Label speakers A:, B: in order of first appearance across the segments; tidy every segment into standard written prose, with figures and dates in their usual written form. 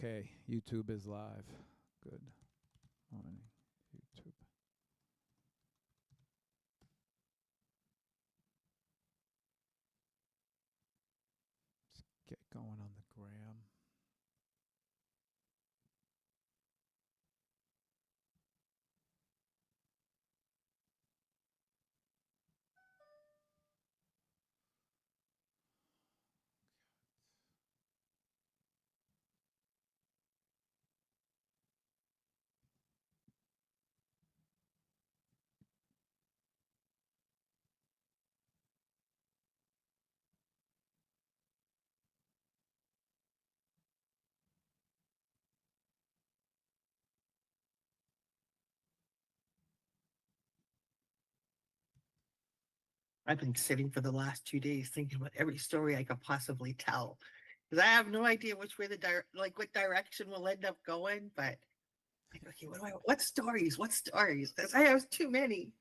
A: Okay, YouTube is live. Good morning, YouTube. Let's get going on the gram.
B: I've been sitting for the last 2 days thinking about every story I could possibly tell. Because I have no idea which way what direction we'll end up going, but like, okay, what stories? What stories? Because I have too many.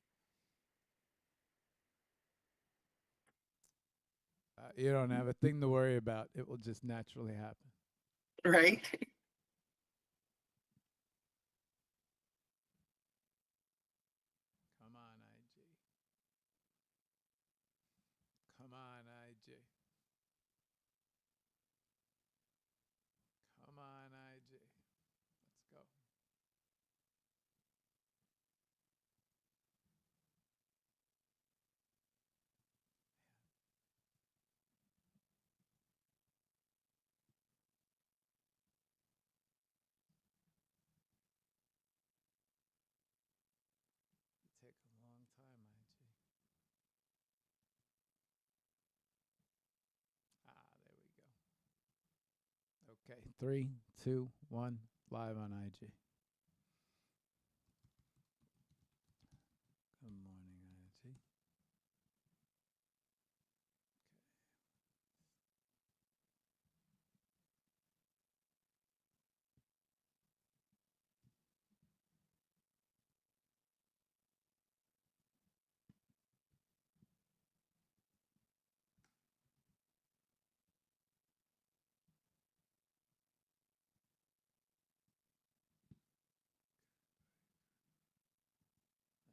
A: You don't have a thing to worry about. It will just naturally happen.
B: Right?
A: Come on, IG. Come on, IG. Come on, IG. Let's go. It take a long time, IG. There we go. Okay, 3, 2, 1, live on IG. Good morning, IG.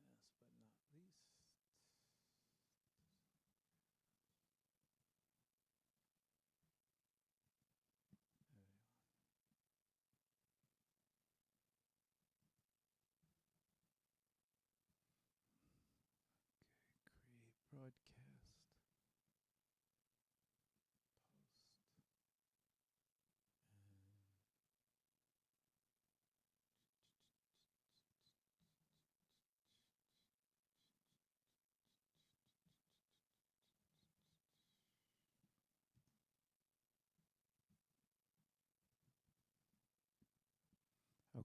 A: Last but not least. Create broadcast. Post.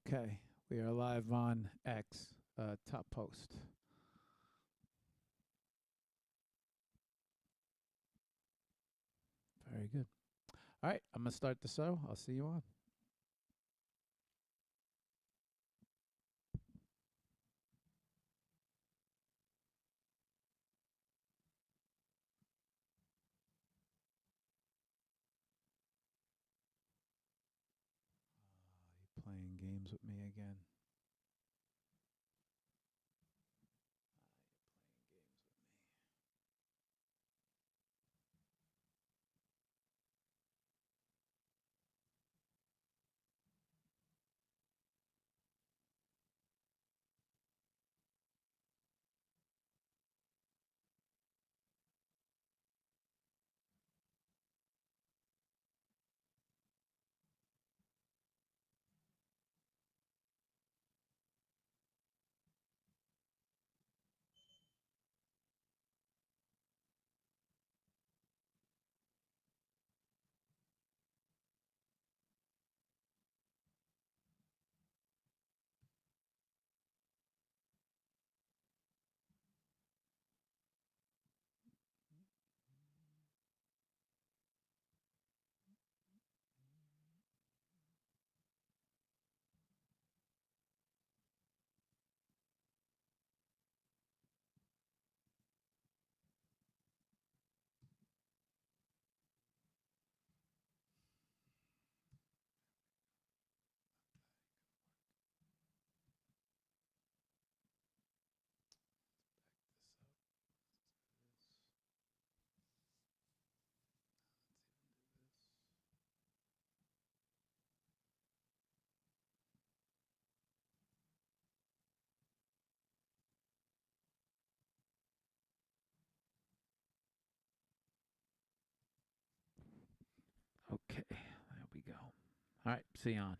A: Okay, we are live on X, top post. Very good. All right, I'm going to start the show. I'll see you on. You playing games with me again? You're playing games with me. All right, see you on.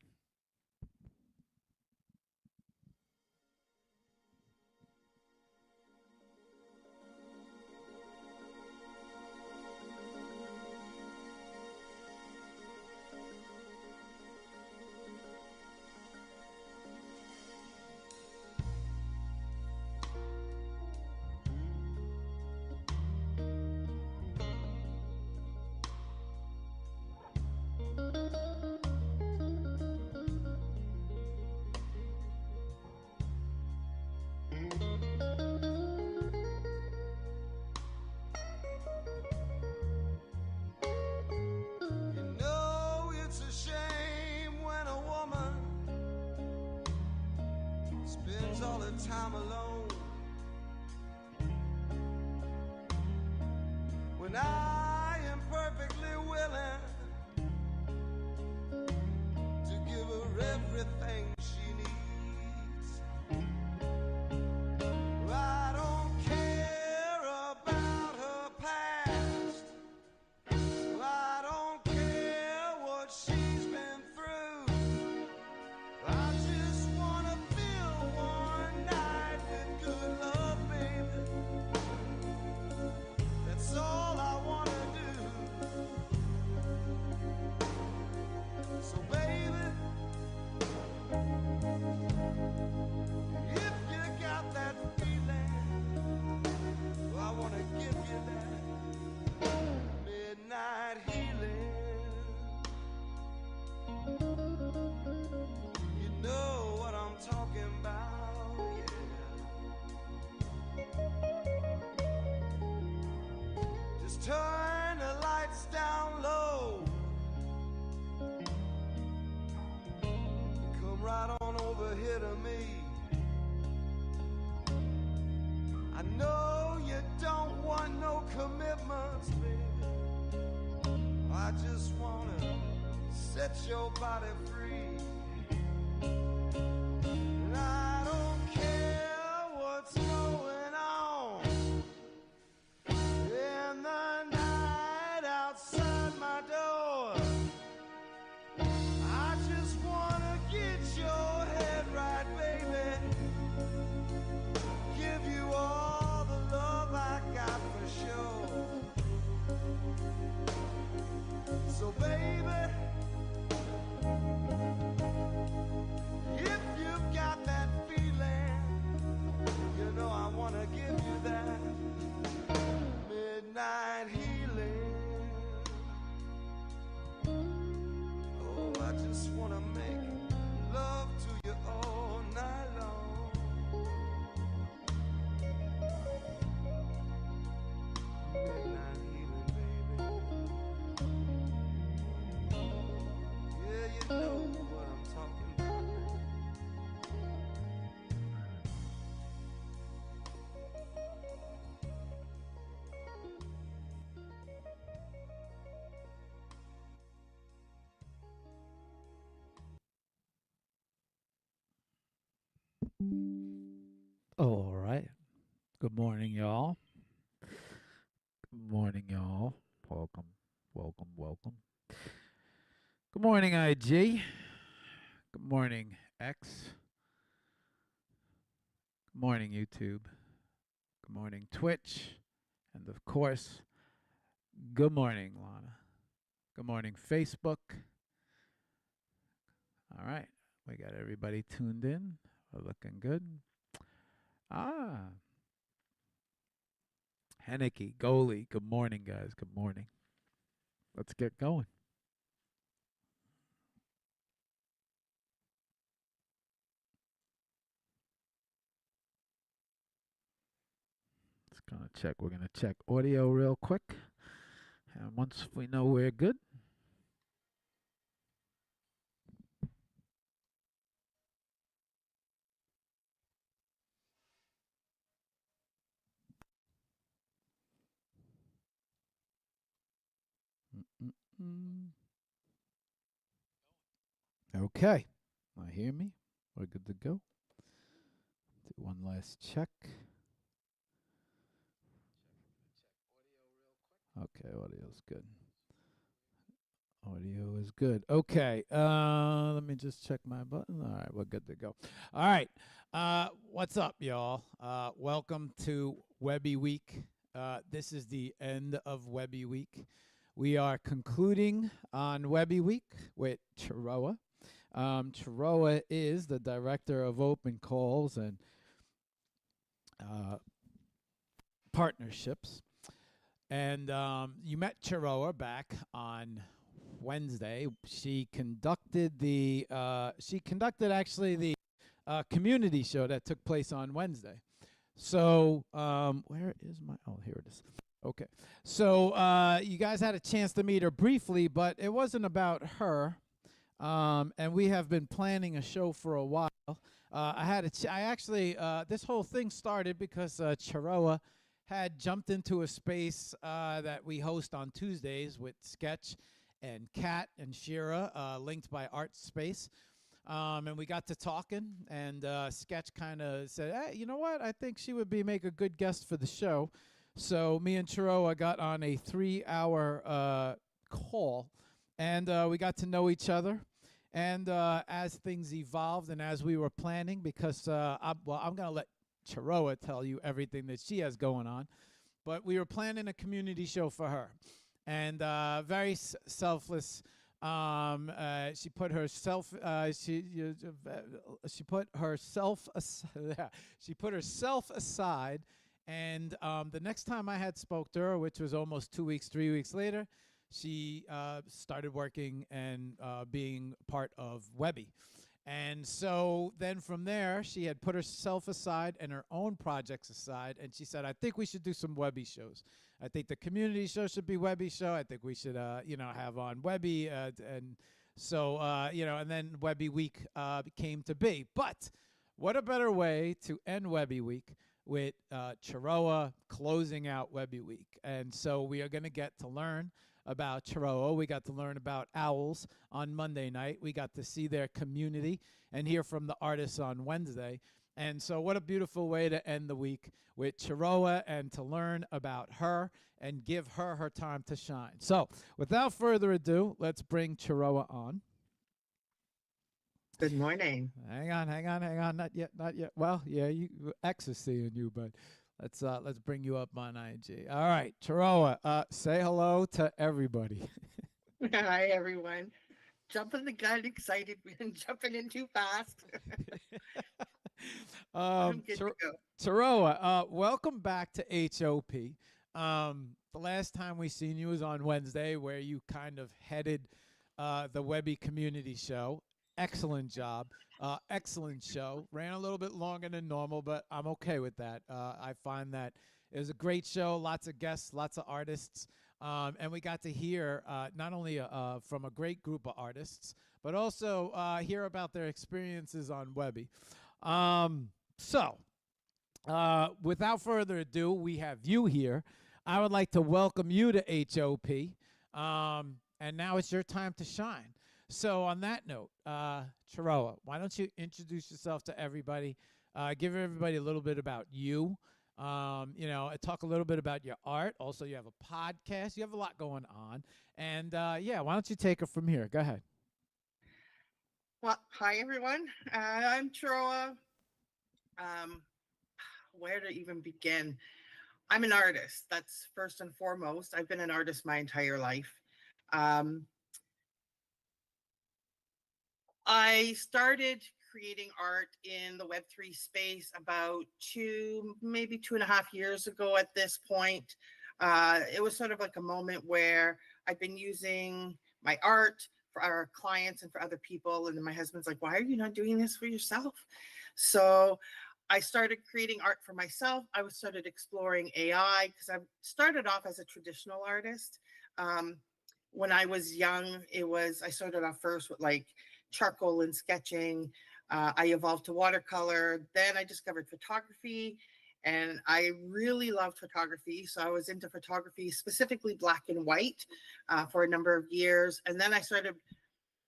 C: All the time alone. When I am perfectly willing to give her everything she needs. I don't care about her past. I don't care what she's been through. I just wanna feel one night with good love, baby. That's all I wanna do. So baby, if you got that feeling, well, I wanna give you that midnight healing. You know what I'm talking about, yeah. Just turn the lights down low. Come right on over here to me. I know you don't want no commitments, baby. I just wanna set your body free. And I don't care what's going on in the night outside my door. I just wanna get your head right, baby. Give you all the love I got for sure. So baby, if you've got that feeling, you know I wanna give you that midnight healing. Oh, I just wanna make love to you all night long. Midnight healing, baby. Yeah, you know what I'm talking about.
A: All right. Good morning, y'all. Good morning, y'all. Welcome, welcome, welcome. Good morning, IG. Good morning, X. Good morning, YouTube. Good morning, Twitch. And of course, good morning, Lana. Good morning, Facebook. All right. We got everybody tuned in. We're looking good. Henneke, Goalie. Good morning, guys. Good morning. Let's get going. Just gonna check. We're gonna check audio real quick. And once we know we're good, okay. Now hear me? We're good to go. Do one last check. Okay, audio's good. Audio is good. Okay. Let me just check my button. All right, we're good to go. All right. What's up, y'all? Welcome to WEBBIE Week. This is the end of WEBBIE Week. We are concluding on WEBBIE Week with Chiroa. Chiroa is the director of open calls and partnerships. And you met Chiroa back on Wednesday. She conducted actually the community show that took place on Wednesday. So where is my, oh, here it is. Okay. So you guys had a chance to meet her briefly, but it wasn't about her. And we have been planning a show for a while. This whole thing started because Chiroa had jumped into a space that we host on Tuesdays with Sketch and Kat and Shira, linked by Art Space. And we got to talking, and Sketch kind of said, hey, you know what? I think she would make a good guest for the show. So me and Chiroa got on a 3-hour call, and we got to know each other. And as things evolved and as we were planning, because I'm going to let Chiroa tell you everything that she has going on, but we were planning a community show for her, and very selfless. She put herself aside, and the next time I had spoke to her, which was almost 3 weeks later, she started working and being part of WEBBIE. And so then from there, she had put herself aside and her own projects aside, and she said, I think we should do some WEBBIE shows. I think the community show should be WEBBIE show. I think we should, have on WEBBIE. And so, and then WEBBIE Week came to be. But what a better way to end WEBBIE Week with Chiroa closing out WEBBIE Week. And so we are going to get to learn about Chiroa. We got to learn about owls on Monday night. We got to see their community and hear from the artists on Wednesday. And so what a beautiful way to end the week with Chiroa and to learn about her and give her her time to shine. So without further ado, let's bring Chiroa on.
B: Good morning.
A: Hang on. Not yet. Well, yeah, X is seeing you, but let's bring you up on IG. All right, Chiroa, say hello to everybody.
B: Hi, everyone. Jumping the gun, excited, jumping in too fast. I'm good to go.
A: Chiroa, welcome back to HOP. The last time we seen you was on Wednesday, where you kind of headed the WEBBIE community show. Excellent job. Excellent show. Ran a little bit longer than normal, but I'm okay with that. I find that it was a great show, lots of guests, lots of artists, and we got to hear not only from a great group of artists, but also hear about their experiences on WEBBIE. So, without further ado, we have you here. I would like to welcome you to HOP, and now it's your time to shine. So on that note, Chiroa, why don't you introduce yourself to everybody, give everybody a little bit about you, talk a little bit about your art. Also, you have a podcast. You have a lot going on. And, why don't you take it from here? Go ahead.
B: Well, hi, everyone. I'm Chiroa. Where to even begin? I'm an artist. That's first and foremost. I've been an artist my entire life. I started creating art in the Web3 space about maybe 2.5 years ago at this point. It was sort of like a moment where I've been using my art for our clients and for other people. And then my husband's like, why are you not doing this for yourself? So I started creating art for myself. I started exploring AI because I started off as a traditional artist. When I was young, I started off first with like charcoal and sketching. I evolved to watercolor. Then I discovered photography, and I really loved photography. So I was into photography, specifically black and white, for a number of years. And then I started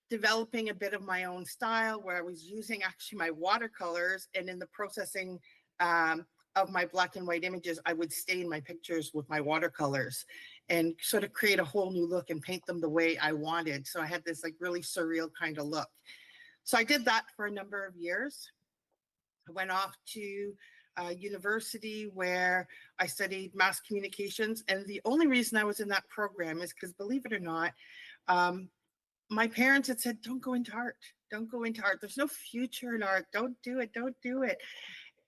B: developing a bit of my own style where I was using actually my watercolors, and in the processing of my black and white images, I would stain my pictures with my watercolors. and sort of create a whole new look and paint them the way I wanted. So I had this like really surreal kind of look. So I did that for a number of years. I went off to university where I studied mass communications. And the only reason I was in that program is because, believe it or not, um, my parents had said, don't go into art. Don't go into art. There's no future in art. Don't do it. Don't do it.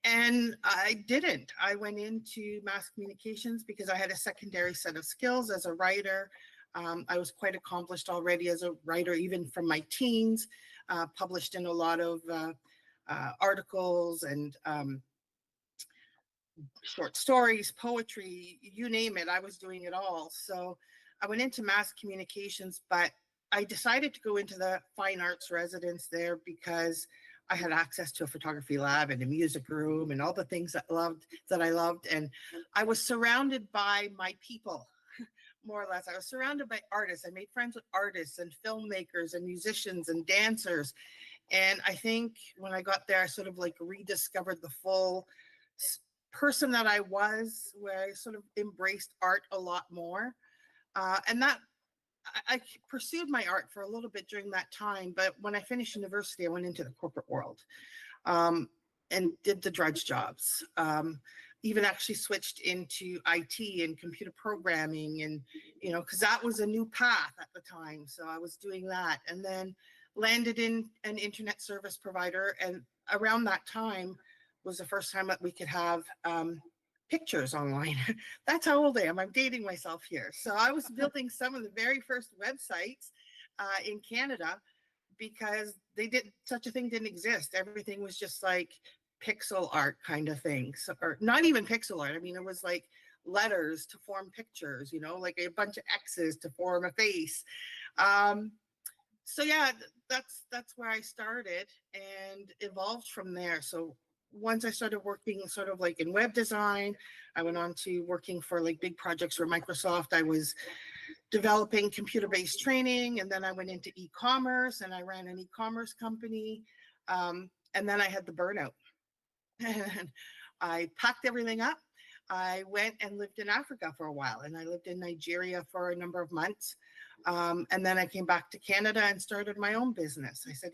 B: And I didn't. I went into mass communications because I had a secondary set of skills as a writer. I was quite accomplished already as a writer, even from my teens, published in a lot of articles and short stories, poetry, you name it. I was doing it all. So I went into mass communications, but I decided to go into the fine arts residence there because I had access to a photography lab and a music room and all the things that I loved. And I was surrounded by my people, more or less. I was surrounded by artists. I made friends with artists and filmmakers and musicians and dancers. And I think when I got there, I sort of like rediscovered the full person that I was, where I sort of embraced art a lot more. And that I pursued my art for a little bit during that time, but when I finished university, I went into the corporate world and did the drudge jobs. Even actually switched into IT and computer programming, and because that was a new path at the time. So I was doing that, and then landed in an internet service provider. And around that time was the first time that we could have pictures online. That's how old I am. I'm dating myself here. So I was building some of the very first websites in Canada because such a thing didn't exist. Everything was just like pixel art kind of thing. So, or not even pixel art. I mean, it was like letters to form pictures, like a bunch of X's to form a face. So yeah, that's where I started and evolved from there. So once I started working sort of like in web design, I went on to working for like big projects for Microsoft. I was developing computer-based training, and then I went into e-commerce and I ran an e-commerce company. And then I had the burnout. And I packed everything up. I went and lived in Africa for a while, and I lived in Nigeria for a number of months. And then I came back to Canada and started my own business. I said,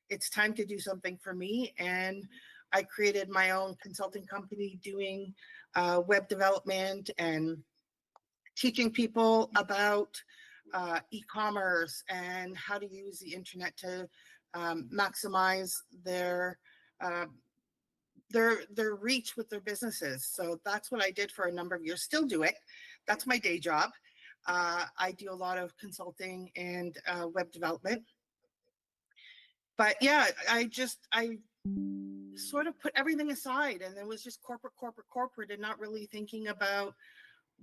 B: it's time to do something for me. And I created my own consulting company doing web development and teaching people about e-commerce and how to use the internet to maximize their reach with their businesses. So that's what I did for a number of years. Still do it. That's my day job. I do a lot of consulting and web development. But yeah, I sort of put everything aside, and it was just corporate, and not really thinking about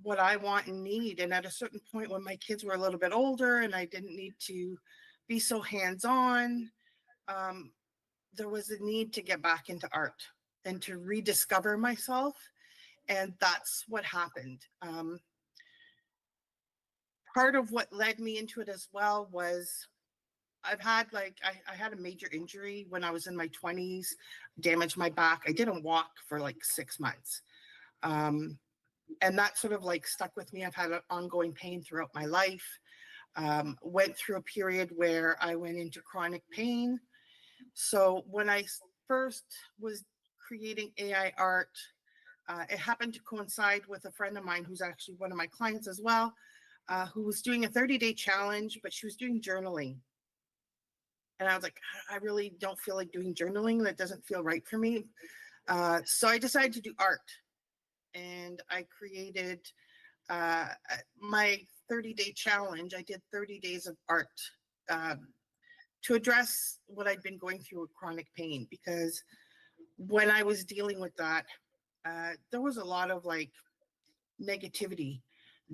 B: what I want and need. And at a certain point when my kids were a little bit older and I didn't need to be so hands-on, there was a need to get back into art and to rediscover myself. And that's what happened. Part of what led me into it as well was I've had I had a major injury when I was in my 20s, damaged my back. I didn't walk for like 6 months. And that sort of like stuck with me. I've had an ongoing pain throughout my life. Went through a period where I went into chronic pain. So when I first was creating AI art, it happened to coincide with a friend of mine who's actually one of my clients as well, who was doing a 30-day challenge, but she was doing journaling. And I was like, I really don't feel like doing journaling. That doesn't feel right for me. So I decided to do art. And I created my 30-day challenge. I did 30 days of art to address what I'd been going through with chronic pain. Because when I was dealing with that, there was a lot of like negativity,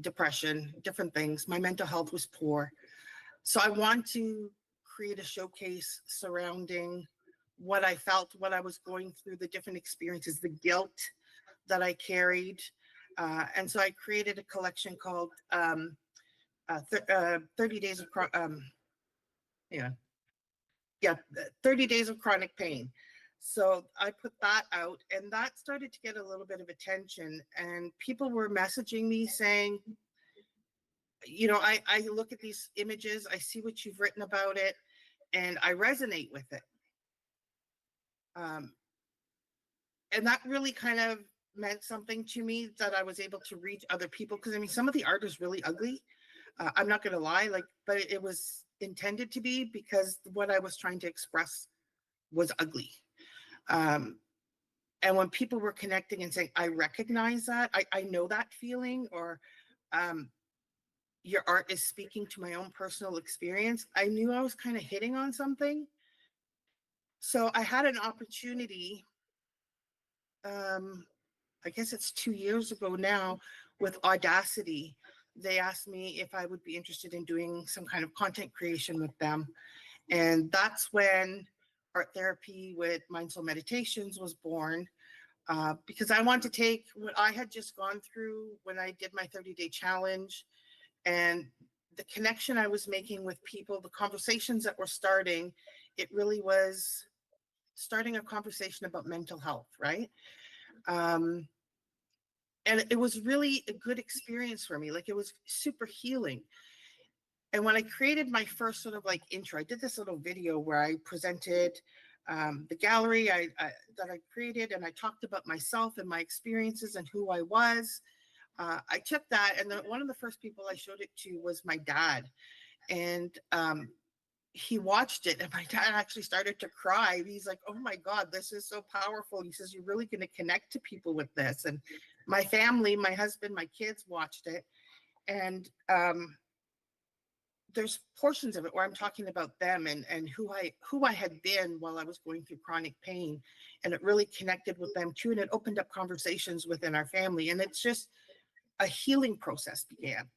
B: depression, different things. My mental health was poor. So I want to create a showcase surrounding what I felt, what I was going through, the different experiences, the guilt that I carried. And so I created a collection called 30 Days of 30 Days of Chronic Pain. So I put that out, and that started to get a little bit of attention, and people were messaging me saying, you know, I look at these images, I see what you've written about it, and I resonate with it. Um, and that really kind of meant something to me, that I was able to reach other people. Because I mean, some of the art is really ugly. I'm not going to lie, like, but it was intended to be, because what I was trying to express was ugly. Um, and when people were connecting and saying, I recognize that, I know that feeling, or um, your art is speaking to my own personal experience, I knew I was kind of hitting on something. So I had an opportunity, um, I guess it's 2 years ago now, with Audacity. They asked me if I would be interested in doing some kind of content creation with them. And that's when art therapy with MindSoulMeditations was born, because I wanted to take what I had just gone through when I did my 30-day challenge, and the connection I was making with people, the conversations that were starting. It really was starting a conversation about mental health, right? Um, and it was really a good experience for me. Like, it was super healing. And when I created my first sort of like intro, I did this little video where I presented the gallery that I created, and I talked about myself and my experiences and who I was. I took that, and one of the first people I showed it to was my dad. And he watched it, and my dad actually started to cry. He's like, oh my God, this is so powerful. He says, you're really going to connect to people with this. And my family, my husband, my kids watched it. And there's portions of it where I'm talking about them, and who I had been while I was going through chronic pain. And it really connected with them too. And it opened up conversations within our family. And it's just a healing process began.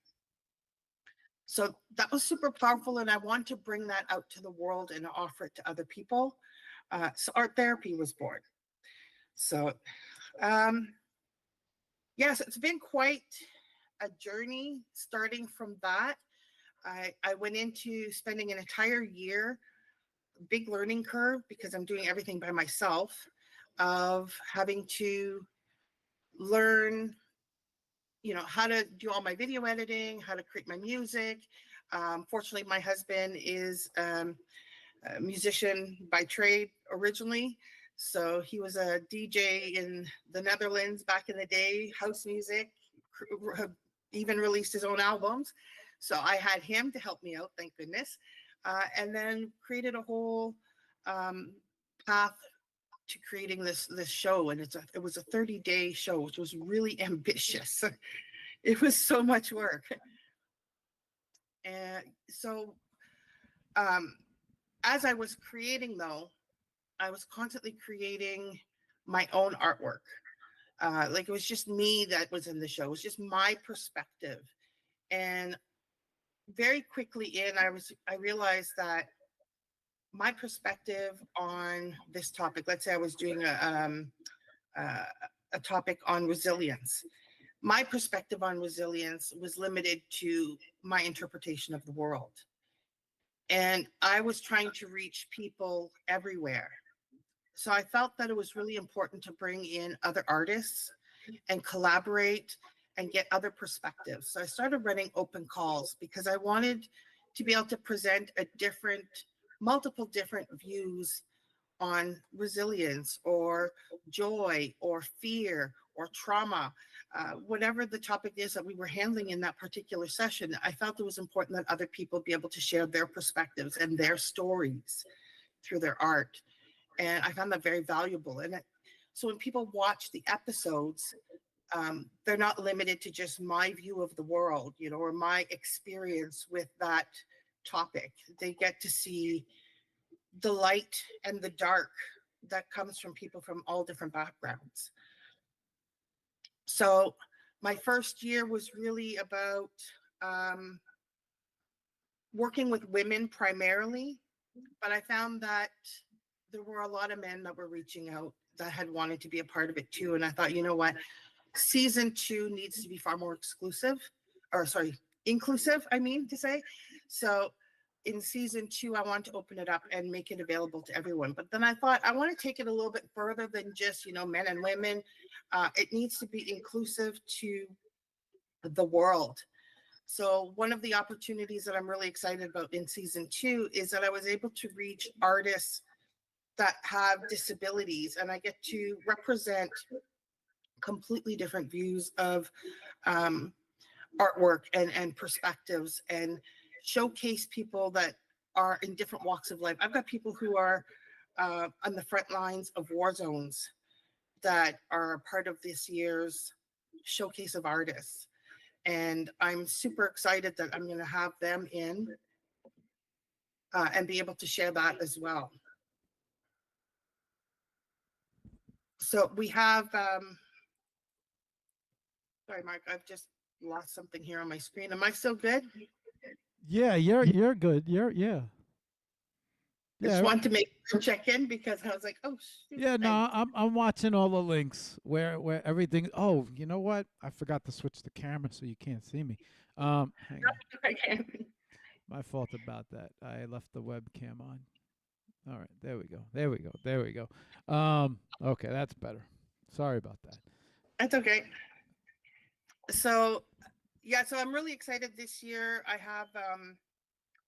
B: So that was super powerful. And I want to bring that out to the world and offer it to other people. So art therapy was born. So yes, it's been quite a journey starting from that. I went into spending an entire year, big learning curve, because I'm doing everything by myself, of having to learn, you know, how to do all my video editing, how to create my music. Fortunately, my husband is a musician by trade originally. So he was a DJ in the Netherlands back in the day, house music, even released his own albums. So I had him to help me out, thank goodness. And then created a whole path to creating this show. And it was a 30-day show, which was really ambitious. It was so much work. And so as I was creating, though, I was constantly creating my own artwork. Like, it was just me that was in the show. It was just my perspective. And very quickly I realized that my perspective on this topic, let's say I was doing a topic on resilience. My perspective on resilience was limited to my interpretation of the world. And I was trying to reach people everywhere. So I felt that it was really important to bring in other artists and collaborate and get other perspectives. So I started running open calls, because I wanted to be able to present multiple different views on resilience, or joy, or fear, or trauma, whatever the topic is that we were handling in that particular session. I felt it was important that other people be able to share their perspectives and their stories through their art. And I found that very valuable. So when people watch the episodes, they're not limited to just my view of the world, you know, or my experience with that topic. They get to see the light and the dark that comes from people from all different backgrounds. So my first year was really about working with women primarily, but I found that there were a lot of men that were reaching out that had wanted to be a part of it too. And I thought, you know what, season 2 needs to be far more inclusive, I mean to say. So in season 2, I want to open it up and make it available to everyone. But then I thought, I want to take it a little bit further than just, you know, men and women. It needs to be inclusive to the world. So one of the opportunities that I'm really excited about in season 2 is that I was able to reach artists that have disabilities, and I get to represent completely different views of um, artwork and perspectives, and showcase people that are in different walks of life. I've got people who are on the front lines of war zones that are part of this year's showcase of artists. And I'm super excited that I'm going to have them in and be able to share that as well. So we have, sorry, Mark, I've just lost something here on my screen. Am I still good?
A: Yeah, you're good. Yeah.
B: I just
A: Yeah.
B: wanted to make a check in because I was like, oh, shoot.
A: Yeah, no, I'm watching all the links where everything. Oh, you know what? I forgot to switch the camera so you can't see me. Hang on.
B: I can.
A: My fault about that. I left the webcam on. All right, there we go. There we go. There we go. Okay, that's better. Sorry about that.
B: That's okay. So, yeah, so I'm really excited this year. I have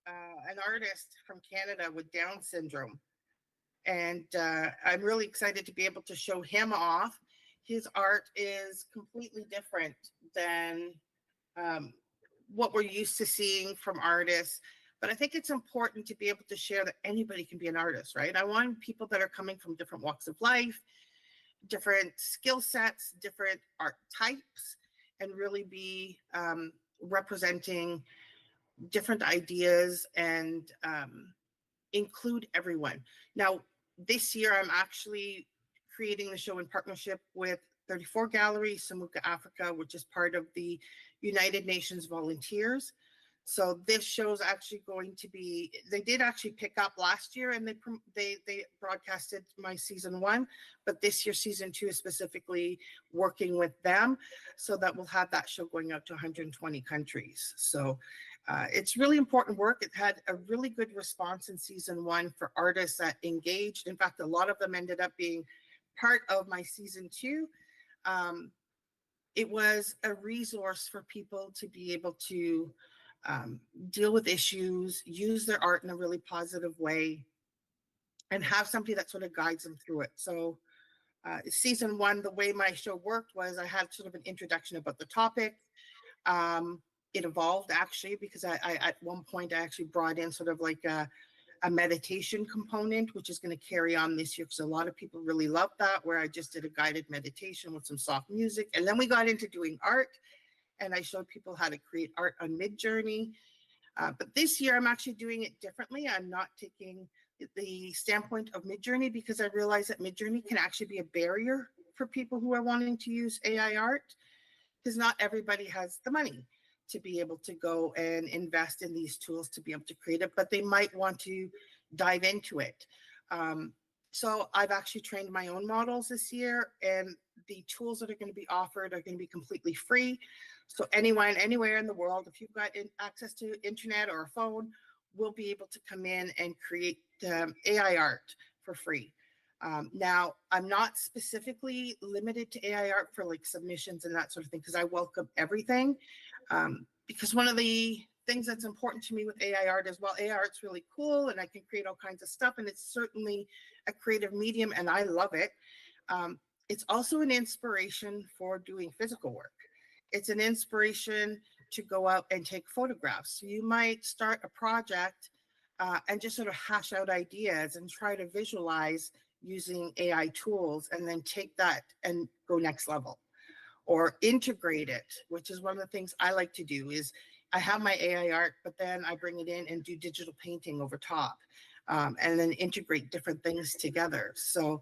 B: an artist from Canada with Down syndrome. And I'm really excited to be able to show him off. His art is completely different than what we're used to seeing from artists. But I think it's important to be able to share that anybody can be an artist, right? I want people that are coming from different walks of life, different skill sets, different art types, and really be representing different ideas and include everyone. Now, this year, I'm actually creating the show in partnership with 34 Gallery, Samuka Africa, which is part of the United Nations Volunteers. So this show is actually going to be, they did actually pick up last year and they broadcasted my season 1, but this year season 2 is specifically working with them, so that we'll have that show going out to 120 countries. So it's really important work. It had a really good response in season 1 for artists that engaged. In fact, a lot of them ended up being part of my season 2. It was a resource for people to be able to deal with issues, use their art in a really positive way, and have somebody that sort of guides them through it. So season 1, the way my show worked was I had sort of an introduction about the topic. It evolved actually because I at one point I actually brought in sort of like a meditation component, which is going to carry on this year because a lot of people really love that, where I just did a guided meditation with some soft music. And then we got into doing art, and I showed people how to create art on Midjourney. But this year I'm actually doing it differently. I'm not taking the standpoint of Midjourney because I realize that Midjourney can actually be a barrier for people who are wanting to use AI art, because not everybody has the money to be able to go and invest in these tools to be able to create it, but they might want to dive into it. So I've actually trained my own models this year, and the tools that are going to be offered are going to be completely free. So anyone, anywhere in the world, if you've got access to internet or a phone, will be able to come in and create AI art for free. Now, I'm not specifically limited to AI art for like submissions and that sort of thing, because I welcome everything. Because one of the things that's important to me with AI art is, well, AI art's really cool and I can create all kinds of stuff, and it's certainly a creative medium and I love it. It's also an inspiration for doing physical work. It's an inspiration to go out and take photographs. So you might start a project and just sort of hash out ideas and try to visualize using AI tools, and then take that and go next level, or integrate it, which is one of the things I like to do. Is I have my AI art, but then I bring it in and do digital painting over top, and then integrate different things together. So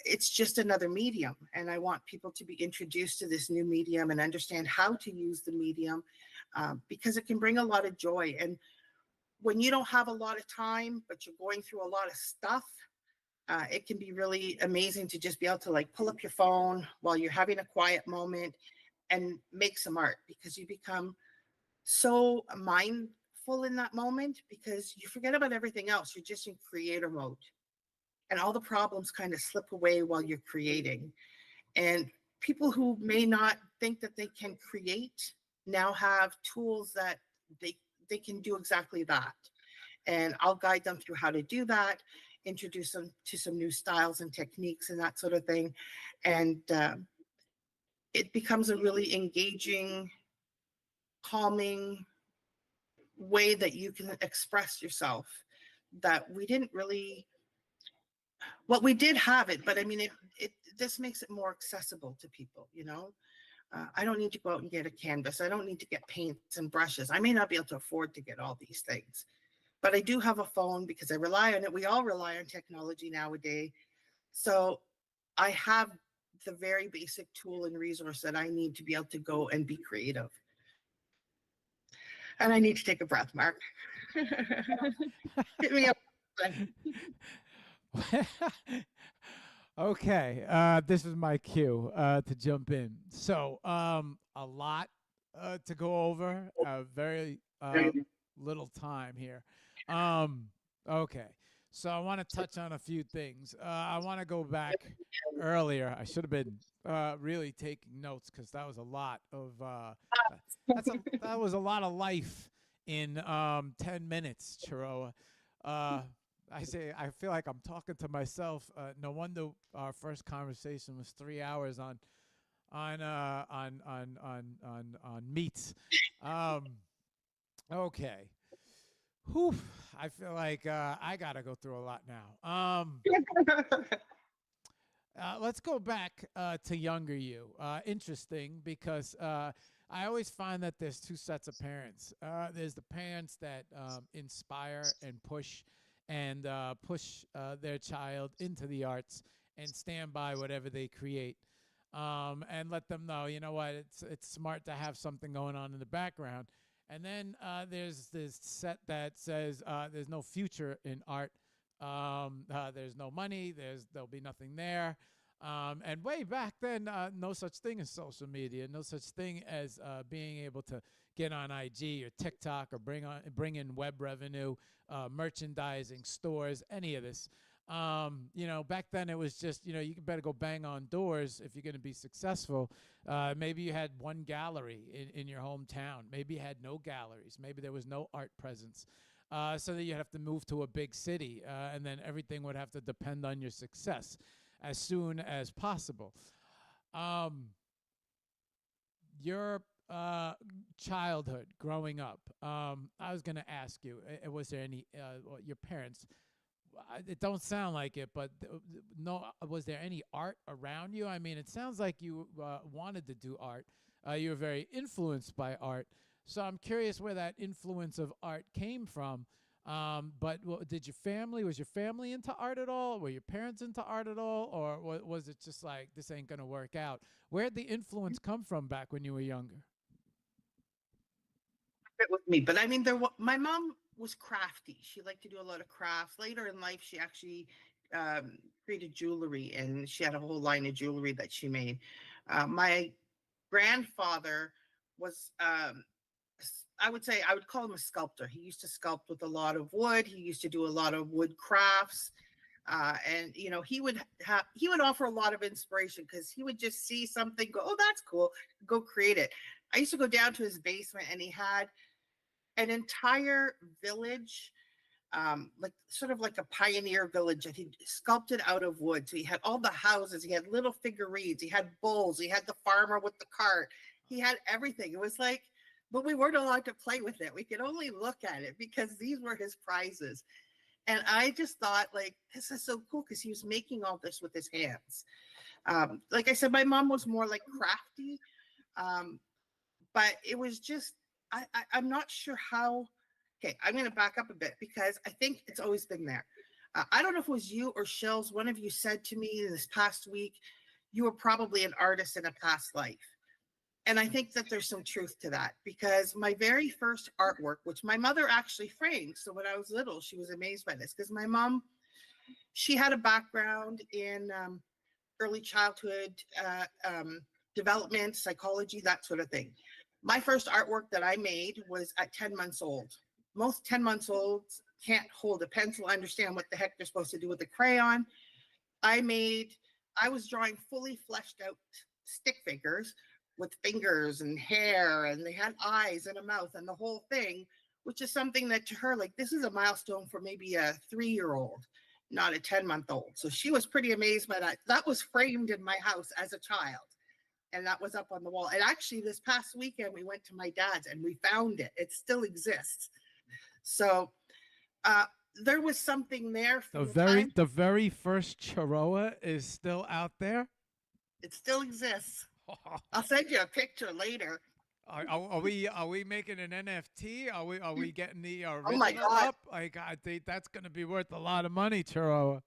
B: it's just another medium, and I want people to be introduced to this new medium and understand how to use the medium, because it can bring a lot of joy. And when you don't have a lot of time, but you're going through a lot of stuff, it can be really amazing to just be able to like pull up your phone while you're having a quiet moment and make some art, because you become so mindful in that moment because you forget about everything else. You're just in creator mode, and all the problems kind of slip away while you're creating. And people who may not think that they can create now have tools that they can do exactly that. And I'll guide them through how to do that, introduce them to some new styles and techniques and that sort of thing. And it becomes a really engaging, calming way that you can express yourself that we didn't really, well, we did have it, but I mean, it this makes it more accessible to people, you know? I don't need to go out and get a canvas. I don't need to get paints and brushes. I may not be able to afford to get all these things, but I do have a phone because I rely on it. We all rely on technology nowadays. So I have the very basic tool and resource that I need to be able to go and be creative. And I need to take a breath, Mark. Hit me up.
A: Okay, this is my cue to jump in. So, a lot to go over, very little time here. Okay, so I want to touch on a few things. I want to go back earlier. I should have been really taking notes because that was a lot of that was a lot of life in 10 minutes, Chiroa. I feel like I'm talking to myself. No wonder our first conversation was 3 hours on meats. Okay. Whew. I feel like I gotta go through a lot now. Let's go back to younger you. Interesting because I always find that there's two sets of parents. There's the parents that inspire and push their child into the arts and stand by whatever they create, and let them know, you know what, it's smart to have something going on in the background. And then there's this set that says there's no future in art. There's no money. There'll be nothing there. And way back then, no such thing as social media, no such thing as being able to get on IG or TikTok or bring in web revenue, merchandising, stores, any of this. Back then it was just, you better go bang on doors if you're going to be successful. Maybe you had one gallery in your hometown. Maybe you had no galleries. Maybe there was no art presence. So that you'd have to move to a big city, and then everything would have to depend on your success as soon as possible. Your childhood growing up, I was going to ask you, was there any, your parents, it don't sound like it, but no, was there any art around you? I mean, it sounds like you wanted to do art. You were very influenced by art. So I'm curious where that influence of art came from. But was your family into art at all? Were your parents into art at all? Or was it just like, this ain't going to work out? Where'd the influence come from back when you were younger?
B: It with me, but I mean, my mom was crafty. She liked to do a lot of crafts. Later in life, she actually created jewelry, and she had a whole line of jewelry that she made. My grandfather was, I would call him a sculptor. He used to sculpt with a lot of wood. He used to do a lot of wood crafts. And he would offer a lot of inspiration because he would just see something, go, oh, that's cool, go create it. I used to go down to his basement, and he had an entire village, like sort of like a pioneer village that he sculpted out of wood. So he had all the houses, he had little figurines, he had bulls, he had the farmer with the cart, he had everything. It was like, but we weren't allowed to play with it. We could only look at it because these were his prizes. And I just thought, like, this is so cool because he was making all this with his hands. Like I said, my mom was more like crafty, but it was just, I'm not sure how. Okay, I'm going to back up a bit because I think it's always been there. I don't know if it was you or Shells. One of you said to me this past week, you were probably an artist in a past life. And I think that there's some truth to that because my very first artwork, which my mother actually framed. So when I was little, she was amazed by this because my mom, she had a background in early childhood development, psychology, that sort of thing. My first artwork that I made was at 10 months old. Most 10 months olds can't hold a pencil, understand what the heck they're supposed to do with a crayon. I was drawing fully fleshed out stick figures with fingers and hair, and they had eyes and a mouth and the whole thing, which is something that to her, like, this is a milestone for maybe a 3-year-old, not a 10-month-old. So she was pretty amazed by that. That was framed in my house as a child, and that was up on the wall. And actually, this past weekend, we went to my dad's and we found it. It still exists. So there was something there from
A: The very first Chihuahua is still out there.
B: It still exists. I'll send you a picture later.
A: Are we making an NFT? Are we getting the original
B: Oh my God.
A: up? Like, I think that's going to be worth a lot of money, Chihuahua.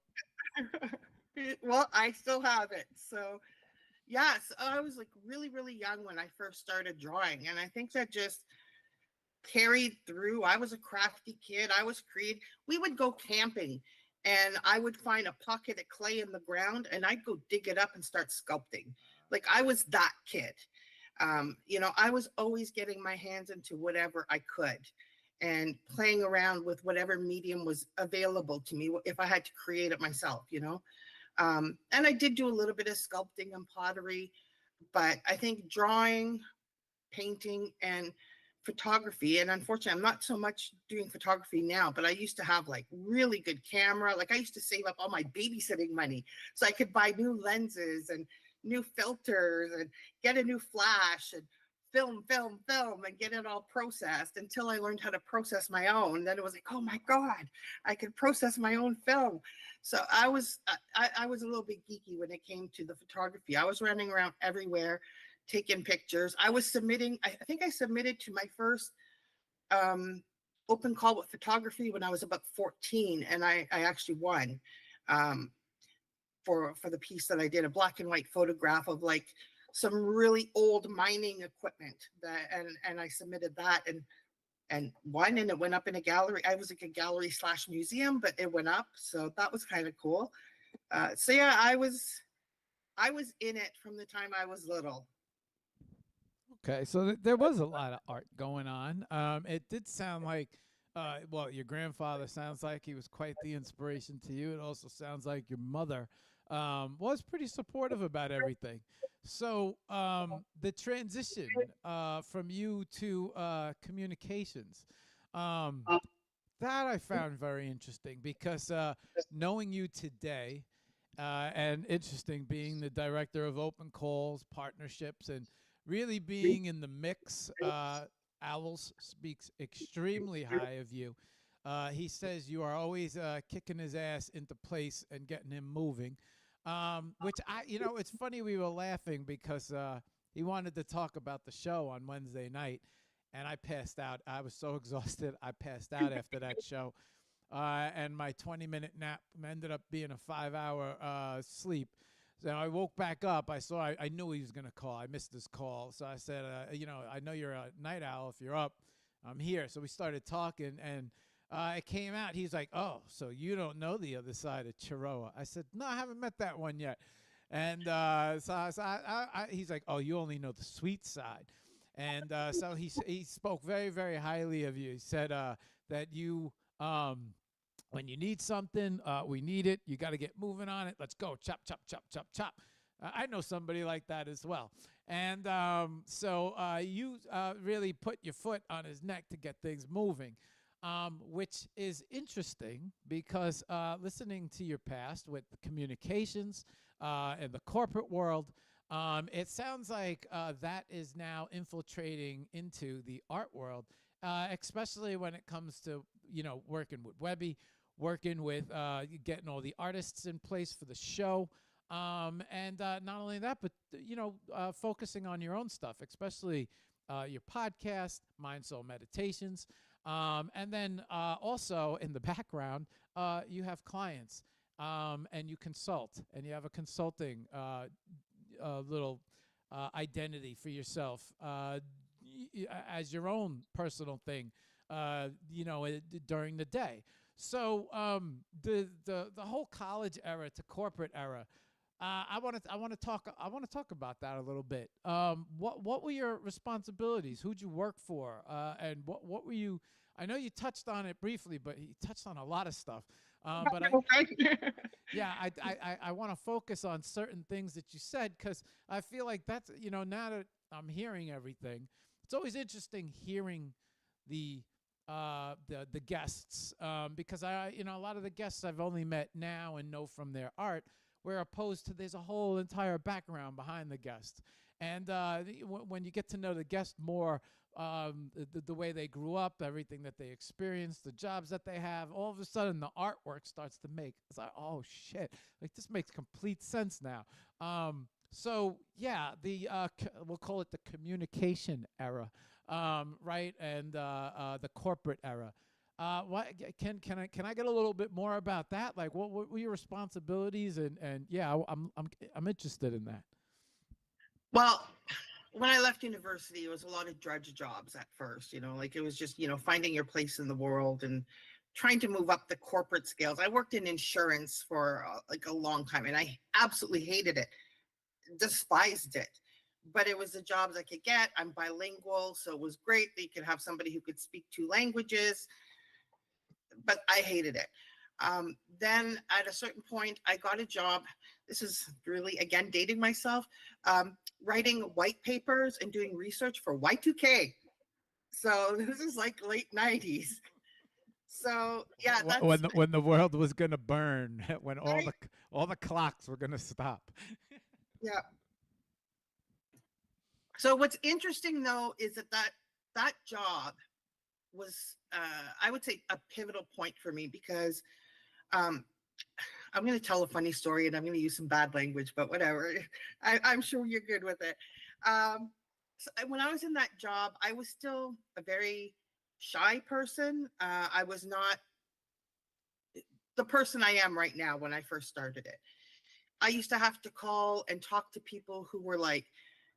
B: Well, I still have it. So yes, I was like really, really young when I first started drawing. And I think that just carried through. I was a crafty kid. I was creative. We would go camping and I would find a pocket of clay in the ground and I'd go dig it up and start sculpting. Like I was that kid. I was always getting my hands into whatever I could and playing around with whatever medium was available to me if I had to create it myself. And I did do a little bit of sculpting and pottery, but I think drawing, painting, and photography, and unfortunately I'm not so much doing photography now, but I used to have like really good camera. Like I used to save up all my babysitting money so I could buy new lenses and new filters and get a new flash and film and get it all processed until I learned how to process my own. Then it was like, oh my God, I could process my own film. So I was a little bit geeky when it came to the photography. I was running around everywhere taking pictures. I think I submitted to my first open call with photography when I was about 14, and I actually won for the piece that I did, a black and white photograph of like some really old mining equipment and I submitted that and won, and it went up in a gallery. I was like a gallery / museum, but it went up. So that was kind of cool. So yeah, I was in it from the time I was little.
A: Okay, so there was a lot of art going on. It did sound like, well, your grandfather sounds like he was quite the inspiration to you. It also sounds like your mother was pretty supportive about everything. So the transition from you to communications, that I found very interesting because knowing you today, and interesting being the director of open calls, partnerships, and really being in the mix. Owls speaks extremely high of you. He says you are always kicking his ass into place and getting him moving, which it's funny, we were laughing because he wanted to talk about the show on Wednesday night, and I passed out. I was so exhausted, I passed out after that show. And my 20-minute nap ended up being a 5-hour sleep. So I woke back up. I knew he was going to call. I missed his call. So I said, I know you're a night owl. If you're up, I'm here. So we started talking, and it came out. He's like, oh, so you don't know the other side of Chihuahua. I said, no, I haven't met that one yet. And he's like, oh, you only know the sweet side. And so he spoke very, very highly of you. He said that you when you need something, we need it. You got to get moving on it. Let's go. Chop, chop, chop, chop, chop. I know somebody like that as well. And so you really put your foot on his neck to get things moving, which is interesting because listening to your past with the communications and the corporate world, it sounds like that is now infiltrating into the art world, especially when it comes to, working with WEBBIE, working with getting all the artists in place for the show. And not only that, but, focusing on your own stuff, especially your podcast, MindSoulMeditations. And then also in the background, you have clients and you consult, and you have a consulting little identity for yourself as your own personal thing, during the day. So the whole college era to corporate era, I want to talk about that a little bit. What were your responsibilities? Who'd you work for? And what were you? I know you touched on it briefly, but you touched on a lot of stuff. But I want to focus on certain things that you said, because I feel like that's, now that I'm hearing everything. It's always interesting hearing the guests, because a lot of the guests I've only met now and know from their art, where opposed to there's a whole entire background behind the guest. And when you get to know the guest more, the way they grew up, everything that they experienced, the jobs that they have, all of a sudden the artwork starts to make, it's like, oh shit, like this makes complete sense now. So yeah, we'll call it the communication era, right, and the corporate era. What can I get a little bit more about that? Like, what were your responsibilities? And yeah, I'm interested in that.
B: Well, when I left university, it was a lot of drudge jobs at first, like it was just, finding your place in the world and trying to move up the corporate scales. I worked in insurance for like a long time, and I absolutely hated it, despised it. But it was the jobs I could get. I'm bilingual, so it was great that you could have somebody who could speak 2 languages, but I hated it. Then at a certain point, I got a job. This is really, again, dating myself, writing white papers and doing research for Y2K. So this is like late 90s. So yeah, that's
A: when the world was gonna burn, when
B: right.
A: all the clocks were gonna stop.
B: Yeah. So what's interesting though is that job was, I would say, a pivotal point for me, because I'm going to tell a funny story and I'm going to use some bad language, but whatever. I'm sure you're good with it. So when I was in that job, I was still a very shy person. I was not the person I am right now when I first started it. I used to have to call and talk to people who were like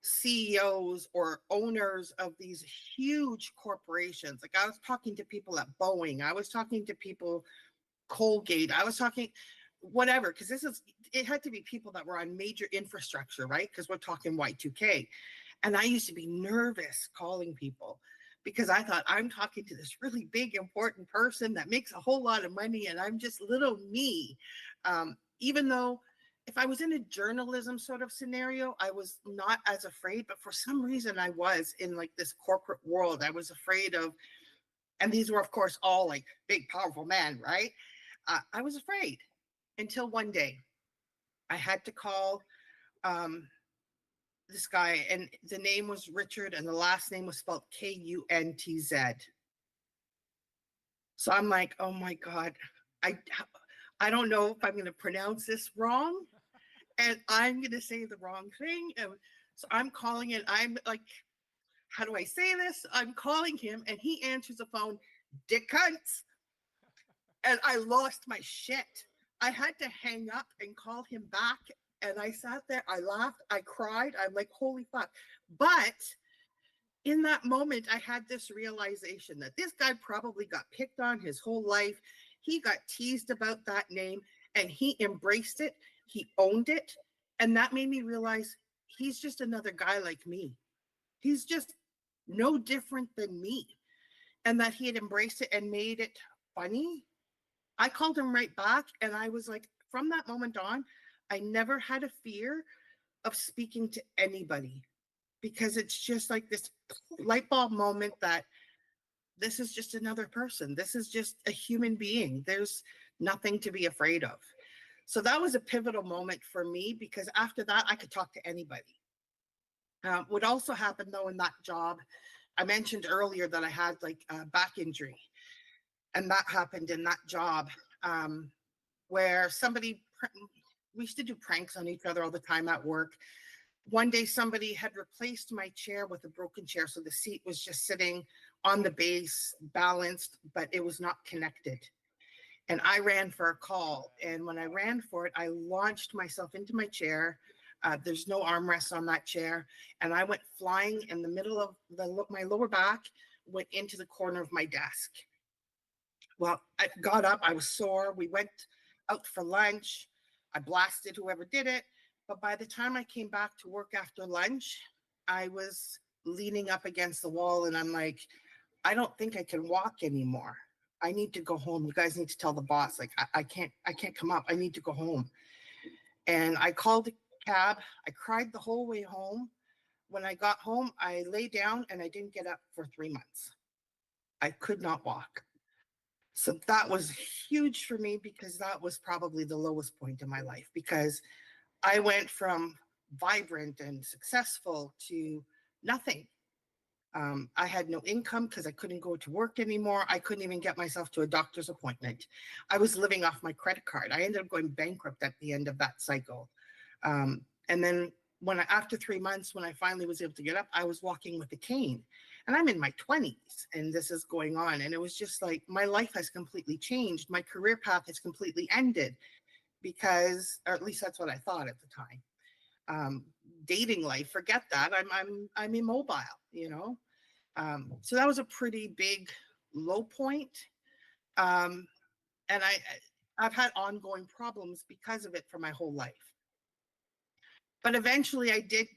B: CEOs or owners of these huge corporations. Like I was talking to people at Boeing. I was talking to people Colgate. I was talking whatever, because it had to be people that were on major infrastructure, right? Because we're talking Y2K. And I used to be nervous calling people because I thought, I'm talking to this really big, important person that makes a whole lot of money, and I'm just little me. Even though if I was in a journalism sort of scenario, I was not as afraid, but for some reason I was in like this corporate world. I was afraid of, and these were of course all like big, powerful men, right? I was afraid until one day I had to call this guy, and the name was Richard and the last name was spelled Kuntz. So I'm like, oh my God, I don't know if I'm going to pronounce this wrong, and I'm going to say the wrong thing. And so I'm calling it. I'm like, how do I say this? I'm calling him and he answers the phone, Dick Kuntz. And I lost my shit. I had to hang up and call him back. And I sat there, I laughed, I cried. I'm like, holy fuck. But in that moment, I had this realization that this guy probably got picked on his whole life. He got teased about that name and he embraced it. He owned it. And that made me realize he's just another guy like me. He's just no different than me. And that he had embraced it and made it funny. I called him right back. And I was like, from that moment on, I never had a fear of speaking to anybody, because it's just like this light bulb moment that this is just another person. This is just a human being. There's nothing to be afraid of. So that was a pivotal moment for me, because after that, I could talk to anybody. What also happened though in that job, I mentioned earlier that I had like a back injury, and that happened in that job, where we used to do pranks on each other all the time at work. One day somebody had replaced my chair with a broken chair. So the seat was just sitting on the base, balanced, but it was not connected. And I ran for a call. And when I ran for it, I launched myself into my chair. There's no armrest on that chair. And I went flying in the middle of my lower back, went into the corner of my desk. Well, I got up, I was sore. We went out for lunch. I blasted whoever did it. But by the time I came back to work after lunch, I was leaning up against the wall and I'm like, I don't think I can walk anymore. I need to go home. You guys need to tell the boss, like, I can't come up. I need to go home. And I called a cab. I cried the whole way home. when I got home, I lay down and I didn't get up for 3 months. I could not walk. So that was huge for me because that was probably the lowest point in my life, because I went from vibrant and successful to nothing. I had no income because I couldn't go to work anymore. I couldn't even get myself to a doctor's appointment. I was living off my credit card. I ended up going bankrupt at the end of that cycle. And then after 3 months, when I finally was able to get up, I was walking with a cane, and I'm in my 20s and this is going on. And it was just like, my life has completely changed. My career path has completely ended because, or at least that's what I thought at the time. Dating life, forget that. I'm immobile, you know? So that was a pretty big low point. And I've had ongoing problems because of it for my whole life. But eventually I did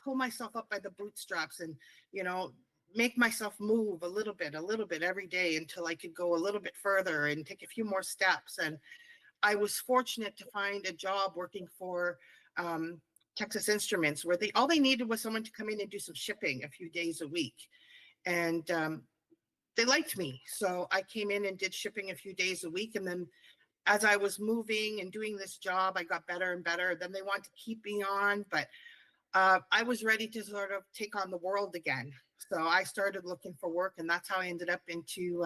B: pull myself up by the bootstraps and, you know, make myself move a little bit every day until I could go a little bit further and take a few more steps. And I was fortunate to find a job working for Texas Instruments, where all they needed was someone to come in and do some shipping a few days a week. And they liked me. So I came in and did shipping a few days a week. And then as I was moving and doing this job, I got better and better. Then they wanted to keep me on, but I was ready to sort of take on the world again. So I started looking for work, and that's how I ended up into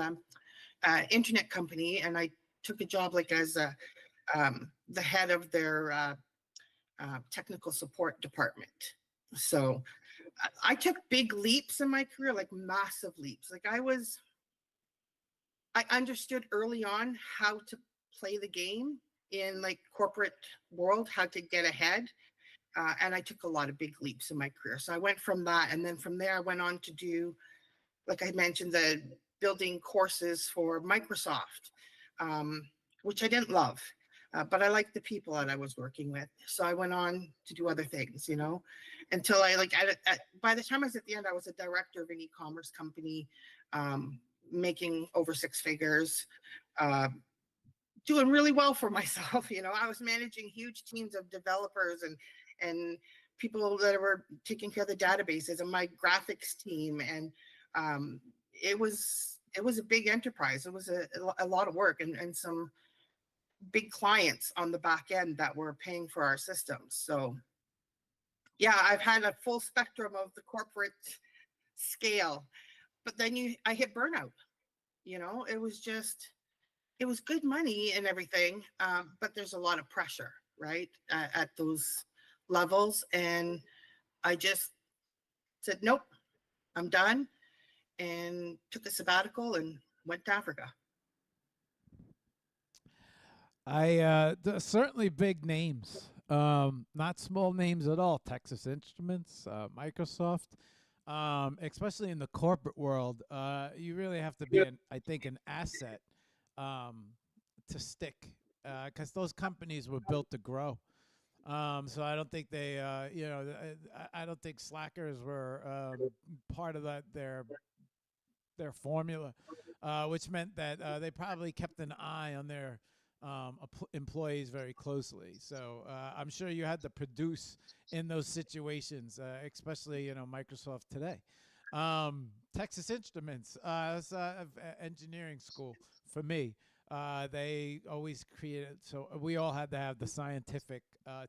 B: internet company. And I took a job like as the head of their technical support department. So I took big leaps in my career, like massive leaps. Like I understood early on how to play the game in like corporate world, how to get ahead. And I took a lot of big leaps in my career. So I went from that. And then from there, I went on to do, like I mentioned, the building courses for Microsoft, which I didn't love. But I liked the people that I was working with. So I went on to do other things, you know, until I by the time I was at the end, I was a director of an e-commerce company, making over 6 figures, doing really well for myself. You know, I was managing huge teams of developers and people that were taking care of the databases, and my graphics team. And it was a big enterprise. It was a lot of work, and some big clients on the back end that were paying for our systems. So yeah, I've had a full spectrum of the corporate scale, but then I hit burnout. You know, it was good money and everything, but there's a lot of pressure, right, at those levels. And I just said, nope, I'm done, and took a sabbatical and went to Africa.
A: Certainly big names, not small names at all. Texas Instruments, Microsoft, especially in the corporate world. You really have to be, I think, an asset to stick, because those companies were built to grow. So I don't think they, I don't think slackers were part of their formula, which meant that they probably kept an eye on their employees very closely. So I'm sure you had to produce in those situations, especially, you know, Microsoft today. Texas Instruments, it's engineering school for me. They always created, so we all had to have the scientific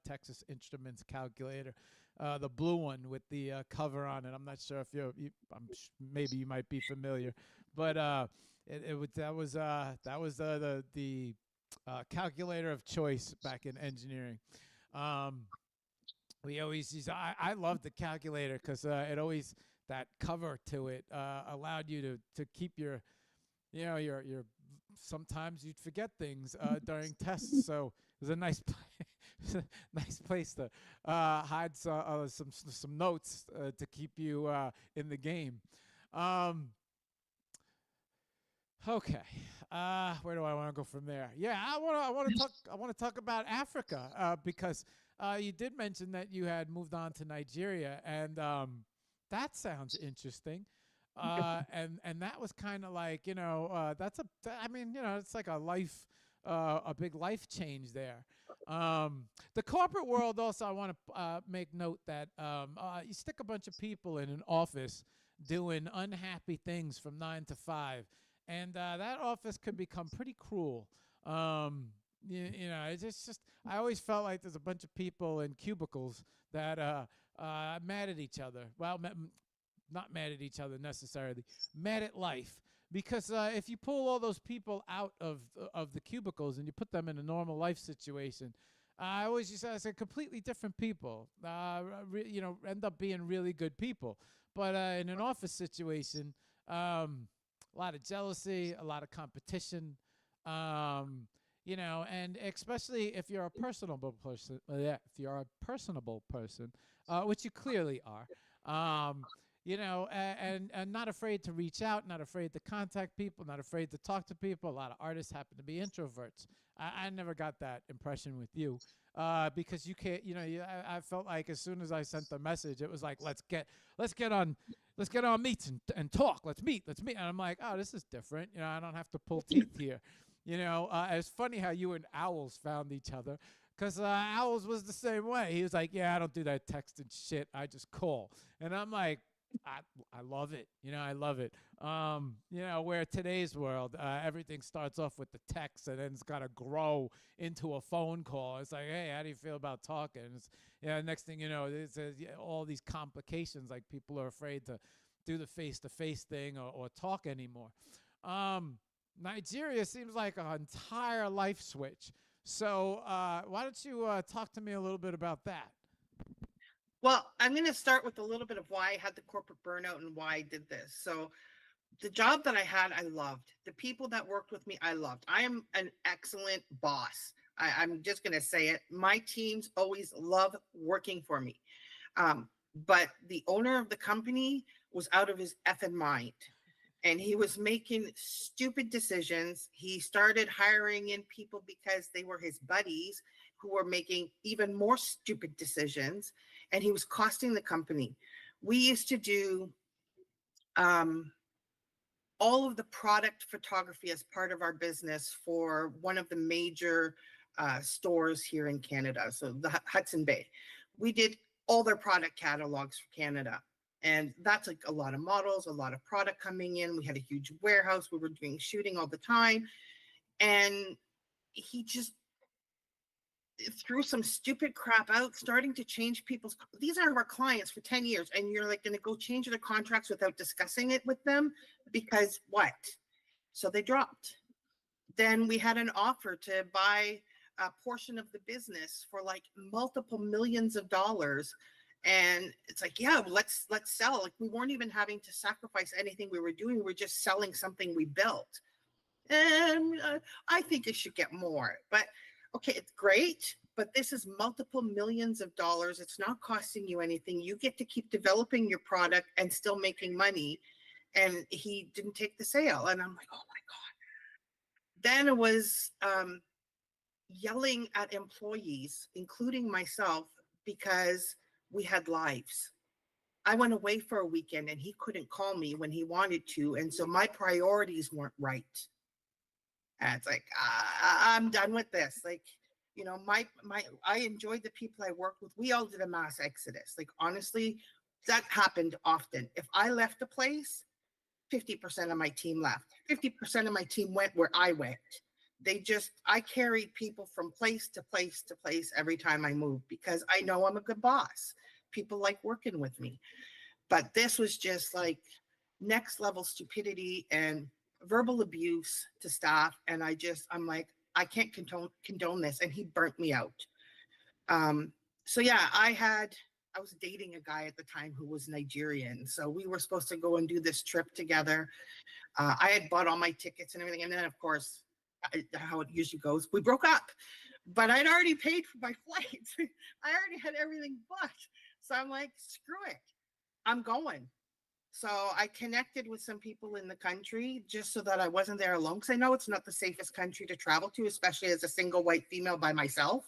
A: Texas Instruments calculator, the blue one with the cover on it. I'm not sure if maybe you might be familiar, but that was the calculator of choice back in engineering. We always use. I love the calculator because it always, that cover to it allowed you to keep your, you know, your sometimes you'd forget things during tests, so it was a nice nice place to hide some notes to keep you in the game. Okay, where do I want to go from there? Yeah, I want to talk about Africa, because you did mention that you had moved on to Nigeria, and that sounds interesting. And that was kind of like, you know, I mean, you know, it's like a life a big life change there. The corporate world also, I want to make note that you stick a bunch of people in an office doing unhappy things from 9 to 5, and that office can become pretty cruel. You know, it's just I always felt like there's a bunch of people in cubicles that mad at each other. Well, not mad at each other necessarily, mad at life. Because if you pull all those people out of the cubicles and you put them in a normal life situation, I always used to say completely different people. You know, end up being really good people. But in an office situation, a lot of jealousy, a lot of competition. You know, and especially if you're a personable person, if you're a personable person, which you clearly are. You know, and not afraid to reach out, not afraid to contact people, not afraid to talk to people. A lot of artists happen to be introverts. I never got that impression with you, because you can't. You know, I felt like as soon as I sent the message, it was like let's get on meets and talk. Let's meet. And I'm like, oh, this is different. You know, I don't have to pull teeth here. You know, it's funny how you and Owls found each other. Because Owls was the same way. He was like, yeah, I don't do that texting shit. I just call. And I'm like, I love it. You know, I love it. You know, where today's world, everything starts off with the text and then it's got to grow into a phone call. It's like, hey, how do you feel about talking? It's, you know, next thing you know, there's all these complications. Like people are afraid to do the face-to-face thing or talk anymore. Nigeria seems like an entire life switch. So why don't you talk to me a little bit about that?
B: Well, I'm going to start with a little bit of why I had the corporate burnout and why I did this. So, the job that I had, I loved. The people that worked with me, I loved. I am an excellent boss. I'm just going to say it. My teams always love working for me. But the owner of the company was out of his effing mind. And he was making stupid decisions. He started hiring in people because they were his buddies who were making even more stupid decisions. And he was costing the company. We used to do all of the product photography as part of our business for one of the major stores here in Canada. So the Hudson Bay. We did all their product catalogs for Canada. And that's like a lot of models, a lot of product coming in. We had a huge warehouse. We were doing shooting all the time. And he just threw some stupid crap out, starting to change people's. These are our clients for 10 years. And you're like going to go change the contracts without discussing it with them because what? So they dropped. Then we had an offer to buy a portion of the business for like multiple millions of dollars. And it's like, yeah, let's sell. Like we weren't even having to sacrifice anything we were doing. We were just selling something we built. And I think it should get more. But okay, it's great. But this is multiple millions of dollars. It's not costing you anything. You get to keep developing your product and still making money. And he didn't take the sale. And I'm like, oh my God. Then it was yelling at employees, including myself, because we had lives. I went away for a weekend and he couldn't call me when he wanted to. And so my priorities weren't right. And it's like, I'm done with this. Like, you know, I enjoyed the people I worked with. We all did a mass exodus. Like, honestly, that happened often. If I left a place, 50% of my team left. 50% of my team went where I went. I carried people from place to place to place every time I moved because I know I'm a good boss. People like working with me. But this was just like next level stupidity and verbal abuse to staff. And I'm like, I can't condone this. And he burnt me out. So yeah, I was dating a guy at the time who was Nigerian. So we were supposed to go and do this trip together. I had bought all my tickets and everything. And then of course, how it usually goes, we broke up, but I'd already paid for my flights. I already had everything booked. So I'm like, screw it, I'm going. So I connected with some people in the country just so that I wasn't there alone. Because I know it's not the safest country to travel to, especially as a single white female by myself.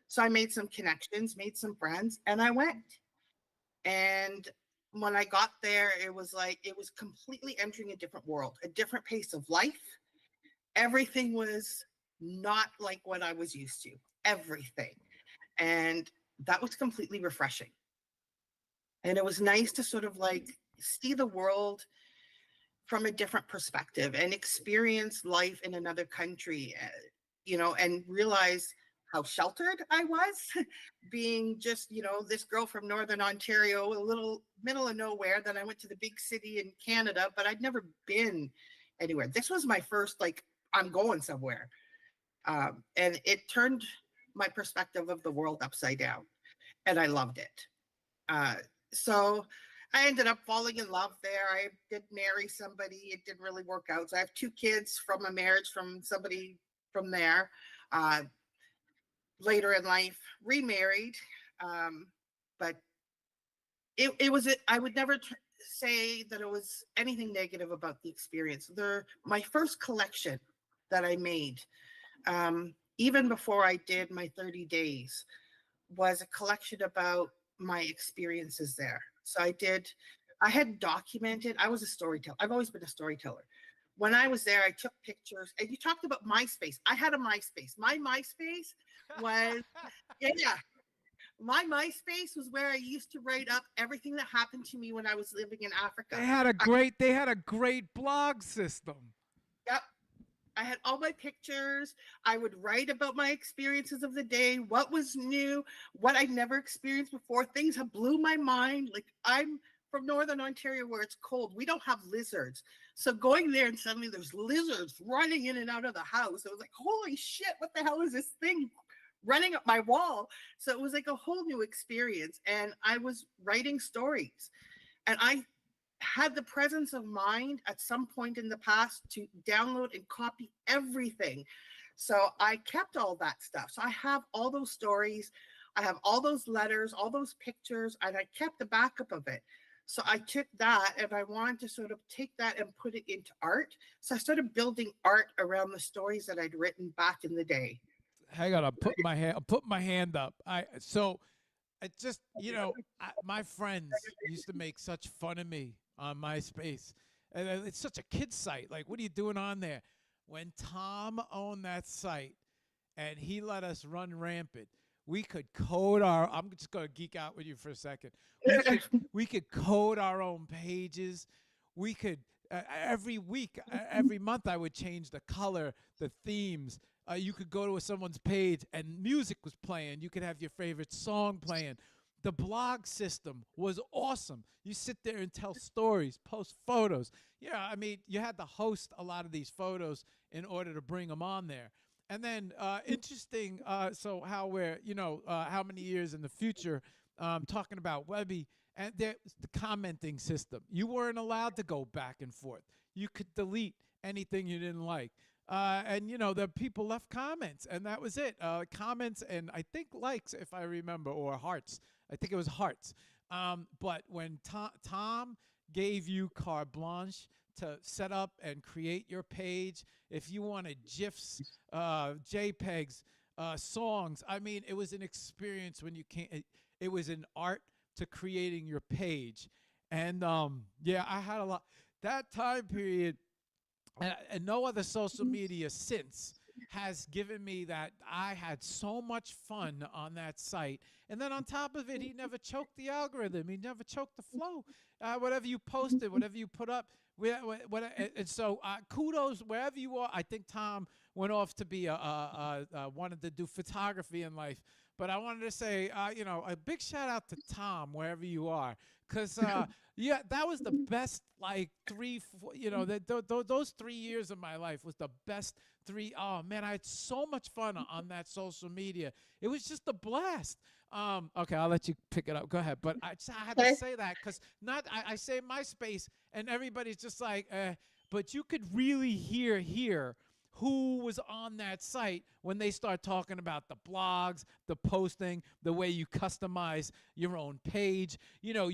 B: So I made some connections, made some friends, and I went. And when I got there, it was completely entering a different world, a different pace of life. Everything was not like what I was used to, everything. And that was completely refreshing. And it was nice to sort of like see the world from a different perspective and experience life in another country, and realize how sheltered I was being just, this girl from Northern Ontario, a little middle of nowhere. Then I went to the big city in Canada, but I'd never been anywhere. This was my first, like, I'm going somewhere. And it turned my perspective of the world upside down, and I loved it. Uh, so I ended up falling in love there. I did marry somebody. It didn't really work out. So I have 2 kids from a marriage from somebody from there. Uh, Later in life, remarried. But it was, I would never say that it was anything negative about the experience. My first collection that I made, even before I did my 30 days, was a collection about my experiences there. So I had documented, I was a storyteller. I've always been a storyteller. When I was there, I took pictures, and you talked about MySpace. I had a MySpace. My MySpace was, yeah, my MySpace was where I used to write up everything that happened to me when I was living in Africa.
A: They had a great blog system.
B: Yep. I had all my pictures. I would write about my experiences of the day, what was new, what I'd never experienced before. Things have blew my mind. Like, I'm from Northern Ontario where it's cold. We don't have lizards. So going there and suddenly there's lizards running in and out of the house. It was like, holy shit, what the hell is this thing running up my wall? So it was like a whole new experience. And I was writing stories. And I had the presence of mind at some point in the past to download and copy everything. So I kept all that stuff. So I have all those stories. I have all those letters, all those pictures, and I kept the backup of it. So I took that and I wanted to sort of take that and put it into art. So I started building art around the stories that I'd written back in the day.
A: Hang on, I'm putting my hand up. It just, my friends used to make such fun of me on MySpace. And it's such a kid site. Like, what are you doing on there? When Tom owned that site and he let us run rampant, we could code I'm just going to geek out with you for a second. We could code our own pages. We could, every week, every month, I would change the color, the themes. You could go to someone's page and music was playing. You could have your favorite song playing. The blog system was awesome. You sit there and tell stories, post photos. Yeah, I mean, you had to host a lot of these photos in order to bring them on there. And then interesting, so how we're, how many years in the future, talking about WEBBIE, and the commenting system. You weren't allowed to go back and forth. You could delete anything you didn't like. And, the people left comments, and that was it. Comments and I think likes, if I remember, or hearts. I think it was hearts. But when Tom gave you carte blanche to set up and create your page, if you wanted GIFs, JPEGs, songs, I mean, it was an experience when you can't, it was an art to creating your page. And yeah, I had a lot. That time period, and no other social media since has given me that. I had so much fun on that site. And then on top of it, he never choked the algorithm. He never choked the flow. Whatever you posted, whatever you put up. And so kudos wherever you are. I think Tom went off to be wanted to do photography in life. But I wanted to say, a big shout out to Tom wherever you are. Because, yeah, that was the best, like, 3, 4, those 3 years of my life was the best 3. Oh, man, I had so much fun on that social media. It was just a blast. Okay, I'll let you pick it up. Go ahead. But I had to say that because I say MySpace, and everybody's just like, but you could really hear who was on that site when they start talking about the blogs, the posting, the way you customize your own page. You know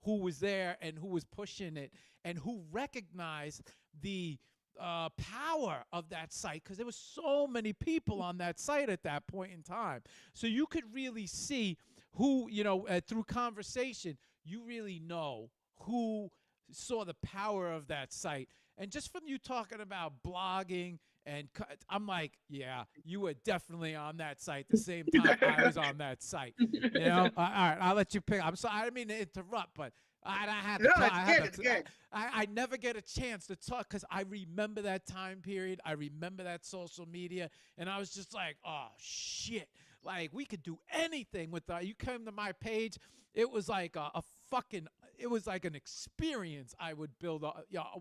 A: who was there and who was pushing it and who recognized the power of that site, because there was so many people on that site at that point in time. So you could really see who, through conversation, you really know who saw the power of that site. And just from you talking about blogging And I'm like, yeah, you were definitely on that site the same time I was on that site. You know, all right, I'll let you pick. I'm sorry, I didn't mean to interrupt, but I had to
B: No,
A: tell.
B: it's good. It's good.
A: I never get a chance to talk because I remember that time period. I remember that social media, and I was just like, oh shit! Like we could do anything with that. You came to my page, it was like a fucking. It was like an experience. I would build,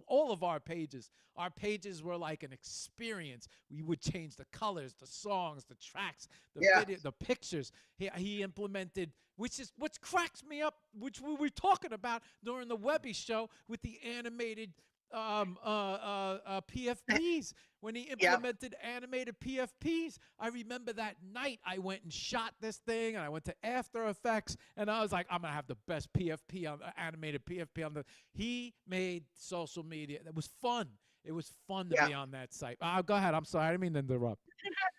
A: all of our pages. Our pages were like an experience. We would change the colors, the songs, the tracks, the
B: Yeah.
A: video, the pictures. He implemented, which is what cracks me up, which we were talking about during the WEBBIE show with the animated PFPs. When he
B: Yeah.
A: implemented animated PFPs, I remember that night I went and shot this thing, and I went to After Effects, and I was like, I'm gonna have the best PFP on animated PFP on the. He made social media. That was fun. It was fun to
B: Yeah.
A: be on that site. Go ahead. I'm sorry. I didn't mean to interrupt.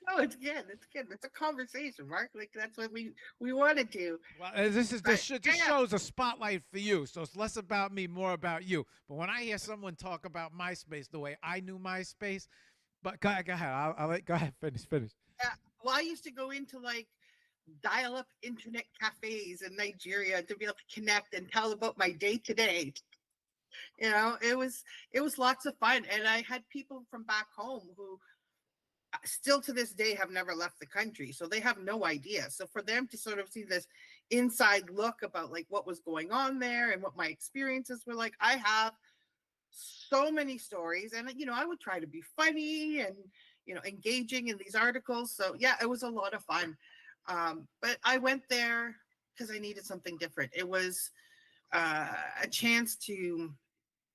B: No, it's good. It's good. It's a conversation, Mark. Like that's what we want to do.
A: Well, this is
B: But
A: this shows a spotlight for you, so it's less about me, more about you. But when I hear someone talk about MySpace the way I knew MySpace, but go ahead. Go ahead. Finish.
B: yeah. Well, I used to go into like dial-up internet cafes in Nigeria to be able to connect and tell about my day to day. You know, it was lots of fun, and I had people from back home who still to this day have never left the country, so they have no idea. So for them to sort of see this inside look about like what was going on there and what my experiences were like, I have so many stories, and I would try to be funny and engaging in these articles. So yeah, it was a lot of fun. But I went there because I needed something different. It was a chance to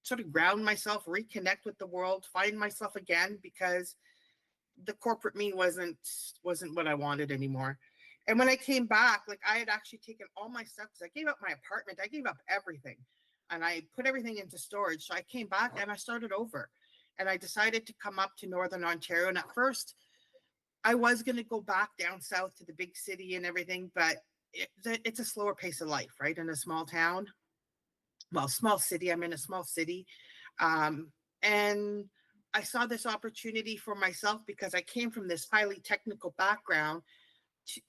B: sort of ground myself, reconnect with the world, find myself again, because the corporate me wasn't what I wanted anymore. And when I came back, like I had actually taken all my stuff, because I gave up my apartment, I gave up everything, and I put everything into storage. So I came back and I started over, and I decided to come up to Northern Ontario. And at first, I was going to go back down south to the big city and everything, but it's a slower pace of life, right? In a small town, well, small city. I'm in a small city, and I saw this opportunity for myself because I came from this highly technical background,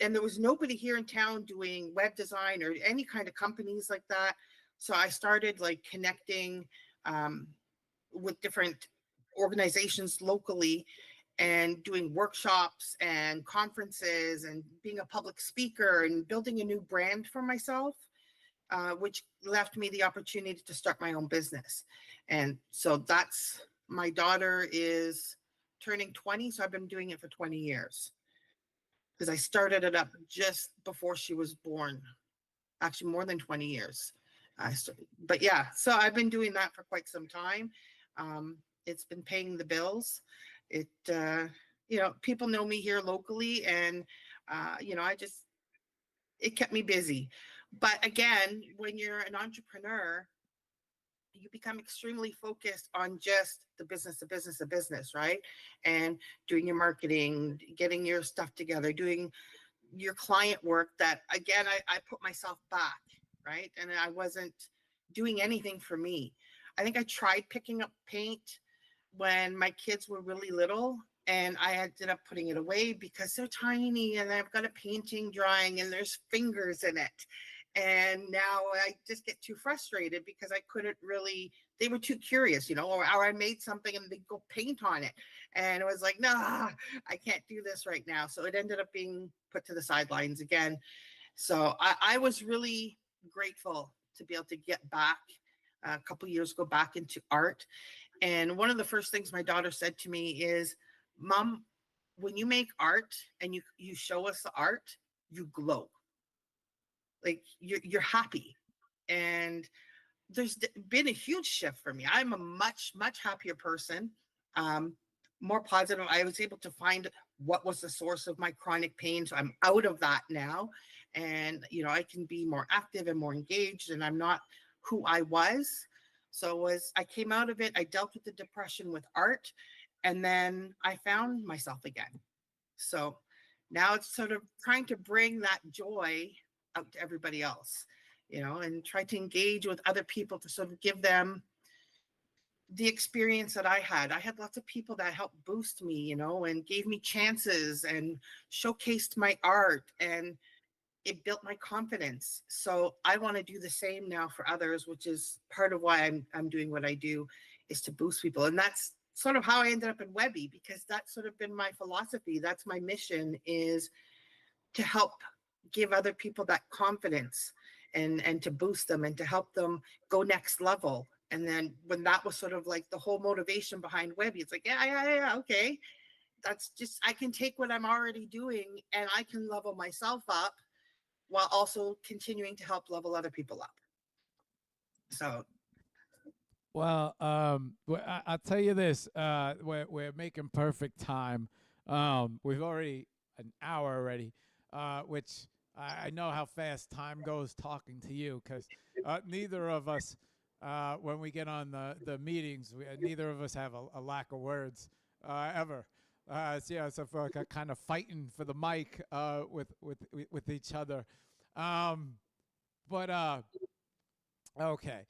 B: and there was nobody here in town doing web design or any kind of companies like that. So I started like connecting with different organizations locally and doing workshops and conferences and being a public speaker and building a new brand for myself, which left me the opportunity to start my own business. And so that's, my daughter is turning 20, so I've been doing it for 20 years, because I started it up just before she was born, actually more than 20 years. But yeah, so I've been doing that for quite some time. It's been paying the bills. It, people know me here locally, and, it kept me busy. But again, when you're an entrepreneur, you become extremely focused on just the business, right? And doing your marketing, getting your stuff together, doing your client work, that again, I put myself back, right? And I wasn't doing anything for me. I think I tried picking up paint when my kids were really little, and I ended up putting it away because they're tiny, and I've got a painting drying and there's fingers in it. And now I just get too frustrated because I couldn't really, they were too curious, or I made something and they go paint on it. And it was like, nah, I can't do this right now. So it ended up being put to the sidelines again. So I was really grateful to be able to get back a couple of years ago back into art. And one of the first things my daughter said to me is, Mom, when you make art and you show us the art, you glow. Like you're happy. And there's been a huge shift for me. I'm a much happier person, more positive. I was able to find what was the source of my chronic pain, so I'm out of that now, and I can be more active and more engaged, and I'm not who I was. So as I came out of it, I dealt with the depression with art, and then I found myself again. So now it's sort of trying to bring that joy out to everybody else, and try to engage with other people to sort of give them the experience that I had lots of people that helped boost me, you know, and gave me chances and showcased my art, and it built my confidence. So I want to do the same now for others, which is part of why I'm doing what I do, is to boost people. And that's sort of how I ended up in WEBBIE, because that's sort of been my philosophy. That's my mission, is to help give other people that confidence, and to boost them and to help them go next level. And then when that was sort of like the whole motivation behind WEBBIE, it's like, yeah, okay, that's just, I can take what I'm already doing and I can level myself up while also continuing to help level other people up. So
A: Well, I'll tell you this: we're making perfect time. We've already an hour already, which I know how fast time goes talking to you, because neither of us, when we get on the meetings, neither of us have a lack of words ever. So yeah, so for kind of fighting for the mic with each other. Um, but okay.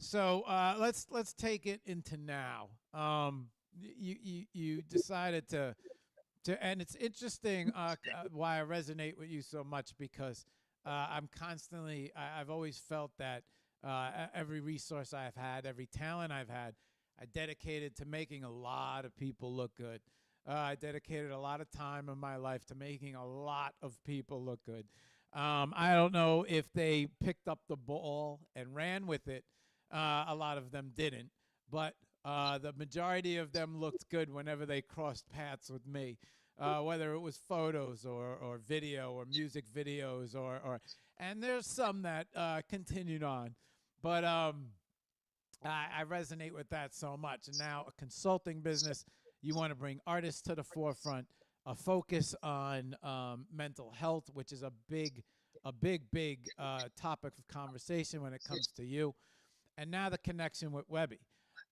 A: So let's take it into now. You decided and it's interesting why I resonate with you so much, because I've always felt that every resource I've had, every talent I've had, I dedicated to making a lot of people look good. I dedicated a lot of time in my life to making a lot of people look good. I don't know if they picked up the ball and ran with it. A lot of them didn't, but the majority of them looked good whenever they crossed paths with me, whether it was photos or video or music videos and there's some that continued on, but I resonate with that so much. And now a consulting business, you want to bring artists to the forefront, a focus on mental health, which is a big topic of conversation when it comes to you. And now the connection with WEBBIE.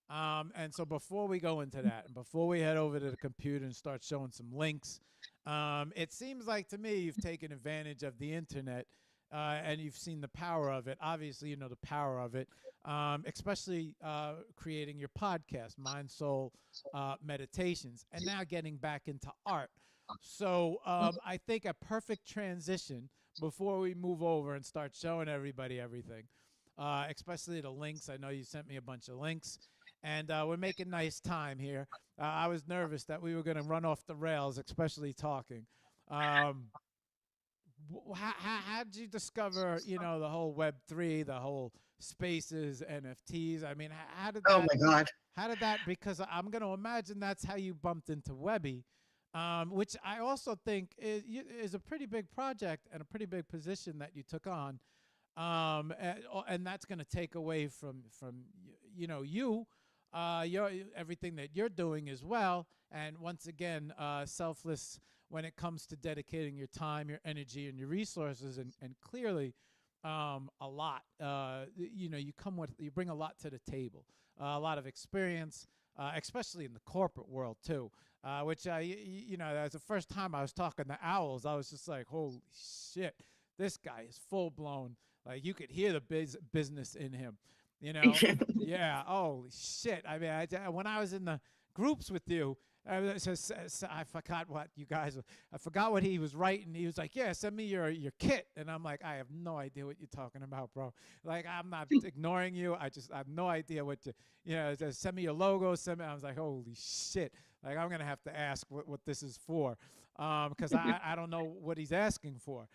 A: And so before we go into that, and before we head over to the computer and start showing some links, it seems like to me you've taken advantage of the internet, and you've seen the power of it. Obviously, you know the power of it, especially creating your podcast, Mind Soul Meditations, and now getting back into art. So I think a perfect transition before we move over and start showing everybody everything, especially the links. I know you sent me a bunch of links, and we're making nice time here. I was nervous that we were going to run off the rails, especially talking. How did you discover, the whole Web3, the whole spaces, NFTs? I mean, how did
B: oh
A: that?
B: my God.
A: How did that? Because I'm going to imagine that's how you bumped into WEBBIE, which I also think is a pretty big project and a pretty big position that you took on, and that's going to take away from your everything that you're doing as well. And once again, selfless when it comes to dedicating your time, your energy, and your resources, and clearly a lot. You bring a lot to the table, a lot of experience, especially in the corporate world too. Which that's the first time I was talking to Owls. I was just like, holy shit, this guy is full blown. Like you could hear the business in him, Yeah. Holy shit. I mean, when I was in the groups with you, I forgot what you guys. I forgot what he was writing. He was like, "Yeah, send me your kit," and I'm like, "I have no idea what you're talking about, bro. Like, I'm not ignoring you. I have no idea what just send me your logo. Send me." I was like, "Holy shit! Like, I'm gonna have to ask what this is for, because I don't know what he's asking for."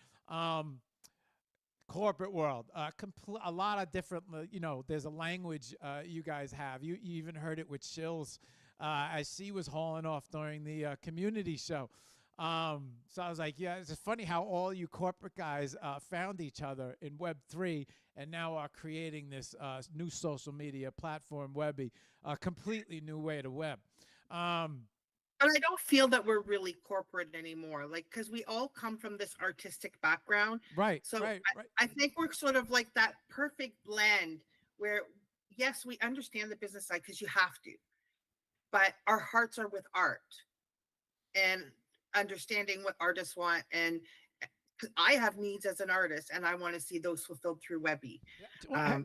A: Corporate world, a lot of different, there's a language you guys have. You even heard it with Shills, as she was hauling off during the community show. So I was like, yeah, it's funny how all you corporate guys found each other in Web3 and now are creating this new social media platform, WEBBIE, a completely new way to web.
B: But I don't feel that we're really corporate anymore, like, because we all come from this artistic background.
A: Right.
B: So
A: right.
B: I think we're sort of like that perfect blend where, yes, we understand the business side because you have to, but our hearts are with art and understanding what artists want. And I have needs as an artist, and I want to see those fulfilled through WEBBIE.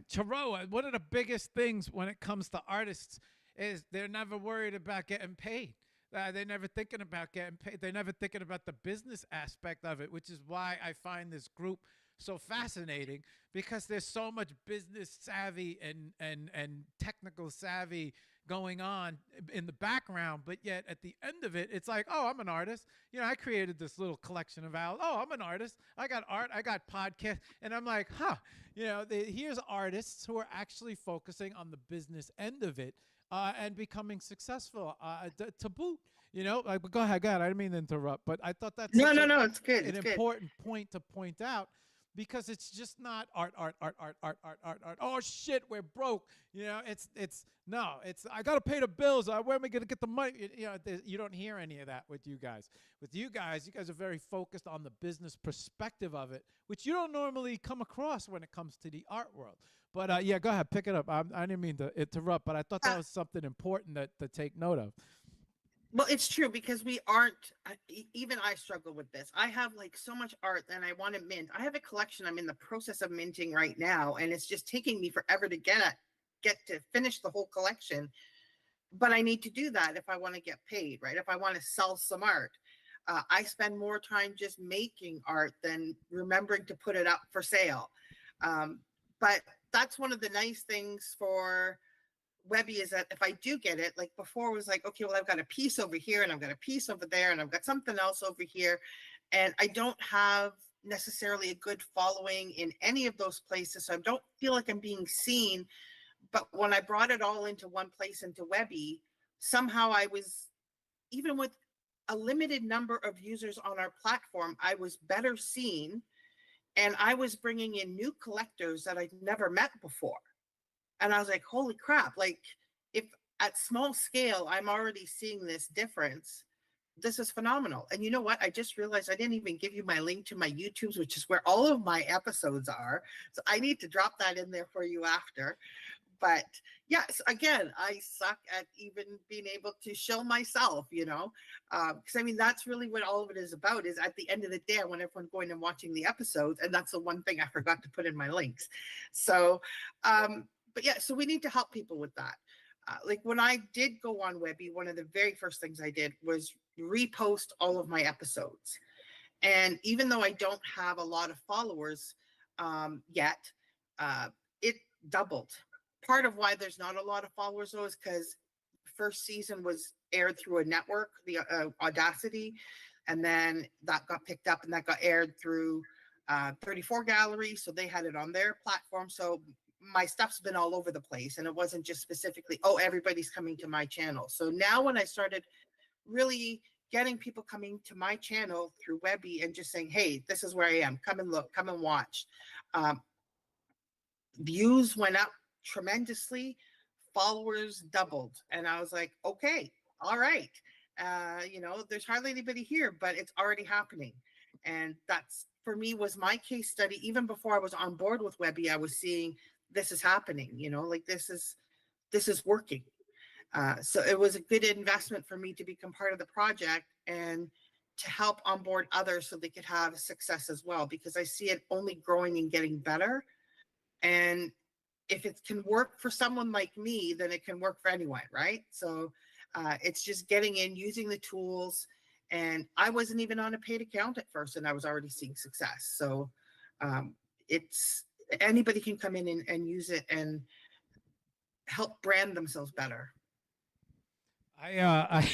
A: Taro, one of the biggest things when it comes to artists is they're never worried about getting paid. They're never thinking about getting paid. They're never thinking about the business aspect of it, which is why I find this group so fascinating, because there's so much business savvy and technical savvy going on in the background, but yet at the end of it, it's like, oh, I'm an artist. You know, I created this little collection of owls. Oh, I'm an artist. I got art. I got podcasts. And I'm like, huh, you know, here's artists who are actually focusing on the business end of it and becoming successful to boot. You know, like, but go ahead. I didn't mean to interrupt, but I thought that's
B: No,
A: such
B: no, no, it's good.
A: an
B: It's good.
A: important point to point out, because it's just not art. Oh shit, we're broke. You know, it's no, it's I gotta pay the bills. Where am I gonna get the money? You know, you don't hear any of that with you guys. With you guys are very focused on the business perspective of it, which you don't normally come across when it comes to the art world. But yeah, go ahead, pick it up. I didn't mean to interrupt, but I thought that was something important to take note of.
B: Well, it's true because we aren't, even I struggle with this. I have like so much art and I want to mint. I have a collection I'm in the process of minting right now, and it's just taking me forever to get to finish the whole collection. But I need to do that if I want to get paid, right? If I want to sell some art. I spend more time just making art than remembering to put it up for sale. But that's one of the nice things for WEBBIE, is that if I do get it, like before it was like, okay, well, I've got a piece over here and I've got a piece over there and I've got something else over here. And I don't have necessarily a good following in any of those places. So I don't feel like I'm being seen. But when I brought it all into one place, into WEBBIE, somehow I was, even with a limited number of users on our platform, I was better seen. And I was bringing in new collectors that I'd never met before. And I was like, holy crap, like if at small scale, I'm already seeing this difference, this is phenomenal. And you know what? I just realized I didn't even give you my link to my YouTubes, which is where all of my episodes are. So I need to drop that in there for you after. But yes, again, I suck at even being able to show myself, you know, because I mean, that's really what all of it is about, is at the end of the day, I want everyone going and watching the episodes. And that's the one thing I forgot to put in my links. So, but yeah, so we need to help people with that. Like when I did go on WEBBIE, one of the very first things I did was repost all of my episodes. And even though I don't have a lot of followers yet, it doubled. Part of why there's not a lot of followers though is because first season was aired through a network, the Audacity, and then that got picked up and that got aired through 34 Gallery, so they had it on their platform. So my stuff's been all over the place, and it wasn't just specifically, oh, everybody's coming to my channel. So now when I started really getting people coming to my channel through WEBBIE and just saying, hey, this is where I am, come and look, come and watch, views went up tremendously, followers doubled. And I was like, okay, all right. You know, there's hardly anybody here, but it's already happening. And that's, for me, was my case study. Even before I was on board with WEBBIE, I was seeing this is happening, you know, like this is working. So it was a good investment for me to become part of the project and to help onboard others so they could have success as well, because I see it only growing and getting better. And if it can work for someone like me, then it can work for anyone, right? So it's just getting in, using the tools. And I wasn't even on a paid account at first, and I was already seeing success. So it's, anybody can come in and use it and help brand themselves better.
A: I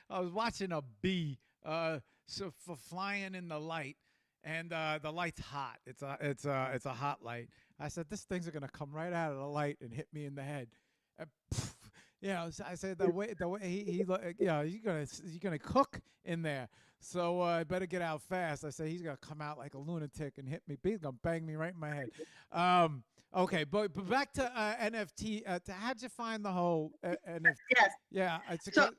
A: was watching a bee so for flying in the light, and the light's hot. It's a hot light. I said, this thing's gonna come right out of the light and hit me in the head. And, you know, so I said the way he you know, you're gonna cook in there. So I better get out fast. I said he's gonna come out like a lunatic and hit me. He's gonna bang me right in my head. Okay, but back to NFT. How'd you find the whole NFT?
B: Yes.
A: Yeah,
B: So,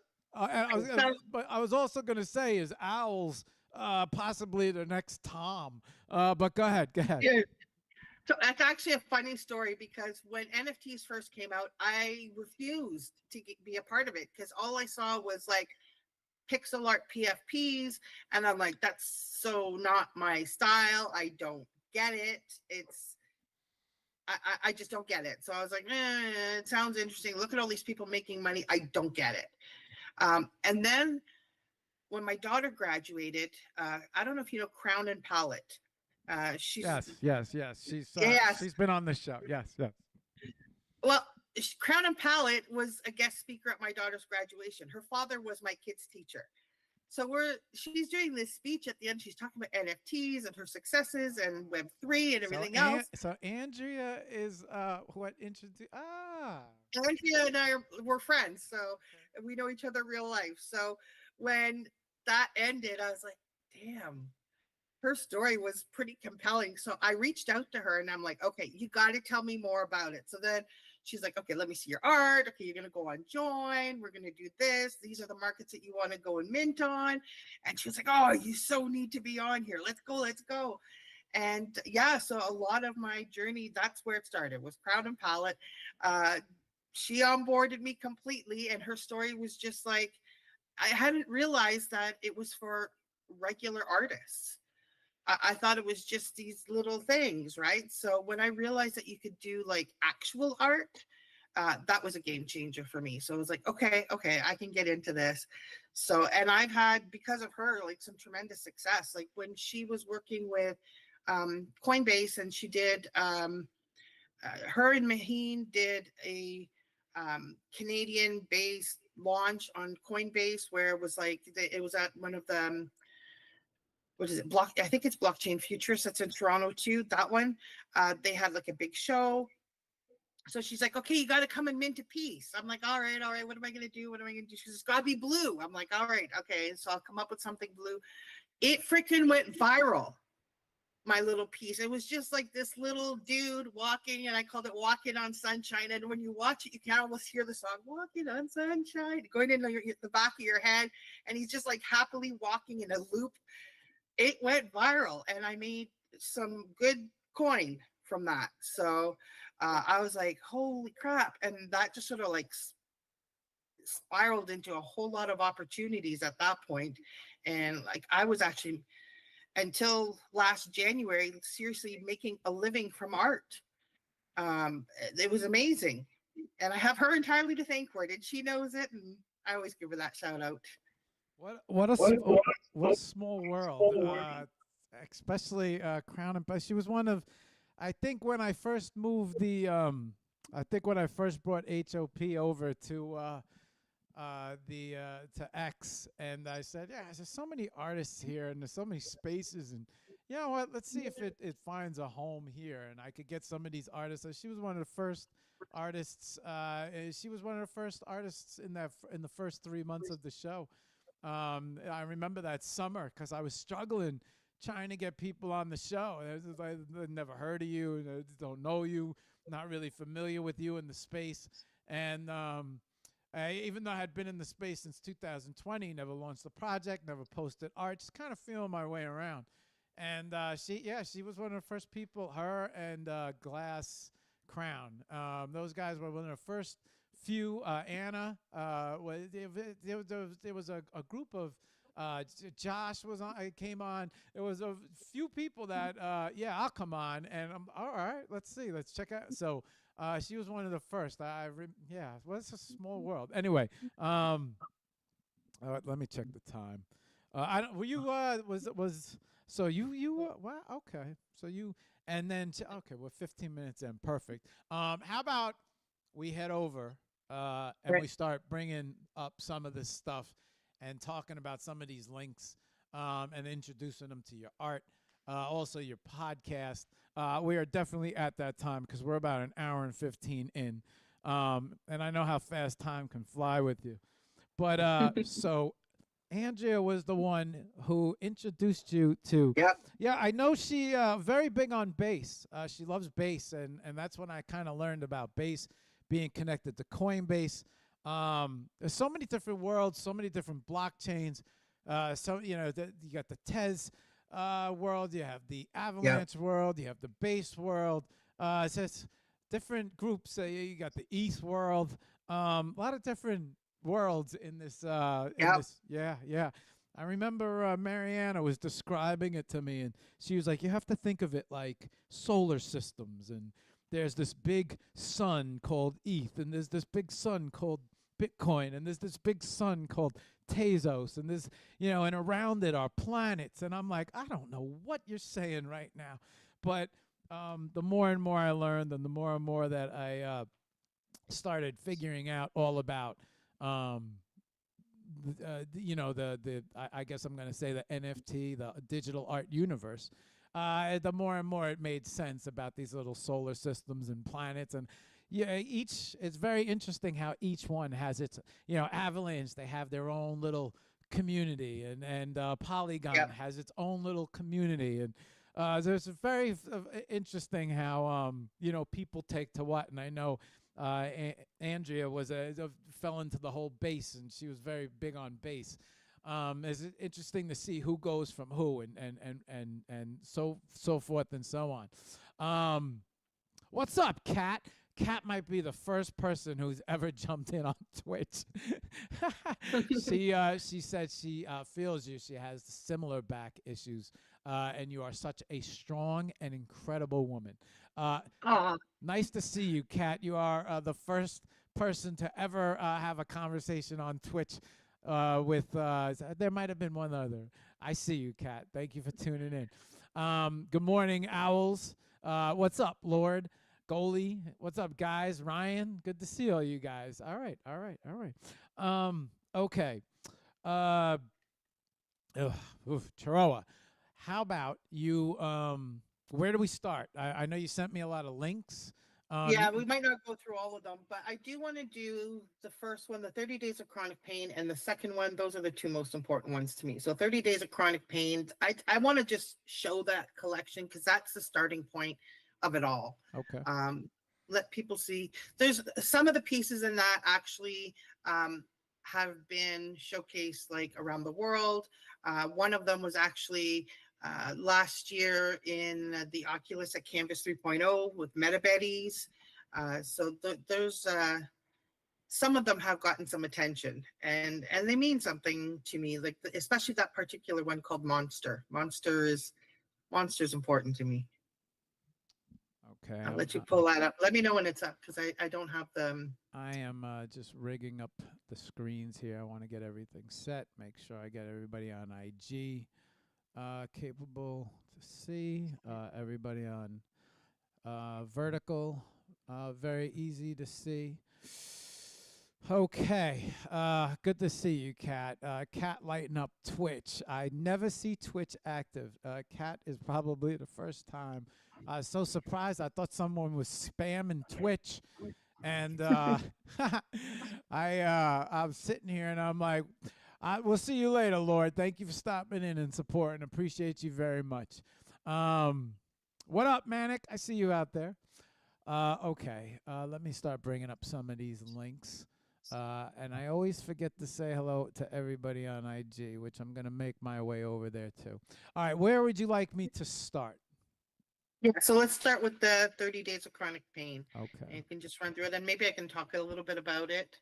A: but I was also gonna say, is owls possibly the next Tom? But go ahead.
B: yeah. So that's actually a funny story, because when NFTs first came out, I refused to be a part of it because all I saw was like pixel art PFPs. And I'm like, that's so not my style. I don't get it. I just don't get it. So I was like, it sounds interesting. Look at all these people making money. I don't get it. And then when my daughter graduated, I don't know if you know Crown and Palette. She's
A: Yes.
B: yes.
A: She's been on the show. Yes.
B: Well, Crown and Palette was a guest speaker at my daughter's graduation. Her father was my kid's teacher. So she's doing this speech at the end. She's talking about NFTs and her successes and Web3 and everything else.
A: So Andrea is what introduced.
B: Andrea and I were friends, so we know each other real life. So when that ended, I was like, damn, her story was pretty compelling. So I reached out to her and I'm like, okay, you got to tell me more about it. So then she's like, okay, let me see your art. Okay, you're going to go on Join. We're going to do this. These are the markets that you want to go and mint on. And she was like, oh, you so need to be on here. Let's go. And yeah, so a lot of my journey, that's where it started, was Crown and Palette. She onboarded me completely. And her story was just like, I hadn't realized that it was for regular artists. I thought it was just these little things, right? So when I realized that you could do like actual art, that was a game changer for me. So I was like, okay, I can get into this. So, and I've had, because of her, like some tremendous success. Like when she was working with Coinbase, and she did, her and Maheen did a Canadian-based launch on Coinbase, where it was like, it was at one of the, what is it? I think it's Blockchain Futures. That's in Toronto too. That one, they had like a big show. So she's like, okay, you got to come and mint a piece. I'm like, all right. What am I going to do? She says, it's got to be blue. I'm like, all right, okay. So I'll come up with something blue. It freaking went viral, my little piece. It was just like this little dude walking, and I called it Walking on Sunshine. And when you watch it, you can almost hear the song Walking on Sunshine going in the back of your head. And he's just like happily walking in a loop. It went viral, and I made some good coin from that. So I was like, holy crap. And that just sort of like spiraled into a whole lot of opportunities at that point. And like, I was actually, until last January, seriously making a living from art. It was amazing. And I have her entirely to thank for it, and she knows it. And I always give her that shout out.
A: What a small world, especially Crown and She was one of, I think when I first moved I think when I first brought HOP over to X, and I said, yeah, there's so many artists here, and there's so many spaces, and you know what? Let's see if it finds a home here, and I could get some of these artists. So she was one of the first artists. She was one of the first artists in the first 3 months of the show. I remember that summer because I was struggling trying to get people on the show. I never heard of you, don't know you, not really familiar with you in the space. And even though I had been in the space since 2020, never launched a project, never posted art, just kind of feeling my way around. And she was one of the first people, her and Glass Crown. Those guys were one of the first few. Anna, there was a group of Josh was on. Came on. There was a few people that I'll come on, and I'm all right. Let's see. Let's check out. So she was one of the first. Well, it's a small world. Anyway, let me check the time. I don't. Were you was so you wow, okay. So you, and then okay, we're 15 minutes in. Perfect. How about we head over and we start bringing up some of this stuff and talking about some of these links and introducing them to your art, also your podcast. We are definitely at that time because we're about an hour and 15 in. And I know how fast time can fly with you. But so Andrea was the one who introduced you to.
B: Yep.
A: Yeah, I know she very big on bass. She loves bass, and that's when I kind of learned about bass being connected to Coinbase. There's so many different worlds, so many different blockchains. So you got the Tez world, you have the Avalanche world, you have the Base world. It's just different groups. You got the ETH world. A lot of different worlds in this. This. Yeah. I remember Mariana was describing it to me, and she was like, "You have to think of it like solar systems and there's this big sun called ETH, and there's this big sun called Bitcoin, and there's this big sun called Tezos, and there's, and around it are planets. And I'm like, I don't know what you're saying right now. But the more and more I learned, and the more and more that I started figuring out all about, I guess I'm going to say the NFT, the digital art universe, the more and more it made sense about these little solar systems and planets. And it's very interesting how each one has its, Avalanche, they have their own little community, and Polygon has its own little community. And there's a very interesting how, people take to what. And I know Andrea fell into the whole bass, and she was very big on bass. It's interesting to see who goes from who, and so forth and so on. What's up, Kat? Kat might be the first person who's ever jumped in on Twitch. She said she feels you. She has similar back issues, and you are such a strong and incredible woman. Nice to see you, Kat. You are the first person to ever have a conversation on Twitch with. There might have been one other. I see you, Kat. Thank you for tuning in. Good morning, Owls. What's up, Lord? Goalie, what's up, guys? Ryan, good to see all you guys. All right. Okay. Chiroa, how about you? Where do we start? I know you sent me a lot of links.
B: Yeah, we might not go through all of them, but I do want to do the first one, the 30 Days of Chronic Pain, and the second one. Those are the two most important ones to me. So 30 Days of Chronic Pain, I want to just show that collection because that's the starting point of it all.
A: Okay.
B: Let people see. There's some of the pieces in that actually have been showcased like around the world. One of them was actually last year in the Oculus at Canvas 3.0 with MetaBetties. So there's some of them have gotten some attention, and they mean something to me. Like especially that particular one called Monster. Monster's important to me.
A: Okay.
B: I'll let you pull that up. Let me know when it's up because I don't have them.
A: I am just rigging up the screens here. I want to get everything set. Make sure I get everybody on IG capable to see. Everybody on vertical, very easy to see. Okay, good to see you, Kat. Kat lighting up Twitch. I never see Twitch active. Kat is probably the first time. I was so surprised. I thought someone was spamming Twitch, and I'm sitting here and I'm like, we'll see you later, Lord. Thank you for stopping in and supporting. Appreciate you very much. What up, Manic? I see you out there. Okay, let me start bringing up some of these links. And I always forget to say hello to everybody on IG, which I'm going to make my way over there too. All right, where would you like me to start?
B: Yeah, so let's start with the 30 Days of Chronic Pain.
A: Okay.
B: And you can just run through it, and maybe I can talk a little bit about it.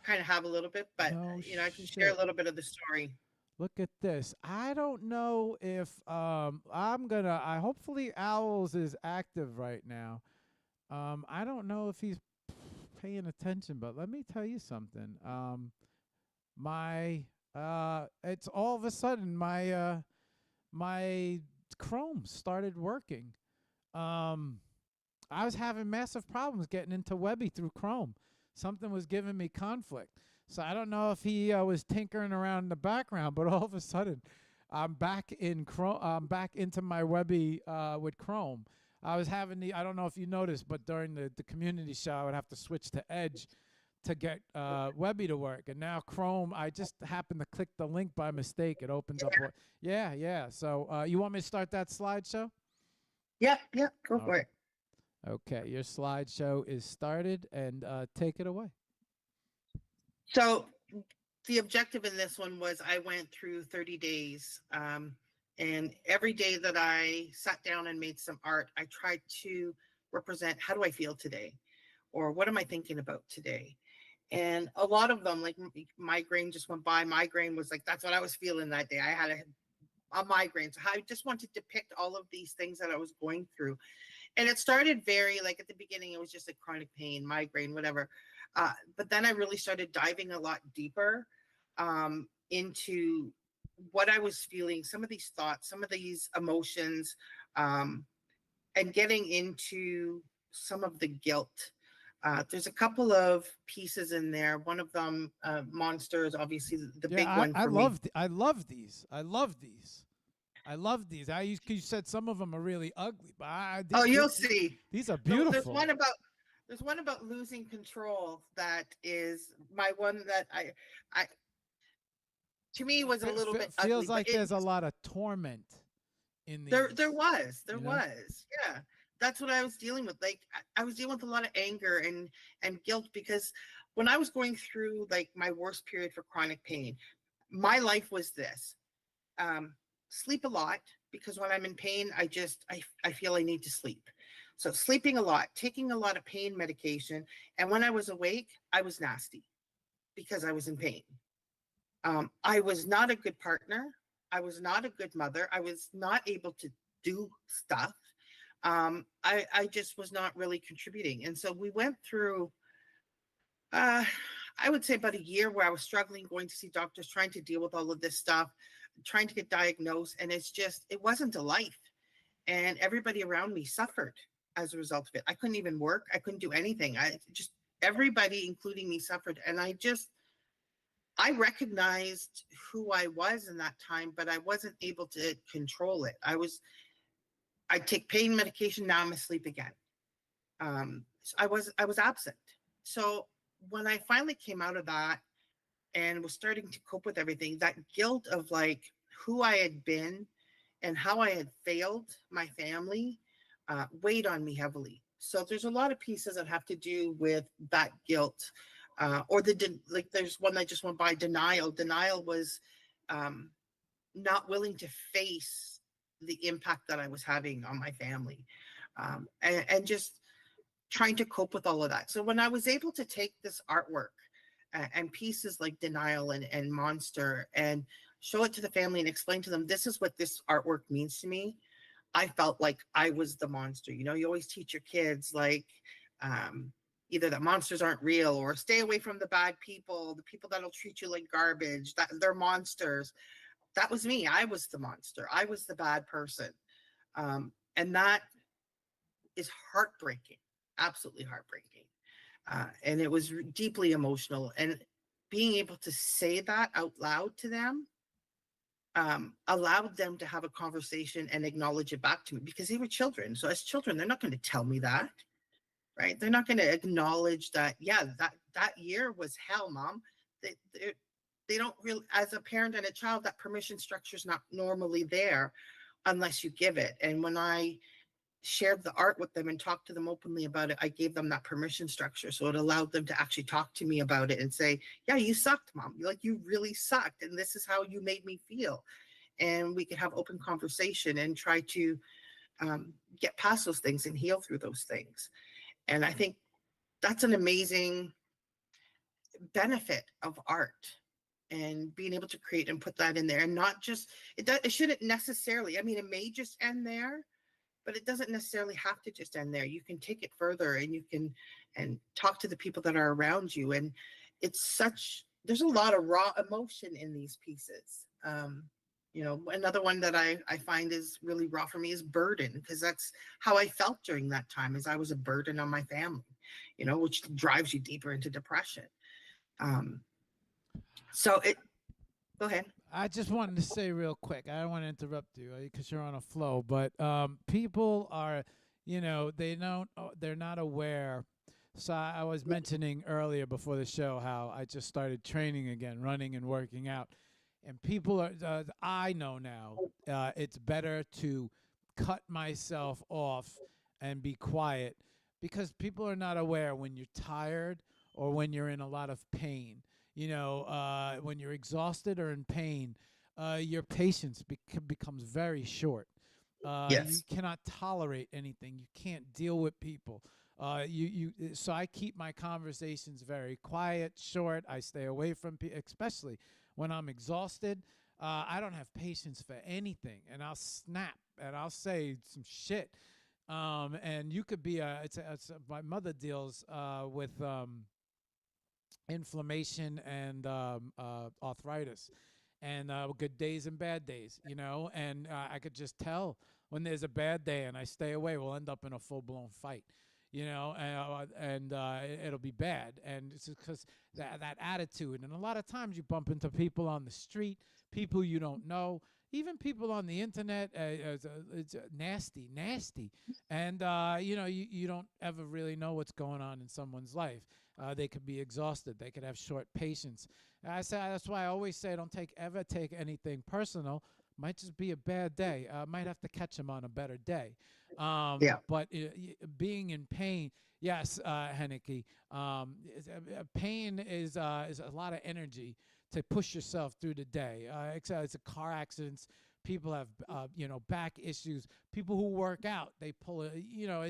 B: Kind of have a little bit, but I can share a little bit of the story.
A: Look at this. I don't know if hopefully Owls is active right now. I don't know if he's paying attention, but let me tell you something. It's all of a sudden my Chrome started working. I was having massive problems getting into WEBBIE through Chrome. Something was giving me conflict. So I don't know if he was tinkering around in the background, but all of a sudden I'm back in Chrome. I'm back into my WEBBIE with Chrome. I was having I don't know if you noticed, but during the community show, I would have to switch to Edge to get WEBBIE to work. And now Chrome, I just happened to click the link by mistake. It opens up. Yeah. So you want me to start that slideshow?
B: Yep, go for it.
A: Okay, your slideshow is started, and take it away.
B: So the objective in this one was I went through 30 days. And every day that I sat down and made some art, I tried to represent how do I feel today? Or what am I thinking about today? And a lot of them, like migraine just went by. Migraine was like, that's what I was feeling that day. I had a migraine. So I just wanted to depict all of these things that I was going through. And it started very, like, at the beginning, it was just a chronic pain, migraine, whatever. But then I really started diving a lot deeper into what I was feeling, some of these thoughts, some of these emotions, um, and getting into some of the guilt. There's a couple of pieces in there. One of them, Monster, is obviously the
A: Yeah,
B: big one
A: I
B: for me.
A: love I love these. I love these. I love these. You said some of them are really ugly, but
B: Oh, you'll see.
A: these are
B: So there's
A: beautiful.
B: one about losing control that is my one that I to me was a little bit
A: Feels
B: ugly, but
A: like
B: it
A: there's a lot of torment in
B: there
A: these.
B: was
A: You know?
B: yeah, that's what I was dealing with. Like I was dealing with a lot of anger and guilt because when I was going through like my worst period for chronic pain, my life was this: um, sleep a lot, because when I'm in pain, I feel I need to sleep. So sleeping a lot, taking a lot of pain medication, and when I was awake, I was nasty because I was in pain. I was not a good partner. I was not a good mother. I was not able to do stuff. I just was not really contributing. And so we went through, uh, I would say about a year where I was struggling, going to see doctors, trying to deal with all of this stuff, trying to get diagnosed. And it wasn't a life. And everybody around me suffered as a result of it. I couldn't even work. I couldn't do anything. Everybody, including me, suffered. And I recognized who I was in that time, but I wasn't able to control it. I take pain medication. Now I'm asleep again. So I was absent. So when I finally came out of that and was starting to cope with everything, that guilt of like who I had been and how I had failed my family weighed on me heavily. So there's a lot of pieces that have to do with that guilt, like there's one that just went by, denial. Denial was um, not willing to face the impact that I was having on my family, and just trying to cope with all of that. So when I was able to take this artwork and pieces like Denial and Monster and show it to the family and explain to them, this is what this artwork means to me, I felt like I was the monster. You know, you always teach your kids like um, either that monsters aren't real or stay away from the bad people, the people that'll treat you like garbage, that they're monsters. That was me. I was the monster. I was the bad person. And that is heartbreaking, absolutely heartbreaking. And it was deeply emotional. And being able to say that out loud to them allowed them to have a conversation and acknowledge it back to me, because they were children. So as children, they're not going to tell me that, right? They're not going to acknowledge that, yeah, that year was hell, mom. They, they don't really, as a parent and a child, that permission structure is not normally there unless you give it. And when I shared the art with them and talked to them openly about it, I gave them that permission structure. So it allowed them to actually talk to me about it and say, yeah, you sucked, mom. Like, you really sucked. And this is how you made me feel. And we could have open conversation and try to get past those things and heal through those things. And I think that's an amazing benefit of art, and being able to create and put that in there, and not just, it shouldn't necessarily, I mean, it may just end there, but it doesn't necessarily have to just end there. You can take it further, and you can and talk to the people that are around you. And there's a lot of raw emotion in these pieces. You know, another one that I find is really raw for me is burden, because that's how I felt during that time, as I was a burden on my family, you know, which drives you deeper into depression. Um, so it, go ahead.
A: I just wanted to say real quick. I don't want to interrupt you because you're on a flow, but people are, they're not aware. So I was mentioning earlier before the show how I just started training again, running and working out, and people are. I know now it's better to cut myself off and be quiet, because people are not aware when you're tired or when you're in a lot of pain. When you're exhausted or in pain, your patience becomes very short. You
B: Yes.
A: cannot tolerate anything. You can't deal with people. So I keep my conversations very quiet, short. I stay away from people, especially when I'm exhausted. I don't have patience for anything, and I'll snap and I'll say some shit. And you could be my mother deals with inflammation and arthritis, and good days and bad days, you know. And I could just tell when there's a bad day and I stay away, we'll end up in a full-blown fight, you know, and it'll be bad. And it's because that attitude. And a lot of times you bump into people on the street, people you don't know, even people on the internet. It's nasty, nasty. And, you know, you don't ever really know what's going on in someone's life. They could be exhausted. They could have short patience. That's why I always say don't ever take anything personal. Might just be a bad day. Might have to catch them on a better day.
B: Yeah.
A: But being in pain, yes, Henneke, pain is a lot of energy to push yourself through the day. It's a car accidents. People have you know, back issues. People who work out, they pull it. You know,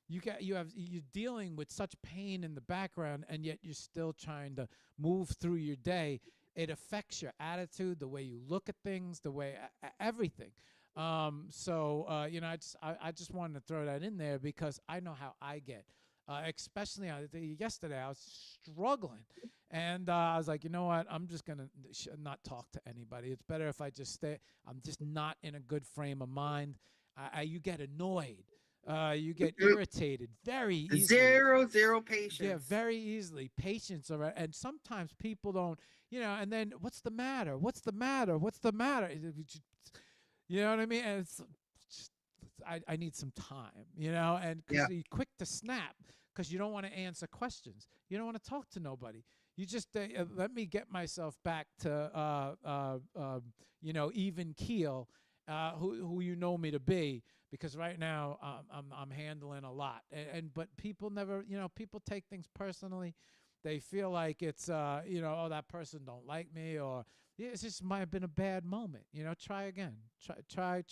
A: you're dealing with such pain in the background, and yet you're still trying to move through your day. It affects your attitude, the way you look at things, the way everything. So you know, I just wanted to throw that in there because I know how I get. Especially yesterday, I was struggling, and I was like, you know what? I'm just gonna not talk to anybody. It's better if I just stay. I'm just not in a good frame of mind. You get annoyed. You get irritated very easily.
B: Zero patience.
A: Yeah, very easily. Patience, all right. And sometimes people don't, you know, and then what's the matter? What's the matter? What's the matter? You know what I mean? And it's just, I need some time, you know, and because you're quick to snap because you don't want to answer questions. You don't want to talk to nobody. You just let me get myself back to, you know, even keel, who you know me to be. Because right now I'm handling a lot, but people never, you know, people take things personally. They feel like it's you know, oh, that person don't like me, or yeah, it just might have been a bad moment. You know, try again, try,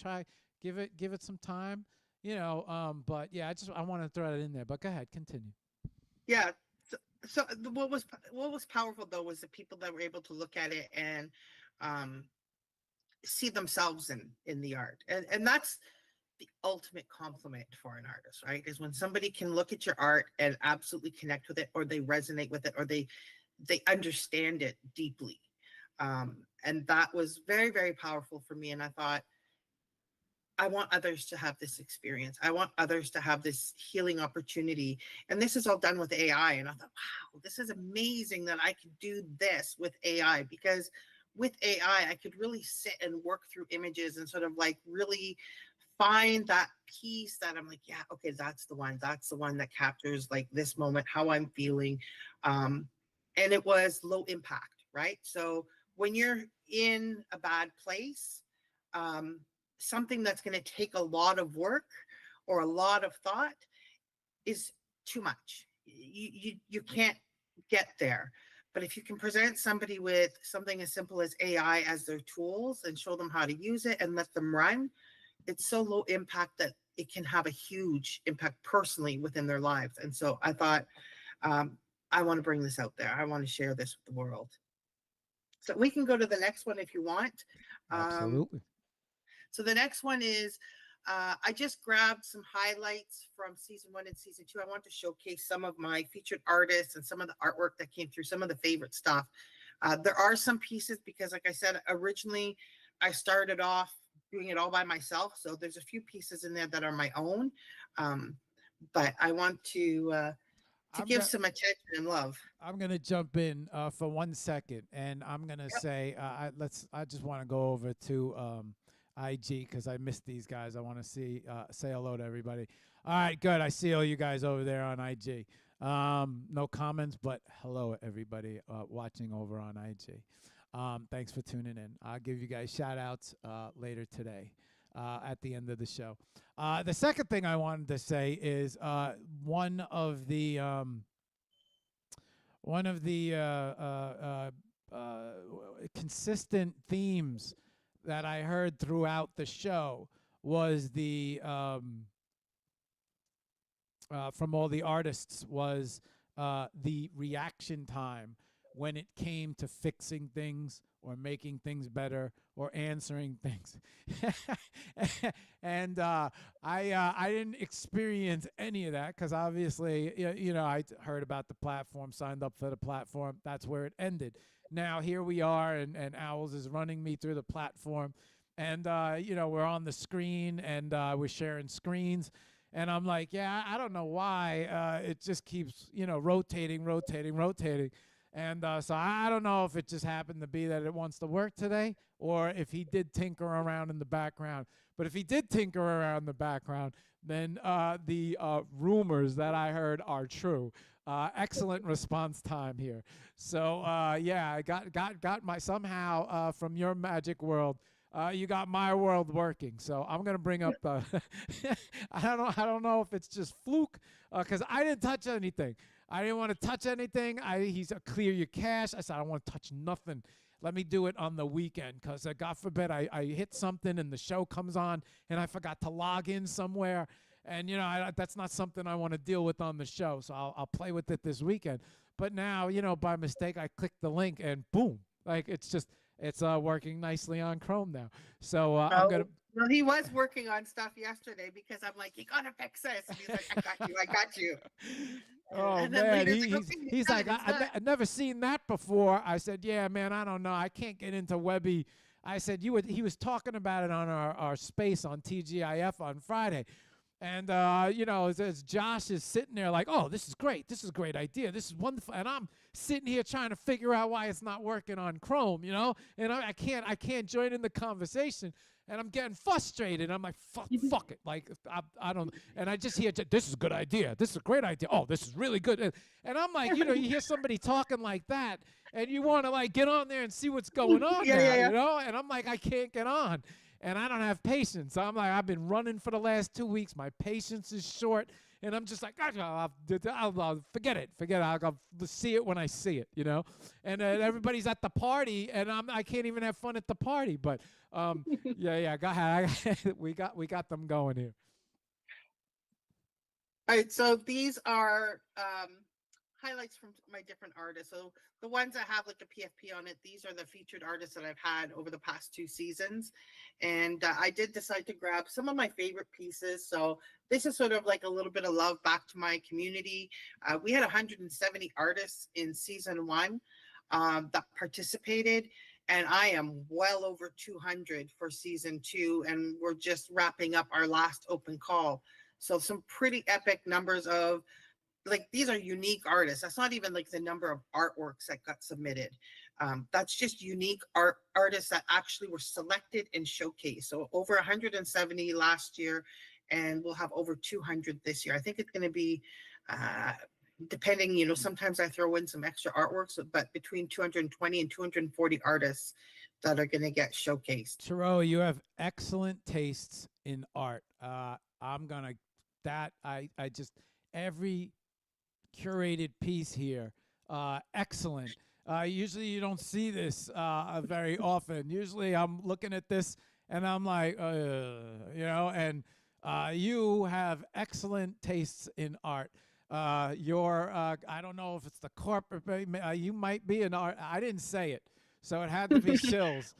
A: give it some time. You know, but yeah, I want to throw that in there. But go ahead, continue.
B: Yeah. So what was powerful though was the people that were able to look at it and um, see themselves in the art, and that's the ultimate compliment for an artist, right? Is when somebody can look at your art and absolutely connect with it, or they resonate with it, or they understand it deeply. And that was very, very powerful for me. And I thought, I want others to have this experience. I want others to have this healing opportunity. And this is all done with AI. And I thought, wow, this is amazing that I could do this with AI, because with AI, I could really sit and work through images and sort of like really find that piece that I'm like, yeah, okay, that's the one. That's the one that captures like this moment, how I'm feeling. And it was low impact, right? So when you're in a bad place, something that's going to take a lot of work or a lot of thought is too much. You can't get there. But if you can present somebody with something as simple as AI as their tools and show them how to use it and let them run, it's so low impact that it can have a huge impact personally within their lives. And so I thought, I want to bring this out there. I want to share this with the world. So we can go to the next one if you want.
A: Absolutely.
B: So the next one is, I just grabbed some highlights from season 1 and season 2. I want to showcase some of my featured artists and some of the artwork that came through, some of the favorite stuff. There are some pieces because, like I said, originally I started off doing it all by myself. So there's a few pieces in there that are my own. But I want to give some attention and love.
A: I'm gonna jump in for 1 second, and I'm gonna say, I just want to go over to IG because I missed these guys. I want to say hello to everybody. All right, good. I see all you guys over there on IG. No comments, but hello everybody watching over on IG. Thanks for tuning in. I'll give you guys shout outs later today at the end of the show. The second thing I wanted to say is one of the consistent themes that I heard throughout the show was the from all the artists was the reaction time when it came to fixing things or making things better or answering things. And I didn't experience any of that because obviously, I heard about the platform, signed up for the platform. That's where it ended. Now here we are, and Owls is running me through the platform. And, we're on the screen, and we're sharing screens. And I'm like, yeah, I don't know why it just keeps, rotating. And so I don't know if it just happened to be that it wants to work today or if he did tinker around in the background. But if he did tinker around in the background, then the rumors that I heard are true. Excellent response time here. So yeah, I got my somehow from your magic world. You got my world working, so I'm gonna bring up the. I don't know if it's just fluke, because I didn't touch anything. I didn't want to touch anything. He's a clear your cache. I said I don't want to touch nothing. Let me do it on the weekend, because God forbid I hit something and the show comes on and I forgot to log in somewhere, and that's not something I want to deal with on the show. So I'll play with it this weekend. But now by mistake I clicked the link and boom, like it's working nicely on Chrome now. So I'm gonna.
B: Well, he was working on stuff yesterday because I'm like, you gotta fix this. And he's like, I got you.
A: Oh
B: and then
A: man,
B: later,
A: he's like, I've never seen that before. I said, yeah, man, I don't know. I can't get into WEBBIE. I said, he was talking about it on our space on TGIF on Friday. And, as Josh is sitting there like, oh, this is great. This is a great idea. This is wonderful. And I'm sitting here trying to figure out why it's not working on Chrome, and I can't join in the conversation. And I'm getting frustrated. I'm like, fuck it. Like, I don't, and I just hear, this is a good idea. This is a great idea. Oh, this is really good. And I'm like, you hear somebody talking like that and you want to like get on there and see what's going on now. And I'm like, I can't get on. And I don't have patience. I'm like, I've been running for the last 2 weeks. My patience is short. And I'm just like, I'll forget it. I'll see it when I see it, And everybody's at the party, and I can't even have fun at the party. But yeah, go ahead. we got them going here.
B: All right, so these are highlights from my different artists. So the ones that have like a PFP on it, these are the featured artists that I've had over the past 2 seasons. And I did decide to grab some of my favorite pieces. So this is sort of like a little bit of love back to my community. We had 170 artists in season 1 that participated. And I am well over 200 for season 2. And we're just wrapping up our last open call. So some pretty epic numbers of, like, these are unique artists. That's not even like the number of artworks that got submitted. That's just unique artists that actually were selected and showcased. So over 170 last year, and we'll have over 200 this year. I think it's going to be, depending, sometimes I throw in some extra artworks, but between 220 and 240 artists that are going to get showcased.
A: Taro, you have excellent tastes in art. Every curated piece here, excellent. Usually you don't see this very often. Usually I'm looking at this and I'm like, and you have excellent tastes in art. I don't know if it's the corporate, you might be an art. I didn't say it, so it had to be Shills.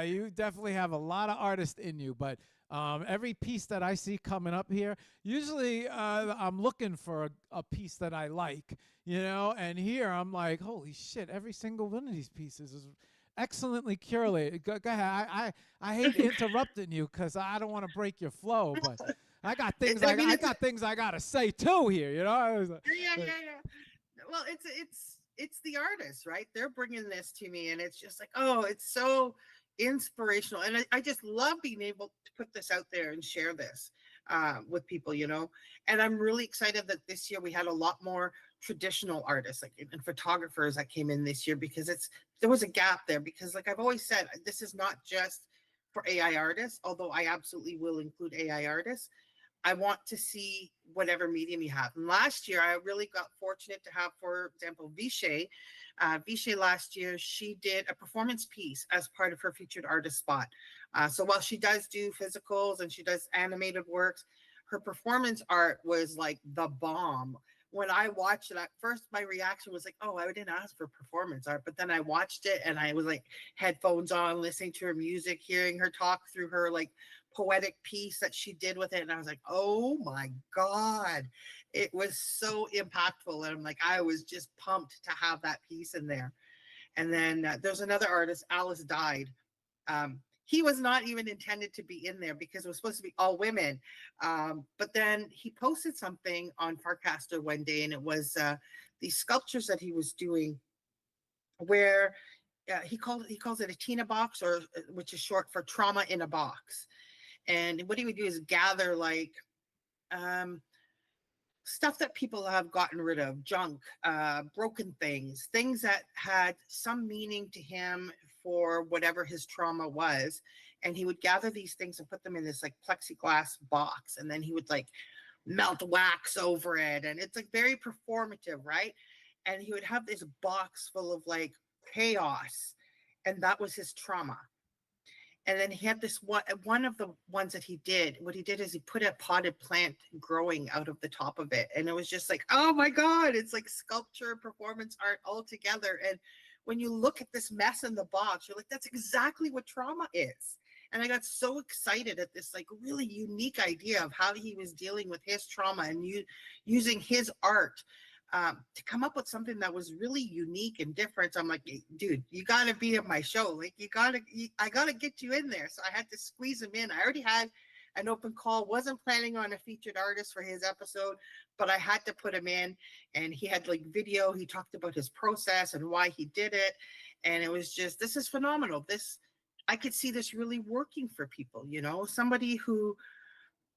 A: You definitely have a lot of artists in you, but every piece that I see coming up here, usually I'm looking for a piece that I like, and here I'm like, holy shit, every single one of these pieces is excellently curated. Go ahead. I hate interrupting you because I don't want to break your flow, but I got things I got things I gotta say too here,
B: Yeah. Well, it's the artists, right? They're bringing this to me, and it's just like, oh, it's so inspirational, and I just love being able to put this out there and share this with people, and I'm really excited that this year we had a lot more traditional artists and photographers that came in this year, because there was a gap there, because like I've always said, this is not just for AI artists, although I absolutely will include AI artists. I want to see whatever medium you have. And last year, I really got fortunate to have, for example, Vishay. Vishay last year, she did a performance piece as part of her featured artist spot. So while she does do physicals and she does animated works, her performance art was like the bomb. when I watched it, at first my reaction was like, oh, I didn't ask for performance art. But then I watched it and I was like headphones on, listening to her music, hearing her talk through her like poetic piece that she did with it. And I was like, oh my God, it was so impactful. And I'm like, I was just pumped to have that piece in there. And then there's another artist, Alice Died. He was not even intended to be in there because it was supposed to be all women. But then he posted something on Farcaster one day, and it was these sculptures that he was doing, where he calls it a Tina box, or which is short for trauma in a box. And what he would do is gather like um, stuff that people have gotten rid of, junk, broken things, things that had some meaning to him for whatever his trauma was. And he would gather these things and put them in this like plexiglass box. And then he would like melt wax over it. And it's like very performative, right? And he would have this box full of like chaos. And that was his trauma. And then he had this one of the ones that he did. What he did is he put a potted plant growing out of the top of it. And it was just like, oh my God, it's like sculpture, performance art all together. And when you look at this mess in the box, you're like, that's exactly what trauma is. And I got so excited at this like really unique idea of how he was dealing with his trauma and using his art to come up with something that was really unique and different. So I'm like, dude, you got to be at my show. Like, I got to get you in there. So I had to squeeze him in. I already had an open call, wasn't planning on a featured artist for his episode, but I had to put him in. And he had like video. He talked about his process and why he did it. And it was just, this is phenomenal. I could see this really working for people, somebody who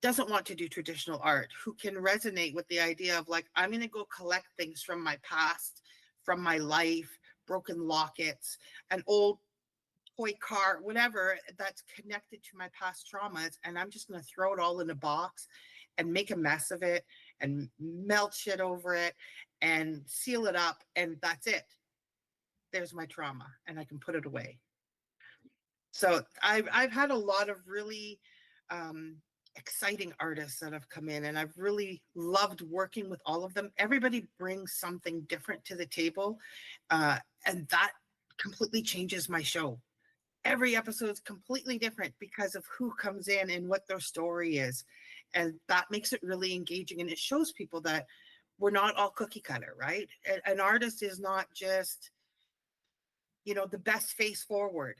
B: doesn't want to do traditional art, who can resonate with the idea of like, I'm going to go collect things from my past, from my life, broken lockets, an old toy car, whatever that's connected to my past traumas. And I'm just going to throw it all in a box and make a mess of it and melt shit over it and seal it up. And that's it. There's my trauma and I can put it away. So I've had a lot of really exciting artists that have come in, and I've really loved working with all of them. Everybody brings something different to the table, and that completely changes my show. Every episode is completely different because of who comes in and what their story is, and that makes it really engaging, and it shows people that we're not all cookie cutter, right? An artist is not just the best face forward.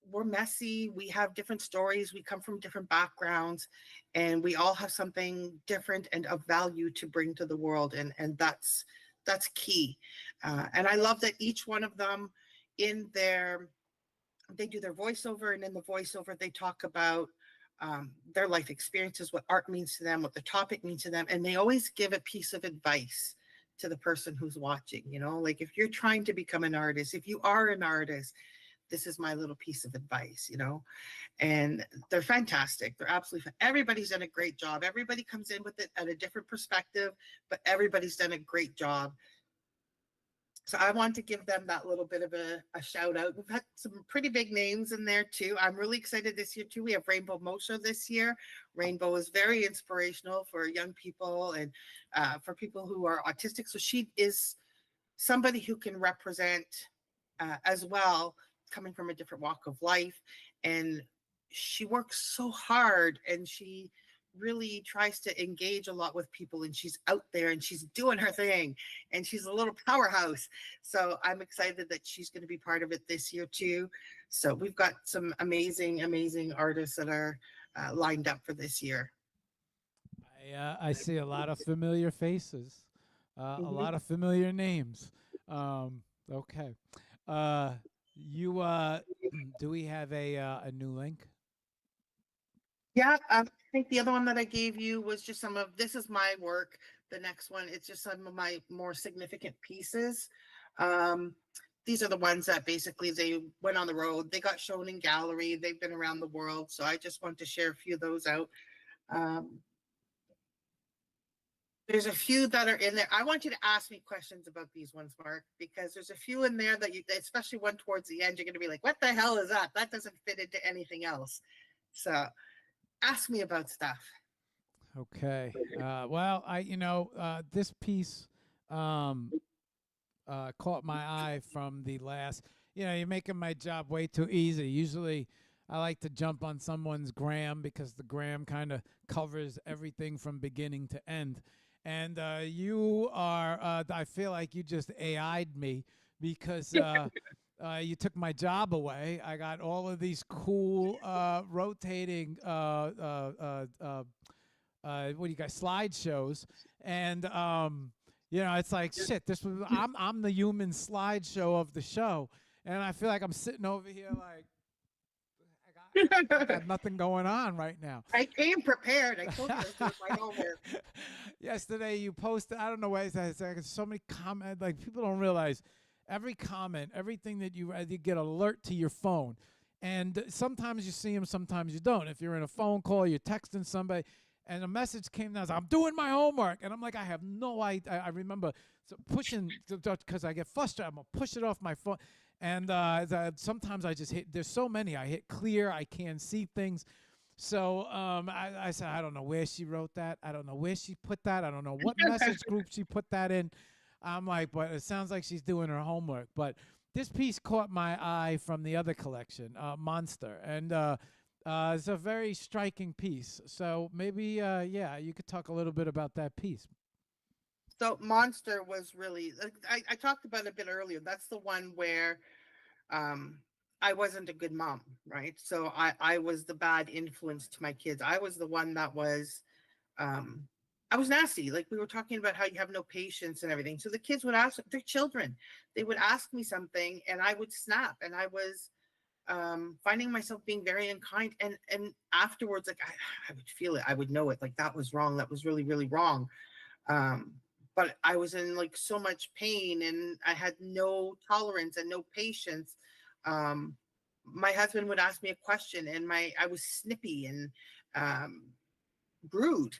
B: We're messy. We have different stories. We come from different backgrounds, and we all have something different and of value to bring to the world. And that's key. And I love that each one of them they do their voiceover, and in the voiceover, they talk about their life experiences, what art means to them, what the topic means to them. And they always give a piece of advice to the person who's watching, like if you're trying to become an artist, if you are an artist, this is my little piece of advice, and they're fantastic. They're absolutely everybody's done a great job. Everybody comes in with it at a different perspective, but everybody's done a great job. So I want to give them that little bit of a shout out. We've had some pretty big names in there too. I'm really excited this year too. We have Rainbow Mosha this year. Rainbow is very inspirational for young people and for people who are autistic. So she is somebody who can represent as well, coming from a different walk of life. And she works so hard, and she really tries to engage a lot with people, and she's out there and she's doing her thing, and she's a little powerhouse. So I'm excited that she's going to be part of it this year too. So we've got some amazing artists that are lined up for this year.
A: I see a lot of familiar faces, a lot of familiar names. Okay. Do we have a new link?
B: Yeah, I think the other one that I gave you was just this is my work. The next one, it's just some of my more significant pieces. These are the ones that basically they went on the road. They got shown in gallery. They've been around the world. So I just want to share a few of those out. There's a few that are in there. I want you to ask me questions about these ones, Mark, because there's a few in there that especially one towards the end, you're going to be like, what the hell is that? That doesn't fit into anything else. So ask me about stuff.
A: Okay. Well, this piece um, caught my eye from the last. You're making my job way too easy. Usually, I like to jump on someone's gram because the gram kind of covers everything from beginning to end. And you are, I feel like you just AI'd me because you took my job away. I got all of these cool rotating what do you got, slideshows, and it's like shit. This was I'm the human slideshow of the show, and I feel like I'm sitting over here like I got nothing going on right now.
B: I came prepared. I told you I was doing my homework.
A: Yesterday you posted, I don't know why it's like so many comments. Like people don't realize every comment, everything that you get alert to your phone, and sometimes you see them, sometimes you don't. If you're in a phone call, you're texting somebody, and a message came down, I'm doing my homework, and I'm like, I have no idea. I remember pushing because I get frustrated. I'm gonna push it off my phone, and sometimes I just hit. There's so many. I hit clear. I can't see things. So I said, I don't know where she wrote that. I don't know where she put that. I don't know what message group she put that in. I'm like, but it sounds like she's doing her homework. But this piece caught my eye from the other collection, Monster, and it's a very striking piece. So maybe, you could talk a little bit about that piece.
B: So Monster was really, I talked about it a bit earlier. That's the one where I wasn't a good mom, right? So I was the bad influence to my kids. I was the one that was, I was nasty. Like we were talking about how you have no patience and everything. So the kids would ask, they're children. They would ask me something and I would snap, and I was finding myself being very unkind. And afterwards, like I would feel it. I would know it. Like that was wrong. That was really, really wrong. But I was in like so much pain and I had no tolerance and no patience. My husband would ask me a question and I was snippy and rude.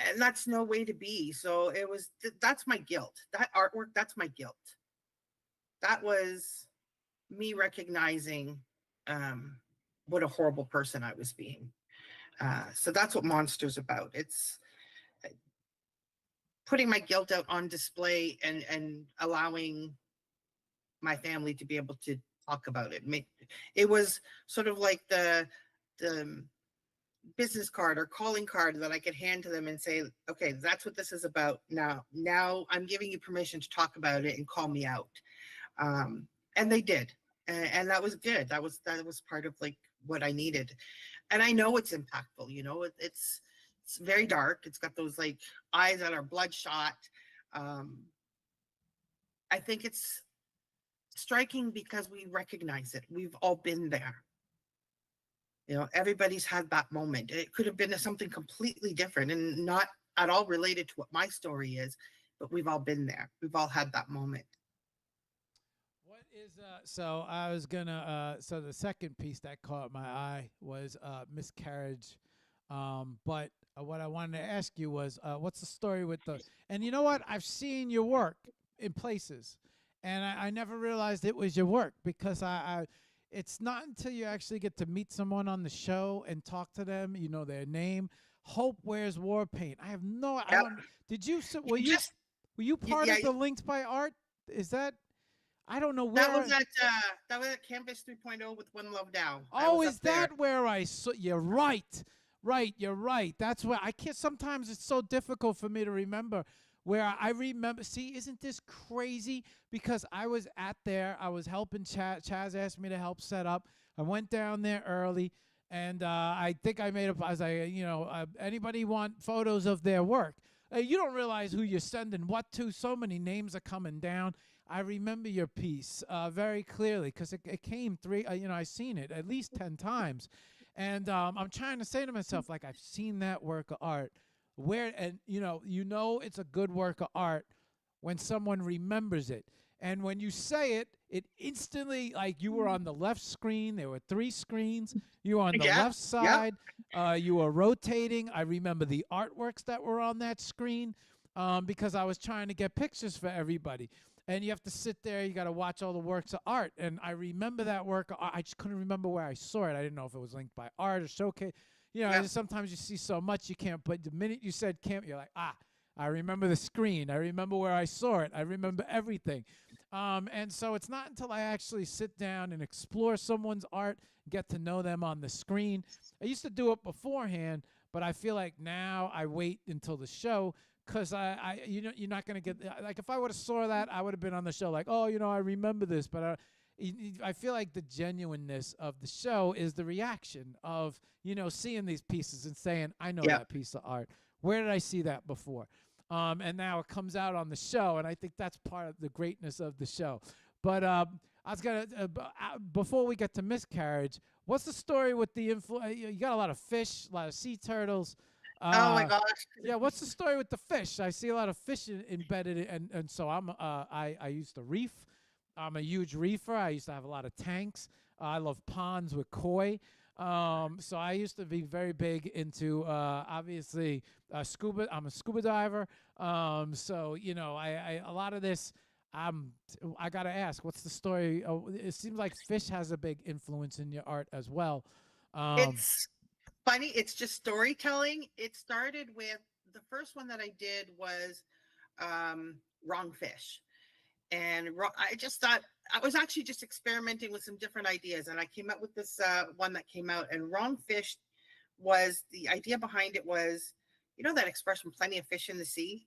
B: And that's no way to be. So it was, that's my guilt. That artwork, that's my guilt. That was me recognizing what a horrible person I was being. So that's what Monster's about. It's putting my guilt out on display and allowing my family to be able to talk about it. It was sort of like the business card or calling card that I could hand to them and say, okay, that's what this is about. Now I'm giving you permission to talk about it and call me out. And they did. And that was good. That was part of like what I needed. And I know it's impactful, it's very dark. It's got those like eyes that are bloodshot. I think it's striking because we recognize it. We've all been there. Everybody's had that moment. It could have been something completely different and not at all related to what my story is, but we've all been there. We've all had that moment.
A: What is so I was gonna so the second piece that caught my eye was miscarriage, but what I wanted to ask you was what's the story with the, and you know what, I've seen your work in places, and I never realized it was your work because I it's not until you actually get to meet someone on the show and talk to them, their name. Hope wears war paint. I have no. Yep. I don't. Did you? Were you part of the Linked by Art? Is that? I don't know where.
B: That was at Campus 3.0 with One Love Now.
A: Oh, is that where I saw? You're right. Right. You're right. That's where I can't. Sometimes it's so difficult for me to remember. Where I remember, see, isn't this crazy? Because I was I was helping Chaz. Chaz asked me to help set up. I went down there early, and I think I made up. I was like, anybody want photos of their work? You don't realize who you're sending what to. So many names are coming down. I remember your piece very clearly because it came I've seen it at least 10 times. And I'm trying to say to myself, like, I've seen that work of art. Where, and it's a good work of art when someone remembers it. And when you say it, it instantly, like, you were on the left screen. There were 3 screens. You were on the left side. You were rotating. I remember the artworks that were on that screen because I was trying to get pictures for everybody. And you have to sit there. You got to watch all the works of art. And I remember that work of art. I just couldn't remember where I saw it. I didn't know if it was Linked by Art or Showcase. you know,
B: Yeah.
A: sometimes you see so much you can't. But the minute you said camp, you're like, I remember the screen. I remember where I saw it. I remember everything. And so it's not until I actually sit down and explore someone's art, get to know them on the screen. I used to do it beforehand, but I feel like now I wait until the show because you know, you're not gonna get like if I would have saw that, I would have been on the show like, oh, you know, I remember this, but I feel like the genuineness of the show is the reaction of, you know, seeing these pieces and saying, I know
B: Yeah.
A: that piece of art. Where did I see that before? And now it comes out on the show, and I think that's part of the greatness of the show. But I was gonna before we get to miscarriage, what's the story with the you got a lot of fish, a lot of sea turtles.
B: Oh my gosh.
A: Yeah, what's the story with the fish? I see a lot of fish embedded, and so I used to reef. I'm a huge reefer. I used to have a lot of tanks. I love ponds with koi. So I used to be very big into obviously scuba. I'm a scuba diver. So you know, I a lot of this. I gotta ask, what's the story? Oh, it seems like fish has a big influence in your art as well.
B: It's funny. It's just storytelling. It started with the first one that I did was wrong fish. And I just thought I was actually just experimenting with some different ideas, and I came up with this one that came out. And wrong fish was the idea behind it was, you know that expression, "Plenty of fish in the sea."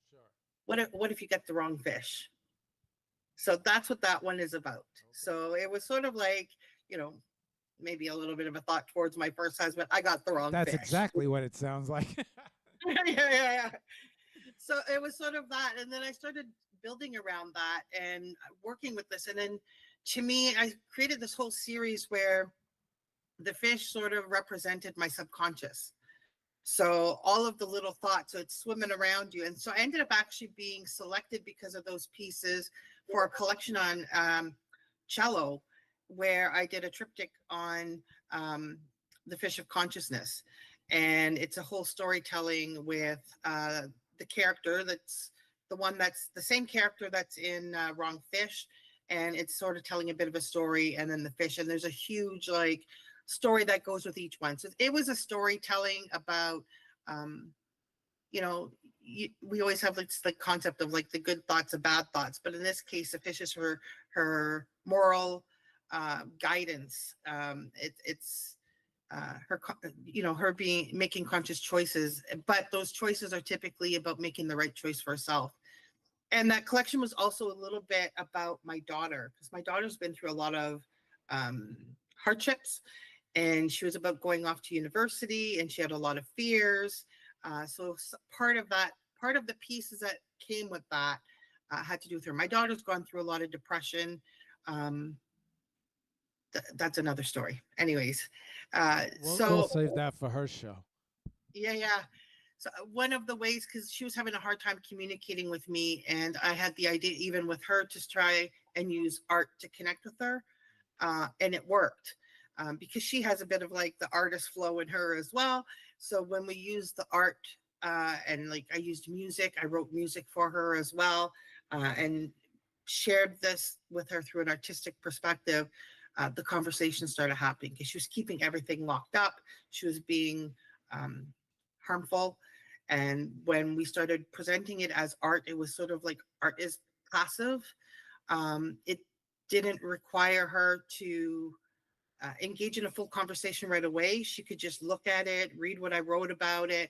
A: Sure.
B: What if you get the wrong fish? So that's what that one is about. So it was sort of like, you know, maybe a little bit of a thought towards my first husband. I got the wrong
A: That's
B: fish.
A: exactly what it sounds like.
B: Yeah. So it was sort of that, and then I started building around that and working with this, and then to me I created this whole series where the fish sort of represented my subconscious, so all of the little thoughts, so it's swimming around you. And so I ended up actually being selected because of those pieces for a collection on cello, where I did a triptych on the fish of consciousness, and it's a whole storytelling with the character that's the same character that's in Wrong Fish, and it's sort of telling a bit of a story, and then the fish, and there's a huge like story that goes with each one. So it was a storytelling about, you know, we always have like the concept of like the good thoughts and bad thoughts, but in this case, the fish is her moral guidance. It's her, you know, her making conscious choices, but those choices are typically about making the right choice for herself. And that collection was also a little bit about my daughter, because my daughter's been through a lot of hardships, and she was about going off to university, and she had a lot of fears. So part of the pieces that came with that had to do with her. My daughter's gone through a lot of depression. That's another story. Anyways,
A: We'll save that for her show.
B: Yeah. So one of the ways, because she was having a hard time communicating with me, and I had the idea even with her to try and use art to connect with her, and it worked, because she has a bit of like the artist flow in her as well. So when we used the art, and like I used music, I wrote music for her as well, and shared this with her through an artistic perspective. The conversation started happening because she was keeping everything locked up. She was being harmful. And when we started presenting it as art, it was sort of like art is passive. It didn't require her to engage in a full conversation right away. She could just look at it, read what I wrote about it,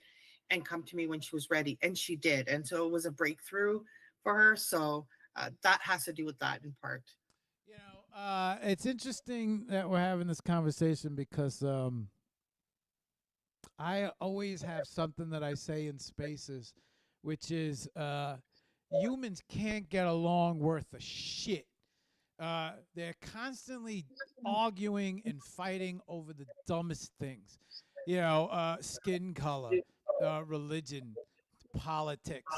B: and come to me when she was ready. And she did. And so it was a breakthrough for her. So that has to do with that in part.
A: You know, it's interesting that we're having this conversation because I always have something that I say in spaces, which is humans can't get along worth a shit. They're constantly arguing and fighting over the dumbest things. You know, skin color, religion, politics,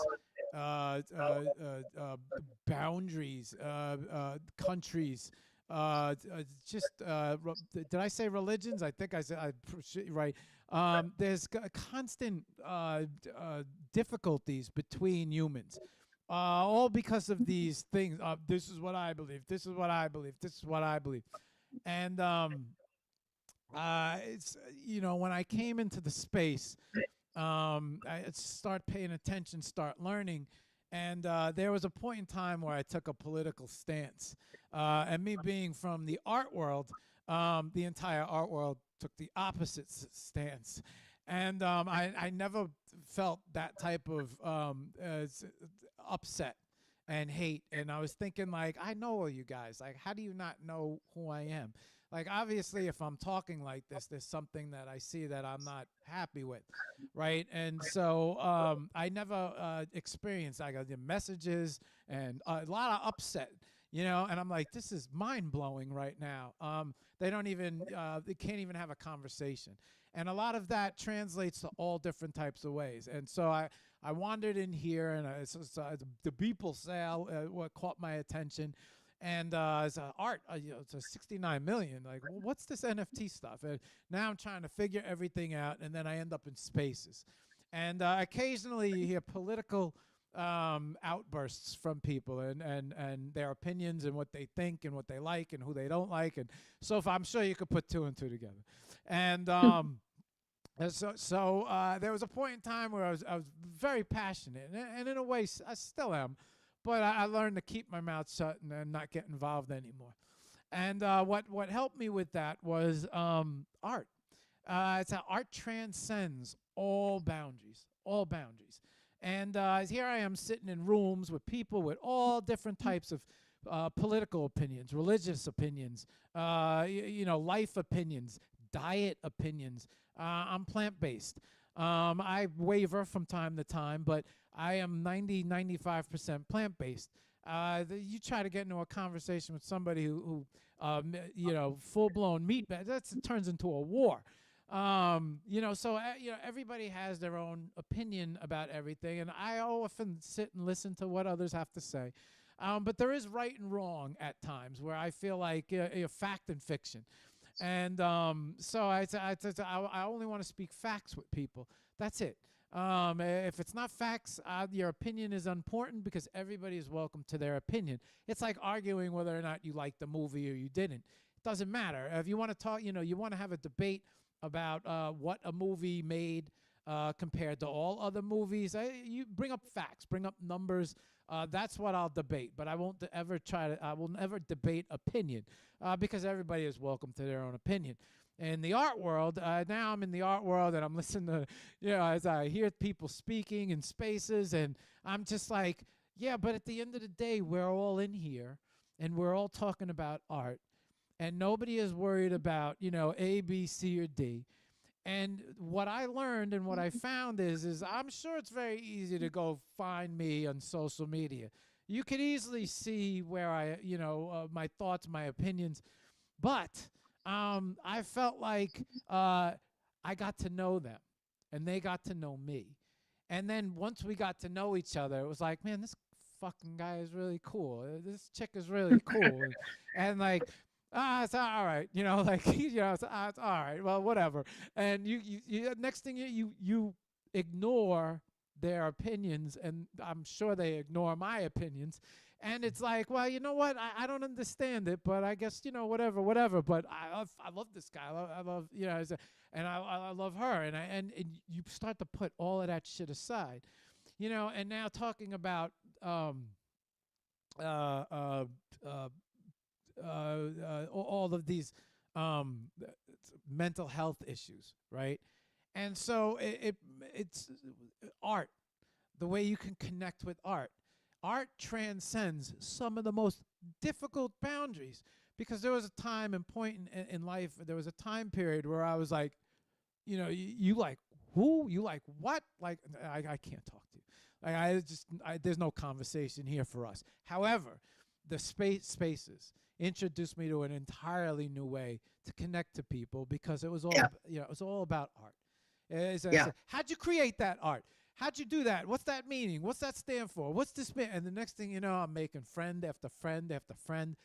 A: boundaries, countries. Did I say religions? I think I said right. There's constant difficulties between humans, all because of these things. This is what I believe. This is what I believe. This is what I believe. And it's when I came into the space, I start paying attention, start learning, and there was a point in time where I took a political stance. And me being from the art world, the entire art world took the opposite stance. And I never felt that type of upset and hate. And I was thinking, like, I know all you guys. Like, how do you not know who I am? Like, obviously, if I'm talking like this, there's something that I see that I'm not happy with, right? And so I never experienced, like, the messages and a lot of upset, and I'm like, this is mind-blowing right now. They can't even have a conversation. And a lot of that translates to all different types of ways. And so I wandered in here, and the Beeple sale what caught my attention. And it's art, it's a 69 million. Like, well, what's this NFT stuff? And now I'm trying to figure everything out, and then I end up in spaces. And occasionally you hear political outbursts from people and their opinions and what they think and what they like and who they don't like. And so I'm sure you could put two and two together. And so there was a point in time where I was very passionate, and in a way I still am. But I learned to keep my mouth shut and not get involved anymore. And what helped me with that was art. It's how art transcends all boundaries, all boundaries. And here I am sitting in rooms with people with all different types of political opinions, religious opinions, life opinions, diet opinions. I'm plant-based. I waver from time to time, but I am 95% plant-based. You try to get into a conversation with somebody who full-blown meat, it turns into a war. So everybody has their own opinion about everything, and I often sit and listen to what others have to say. But there is right and wrong at times where I feel like fact and fiction. And so I only want to speak facts with people. That's it. If it's not facts, your opinion is important because everybody is welcome to their opinion. It's like arguing whether or not you liked the movie or you didn't. It doesn't matter. If you want to talk, you want to have a debate about what a movie made compared to all other movies. You bring up facts, bring up numbers. That's what I'll debate, but I won't ever I will never debate opinion because everybody is welcome to their own opinion. In the art world, now I'm in the art world and I'm listening to, as I hear people speaking in spaces, and I'm just like, yeah, but at the end of the day, we're all in here and we're all talking about art, and nobody is worried about, A, B, C, or D. And what I learned and what I found is I'm sure it's very easy to go find me on social media. You could easily see where my thoughts, my opinions, but I felt like I got to know them and they got to know me. And then once we got to know each other, it was like, man, this fucking guy is really cool. This chick is really cool. And like, it's all right, it's all right, well, whatever. And you next thing you ignore their opinions, and I'm sure they ignore my opinions. And it's like, well, you know what? I don't understand it, but I guess, whatever. But I love this guy. I love and I love her. And you start to put all of that shit aside, and now talking about all of these mental health issues, right? And so it's art, the way you can connect with art. Art transcends some of the most difficult boundaries, because there was a time and point in life, there was a time period where I was like, you like who? You like what? Like, I can't talk to you. Like, there's no conversation here for us. However, the spaces introduced me to an entirely new way to connect to people, because it was all, it was all about art. How'd you create that art? How'd you do that? What's that meaning? What's that stand for? What's this mean? And the next thing you know, I'm making friend after friend after friend.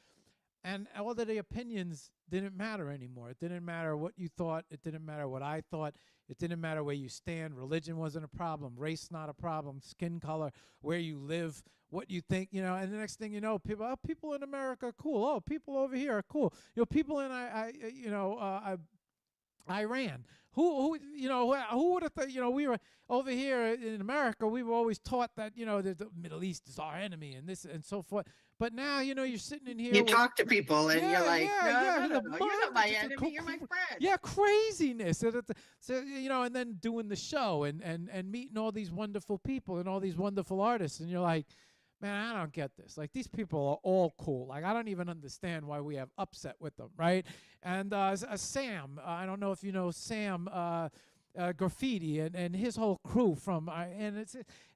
A: And all of the opinions didn't matter anymore. It didn't matter what you thought. It didn't matter what I thought. It didn't matter where you stand. Religion wasn't a problem. Race not a problem. Skin color, where you live, what you think, and the next thing you know, people in America are cool. Oh, people over here are cool. People in Iran. Who would have thought? We were over here in America. We were always taught that the Middle East is our enemy and this and so forth. But now you're sitting in here.
B: You
A: with,
B: talk to people and you're like, no, you're not my
A: just
B: enemy, you're my friend.
A: Yeah, craziness. So and then doing the show and meeting all these wonderful people and all these wonderful artists, and you're like, man, I don't get this. Like, these people are all cool. Like, I don't even understand why we have upset with them, right? And Sam, I don't know if you know Sam Graffiti and his whole crew from, and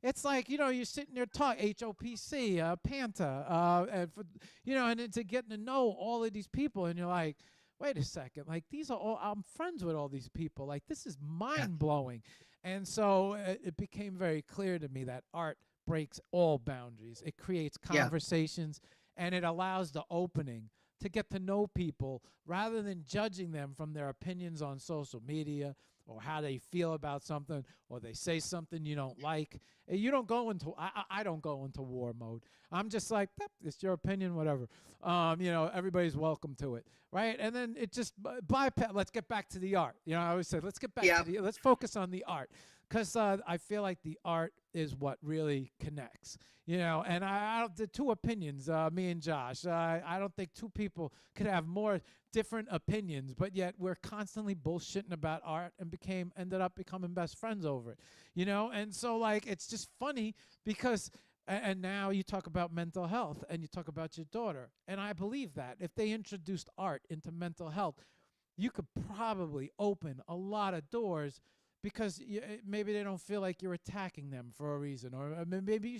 A: it's like, you're sitting there talking, HOPC, Panta, and to getting to know all of these people, and you're like, wait a second, like, these are all, I'm friends with all these people. Like, this is mind-blowing. And so it became very clear to me that art breaks all boundaries. It creates conversations, and it allows the opening to get to know people rather than judging them from their opinions on social media or how they feel about something, or they say something you don't like. You don't go into, I don't go into war mode. I'm just like, it's your opinion, whatever. Everybody's welcome to it, right? And then it just bypass. Let's get back to the art. I always say, let's get back to let's focus on the art. Because I feel like the art is what really connects, and the two opinions, me and Josh, I don't think two people could have more different opinions, but yet we're constantly bullshitting about art and ended up becoming best friends over it, and so, like, it's just funny because, and now you talk about mental health and you talk about your daughter, and I believe that if they introduced art into mental health, you could probably open a lot of doors, because maybe they don't feel like you're attacking them for a reason, or maybe you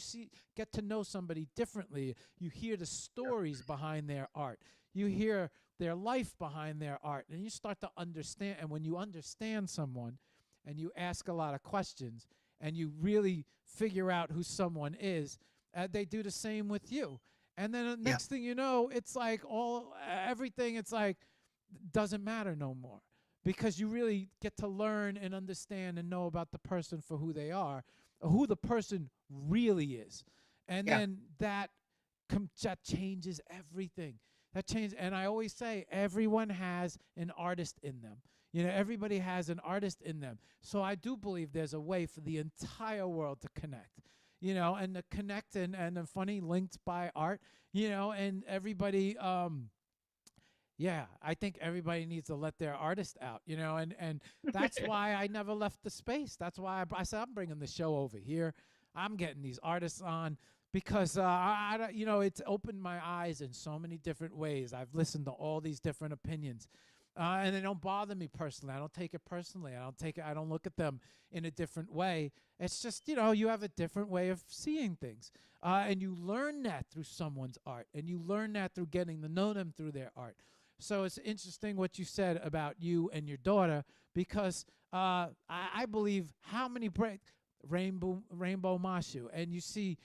A: get to know somebody differently. You hear the stories behind their art. You hear their life behind their art, and you start to understand. And when you understand someone and you ask a lot of questions and you really figure out who someone is, they do the same with you. And then the next thing you know, it's like everything, it's like, doesn't matter no more. Because you really get to learn and understand and know about the person for who they are, or who the person really is. And then that changes everything. That changes. And I always say, everyone has an artist in them. Everybody has an artist in them. So I do believe there's a way for the entire world to connect, and to connect and funny, linked by art, and everybody, I think everybody needs to let their artist out, and that's why I never left the space. That's why I said, I'm bringing the show over here. I'm getting these artists on because, it's opened my eyes in so many different ways. I've listened to all these different opinions, and they don't bother me personally. I don't take it personally. I don't look at them in a different way. It's just, you have a different way of seeing things, and you learn that through someone's art, and you learn that through getting to know them through their art. So it's interesting what you said about you and your daughter, because I believe how many Rainbow Mashu, and you see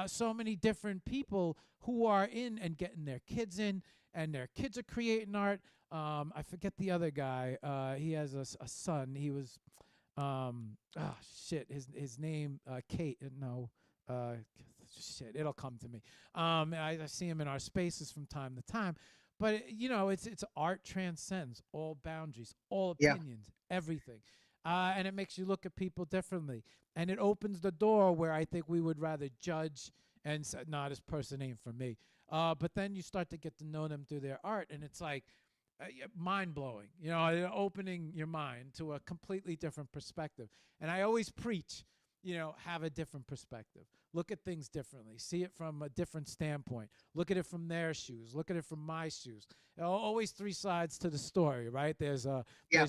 A: so many different people who are in and getting their kids in, and their kids are creating art. I forget the other guy. He has a son. He was, his name, Kate. No, it'll come to me. I see him in our spaces from time to time. But it's art transcends all boundaries, all opinions, everything, and it makes you look at people differently, and it opens the door where I think we would rather judge and say, "Nah, this person ain't for me." But then you start to get to know them through their art, and it's like mind blowing, opening your mind to a completely different perspective. And I always preach, have a different perspective. Look at things differently. See it from a different standpoint. Look at it from their shoes. Look at it from my shoes. Always three sides to the story, right? There's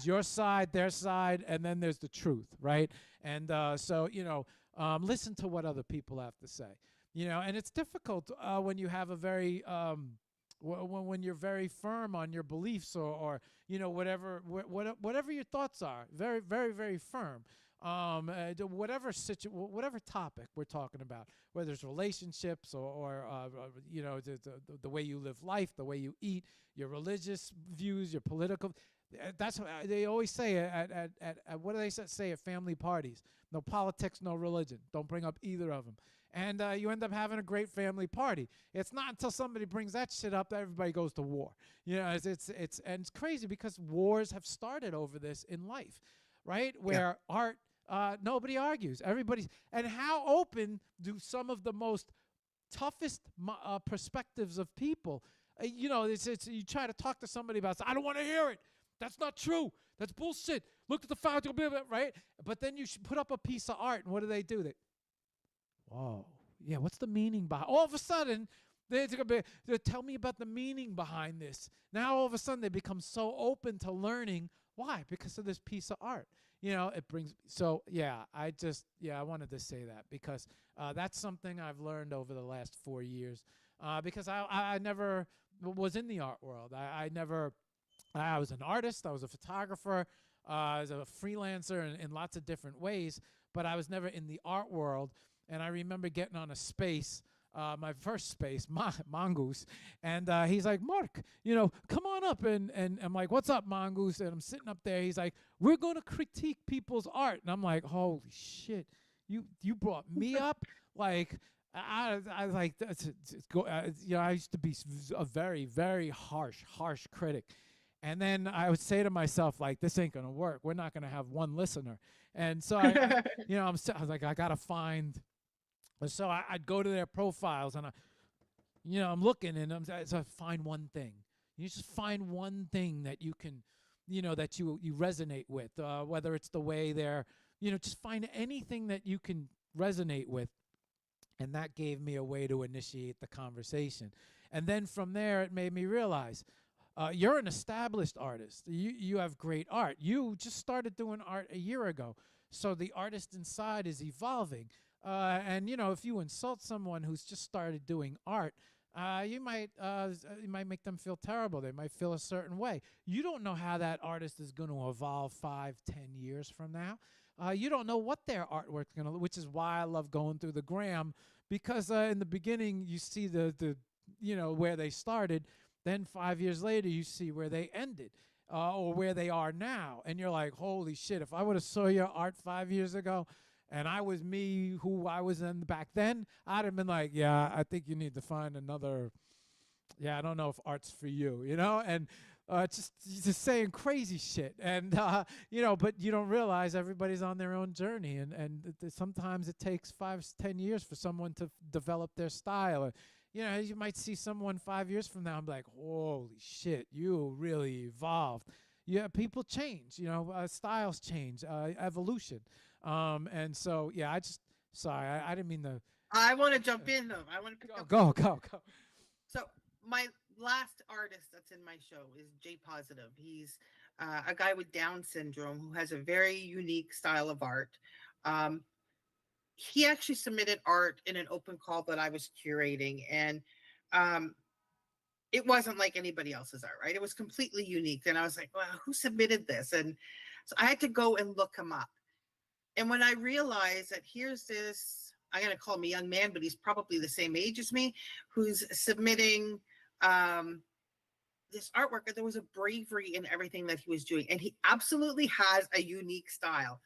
A: your side, their side, and then there's the truth, right? And so listen to what other people have to say. And it's difficult when you have a very when you're very firm on your beliefs, or whatever your thoughts are, very, very, very firm. Whatever topic we're talking about, whether it's relationships or the way you live life, the way you eat, your religious views, your political. That's what they always say at what do they say at family parties? No politics, no religion. Don't bring up either of them. and you end up having a great family party. It's not until somebody brings that shit up that everybody goes to war. You know, and it's crazy because wars have started over this in life, right? Where art, nobody argues. Everybody's, and how open do some of the most toughest perspectives of people, you know, it's you try to talk to somebody about, I don't want to hear it. That's not true. That's bullshit. Look at the fact, right? But then you should put up a piece of art, and what do? They, whoa, yeah, what's the meaning behind? All of a sudden, they tell me about the meaning behind this. Now, all of a sudden, they become so open to learning. Why? Because of this piece of art. You know, it brings, so yeah, I wanted to say that because that's something I've learned over the last 4 years because I never was in the art world. I was an artist, I was a photographer, I was a freelancer in lots of different ways, but I was never in the art world. And I remember getting on a space, my first space, Mongoose, and he's like, Marc, you know, come on up. And I'm like, what's up, Mongoose? And I'm sitting up there. He's like, we're going to critique people's art. And I'm like, holy shit, you brought me up? Like, I like, you know, I used to be a very, very harsh critic. And then I would say to myself, like, this ain't going to work. We're not going to have one listener. And so, you know, I was like, I got to find. So I'd go to their profiles and I'm looking and so I find one thing. You just find one thing that you can, you know, that you resonate with, whether it's the way they're, you know, just find anything that you can resonate with. And that gave me a way to initiate the conversation. And then from there, it made me realize, you're an established artist. You have great art. You just started doing art a year ago. So the artist inside is evolving. And, you know, if you insult someone who's just started doing art, you might make them feel terrible. They might feel a certain way. You don't know how that artist is going to evolve 5, 10 years from now. You don't know what their artwork's going to look, which is why I love going through the gram, because in the beginning you see the you know, where they started. Then 5 years later, you see where they ended or where they are now. And you're like, holy shit, if I would have saw your art 5 years ago, and I was me who I was in back then, I'd have been like, yeah, I think you need to find another, I don't know if art's for you, you know? And just saying crazy shit. And, you know, but you don't realize everybody's on their own journey. And sometimes it takes 5, 10 years for someone to develop their style. You know, you might see someone 5 years from now and be like, holy shit, you really evolved. Yeah, people change, you know, styles change, evolution. And so, yeah, I didn't mean to.
B: I want to jump in though. I want to pick up.
A: Go.
B: So my last artist that's in my show is Jay Positive. He's a guy with Down syndrome who has a very unique style of art. He actually submitted art in an open call that I was curating, and it wasn't like anybody else's art, right? It was completely unique. And I was like, well, who submitted this? And so I had to go and look him up. And when I realized that here's this, I'm going to call him a young man, but he's probably the same age as me, who's submitting this artwork, and there was a bravery in everything that he was doing. And he absolutely has a unique style.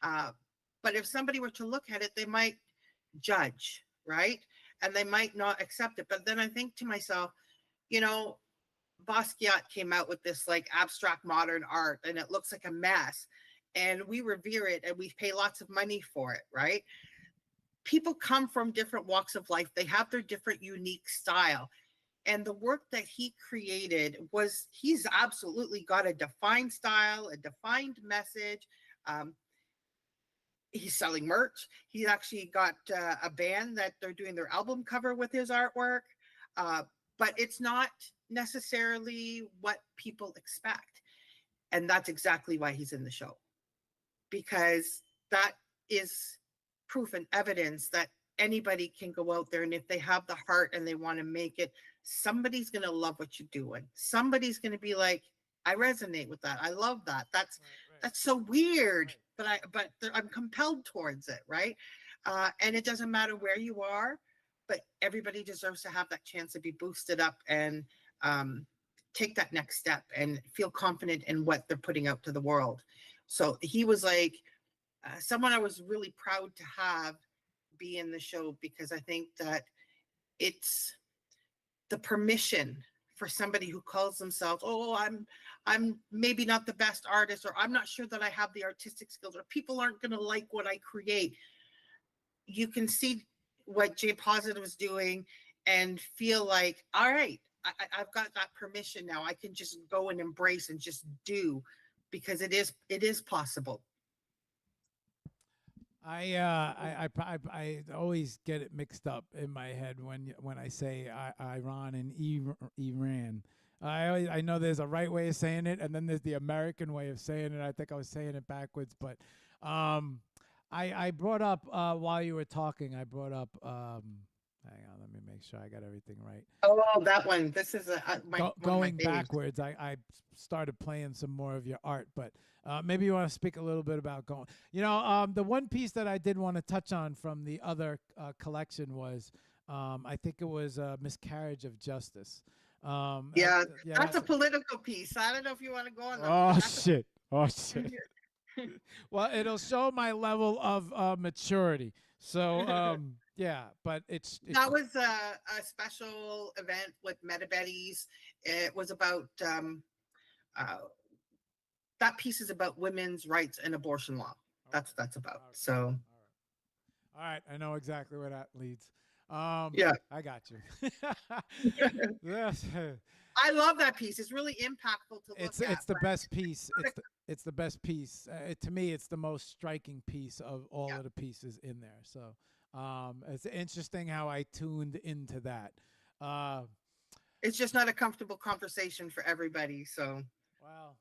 B: But if somebody were to look at it, they might judge, right? And they might not accept it. But then I think to myself, you know, Basquiat came out with this like abstract modern art, and it looks like a mess. And we revere it and we pay lots of money for it, right? People come from different walks of life. They have their different unique style. And the work that he created he's absolutely got a defined style, a defined message. He's selling merch. He's actually got a band that they're doing their album cover with his artwork. But it's not necessarily what people expect. And that's exactly why he's in the show. Because that is proof and evidence that anybody can go out there, and if they have the heart and they want to make it, somebody's going to love what you're doing. Somebody's going to be like, I resonate with that. I love that. That's so weird, but I'm compelled towards it, right? And it doesn't matter where you are, but everybody deserves to have that chance to be boosted up and take that next step and feel confident in what they're putting out to the world. So he was like someone I was really proud to have be in the show because I think that it's the permission for somebody who calls themselves, oh, I'm maybe not the best artist, or I'm not sure that I have the artistic skills, or people aren't going to like what I create. You can see what J Positive is doing and feel like, all right, I've got that permission now. I can just go and embrace and just do, because it is possible.
A: I always get it mixed up in my head when I say Iran and Iran. I know there's a right way of saying it, and then there's the American way of saying it. I think I was saying it backwards, but I brought up while you were talking. I brought up. Hang on, let me make sure I got everything right.
B: Oh, that one. This is
A: going backwards. I started playing some more of your art, but maybe you want to speak a little bit about going. The one piece that I did want to touch on from the other collection was, I think it was Miscarriage of Justice.
B: That's a political piece. I don't know if you want to go on that.
A: Oh shit! Oh shit! Well, it'll show my level of maturity. So yeah, but it's
B: that was a special event with MetaBetties. It was about that piece is about women's rights and abortion law. That's about. Okay. So
A: all right, I know exactly where that leads.
B: Yeah,
A: I got you. Yes.
B: I love that piece. It's really impactful to look at.
A: It's the best piece. It's the best piece. To me, it's the most striking piece of all of the pieces in there. So it's interesting how I tuned into that.
B: It's just not a comfortable conversation for everybody. So
A: well,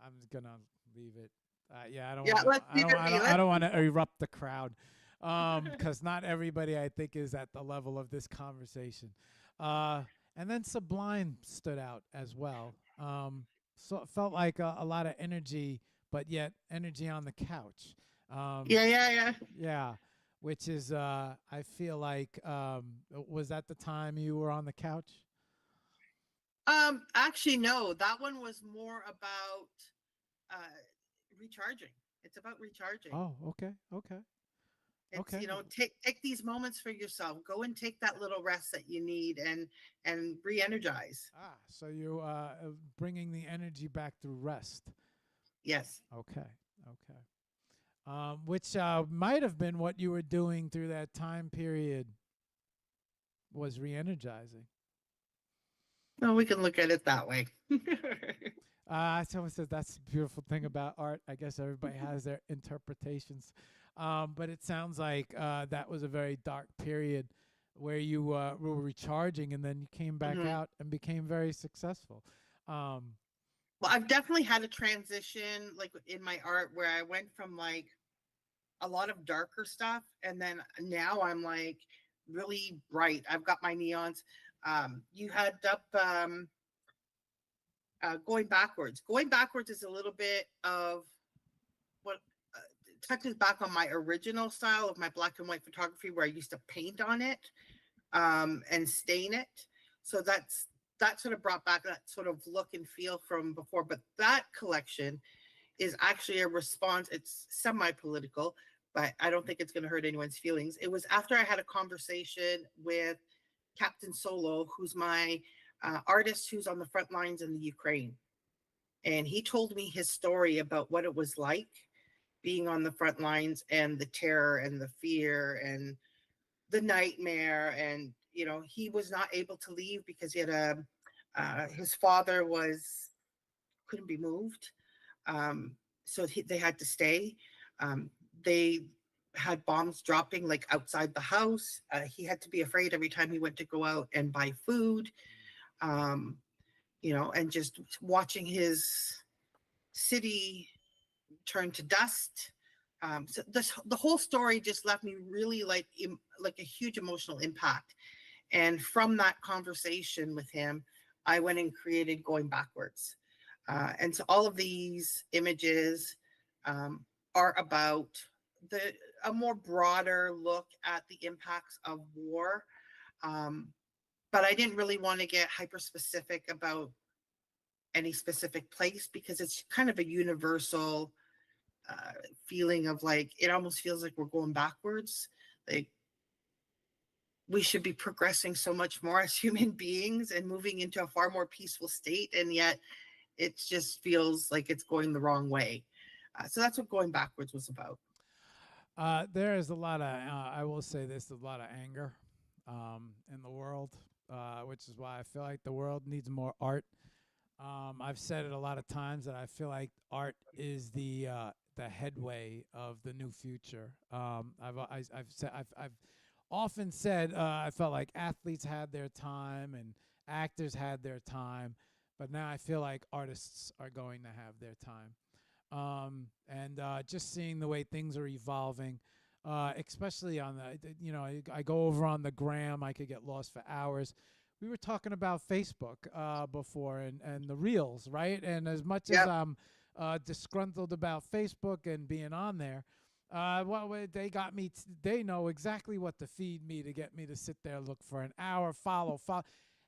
A: I'm gonna leave it. I don't want to erupt the crowd, because not everybody, I think, is at the level of this conversation. And then Sublime stood out as well. So it felt like a lot of energy, but yet energy on the couch.
B: Yeah.
A: Which is, I feel like, was that the time you were on the couch?
B: Actually, no. That one was more about recharging. It's about recharging.
A: Oh, okay.
B: It's,
A: okay.
B: Take these moments for yourself. Go and take that little rest that you need and re-energize.
A: So you bringing the energy back through rest.
B: Yes.
A: Okay. Which might have been what you were doing through that time period, was re-energizing.
B: No, we can look at it that way.
A: Someone says that's the beautiful thing about art. I guess everybody has their interpretations. But it sounds like that was a very dark period where you were recharging, and then you came back out and became very successful.
B: Well, I've definitely had a transition, like in my art, where I went from like a lot of darker stuff, and then now I'm like really bright. I've got my neons. You had up going backwards. Going backwards is a little bit of what touches back on my original style of my black and white photography, where I used to paint on it and stain it. So that sort of brought back that sort of look and feel from before. But that collection is actually a response. It's semi-political, but I don't think it's going to hurt anyone's feelings. It was after I had a conversation with Captain Solo, who's my artist who's on the front lines in the Ukraine. And he told me his story about what it was like being on the front lines, and the terror and the fear and the nightmare. And, he was not able to leave because he had his father couldn't be moved. So they had to stay. They had bombs dropping like outside the house. He had to be afraid every time he went to go out and buy food. And just watching his city turn to dust. So the whole story just left me really like a huge emotional impact. And from that conversation with him, I went and created Going Backwards. And so all of these images are about a more broader look at the impacts of war. But I didn't really want to get hyper specific about any specific place, because it's kind of a universal feeling of like, it almost feels like we're going backwards. Like we should be progressing so much more as human beings and moving into a far more peaceful state. And yet it just feels like it's going the wrong way. So that's what going backwards was about.
A: There is a lot of, I will say this, a lot of anger in the world, which is why I feel like the world needs more art. I've said it a lot of times that I feel like art is the headway of the new future. I've often said I felt like athletes had their time and actors had their time, but now I feel like artists are going to have their time. And just seeing the way things are evolving, especially on I go over on the gram. I could get lost for hours. We were talking about Facebook before and the reels, right? And as much as
B: Yep.
A: I'm disgruntled about Facebook and being on there, they got me. They know exactly what to feed me to get me to sit there, look for an hour, follow.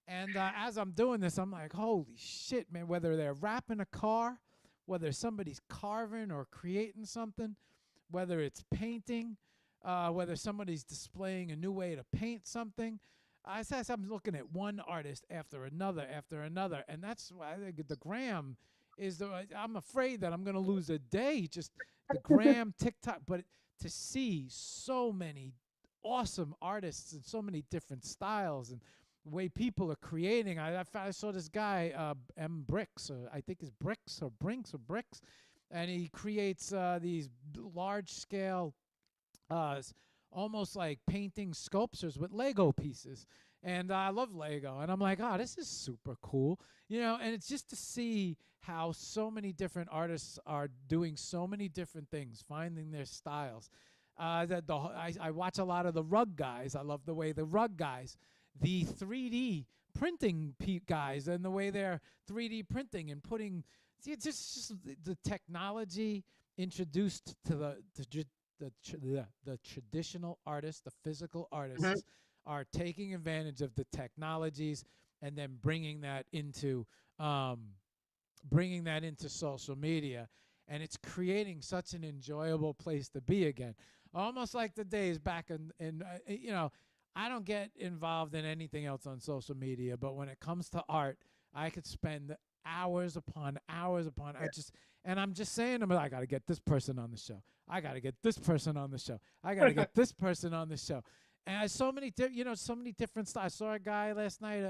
A: And as I'm doing this, I'm like, holy shit, man! Whether they're wrapping a car, whether somebody's carving or creating something, whether it's painting, whether somebody's displaying a new way to paint something. I said I'm looking at one artist after another, and that's why I think the gram is the. I'm afraid that I'm going to lose a day just the gram, TikTok, but to see so many awesome artists and so many different styles and the way people are creating. I saw this guy, M Bricks, or I think it's Bricks or Brinks or Bricks, and he creates these large scale almost like painting sculptures with Lego pieces. And I love Lego. And I'm like, oh, this is super cool. And it's just to see how so many different artists are doing so many different things, finding their styles. I watch a lot of the rug guys. I love the way the rug guys, the 3D printing guys, and the way they're 3D printing and putting, see, it's just the technology introduced to the traditional artists, the physical artists,
B: Mhm.
A: are taking advantage of the technologies and then bringing that into social media, and it's creating such an enjoyable place to be again. Almost like the days back in. I don't get involved in anything else on social media, but when it comes to art, I could spend hours upon hours upon. And I'm just saying to them, I got to get this person on the show. I got to get this person on the show. I got to get this person on the show. And so many different styles. I saw a guy last night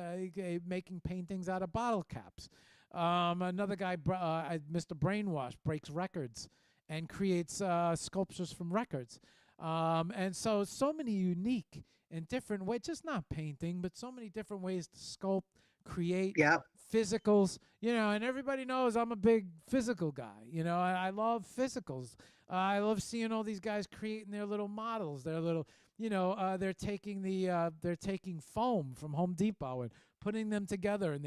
A: making paintings out of bottle caps. Another guy, Mr. Brainwash, breaks records and creates sculptures from records. And so many unique and different ways, just not painting, but so many different ways to sculpt, create
B: Yep.
A: physicals, and everybody knows I'm a big physical guy. I love physicals. I love seeing all these guys creating their little models, their little, they're taking foam from Home Depot and putting them together, and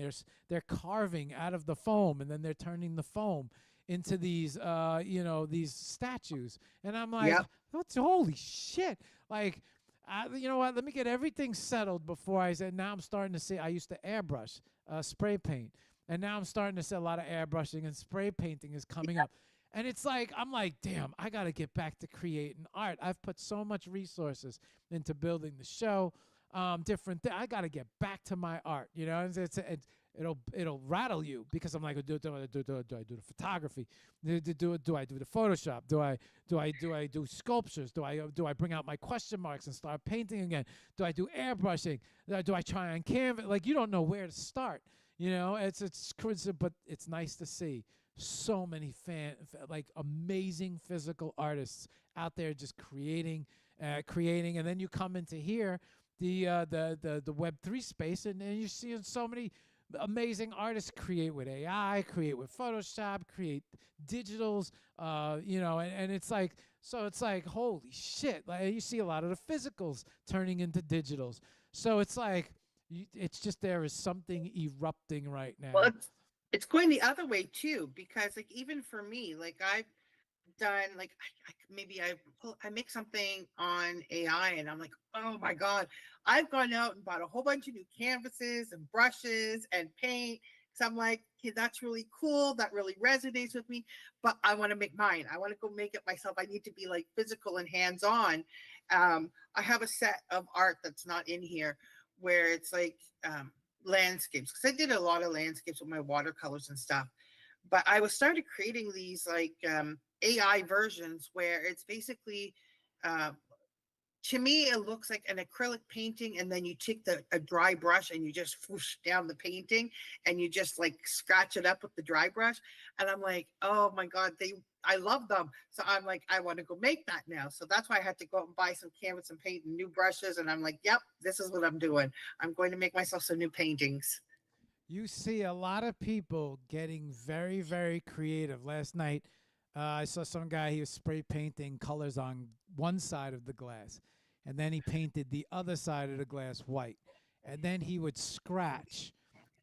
A: they're carving out of the foam, and then they're turning the foam into these statues. And I'm like,
B: Yep.
A: holy shit. Like, you know what? Let me get everything settled before I said. Now I'm starting to see. I used to airbrush, spray paint, and now I'm starting to see a lot of airbrushing and spray painting is coming up. And it's like I'm like, damn, I got to get back to creating art. I've put so much resources into building the show, different things. I got to get back to my art. It'll rattle you because I'm like, do I do the photography? Do I do the Photoshop? Do I do sculptures? Do I bring out my question marks and start painting again? Do I do airbrushing? Do I try on canvas? Like, you don't know where to start. It's crazy, but it's nice to see so many like amazing physical artists out there just creating, and then you come into here, the Web3 space, and then you're seeing so many amazing artists create with AI, create with Photoshop, create digitals, and it's like, so it's like, holy shit. Like, you see a lot of the physicals turning into digitals. So it's like, it's just, there is something erupting right
B: Well,
A: now.
B: it's going the other way too, because like even for me, like I've done like maybe I make something on AI and I'm like, oh my god, I've gone out and bought a whole bunch of new canvases and brushes and paint So I'm like, okay, that's really cool. That really resonates with me, but I want to make mine. I want to go make it myself. I need to be like physical and hands on. I have a set of art that's not in here where it's like landscapes, because I did a lot of landscapes with my watercolors and stuff. But I was started creating these like AI versions where it's basically uh, to me, it looks like an acrylic painting, and then you take a dry brush and you just whoosh down the painting, and you just like scratch it up with the dry brush. And I'm like, oh my god, I love them. So I'm like, I want to go make that now. So that's why I had to go out and buy some canvas and paint and new brushes. And I'm like, yep, this is what I'm doing. I'm going to make myself some new paintings.
A: You see a lot of people getting very, very creative. Last night, I saw some guy, he was spray painting colors on one side of the glass, and then he painted the other side of the glass white. And then he would scratch,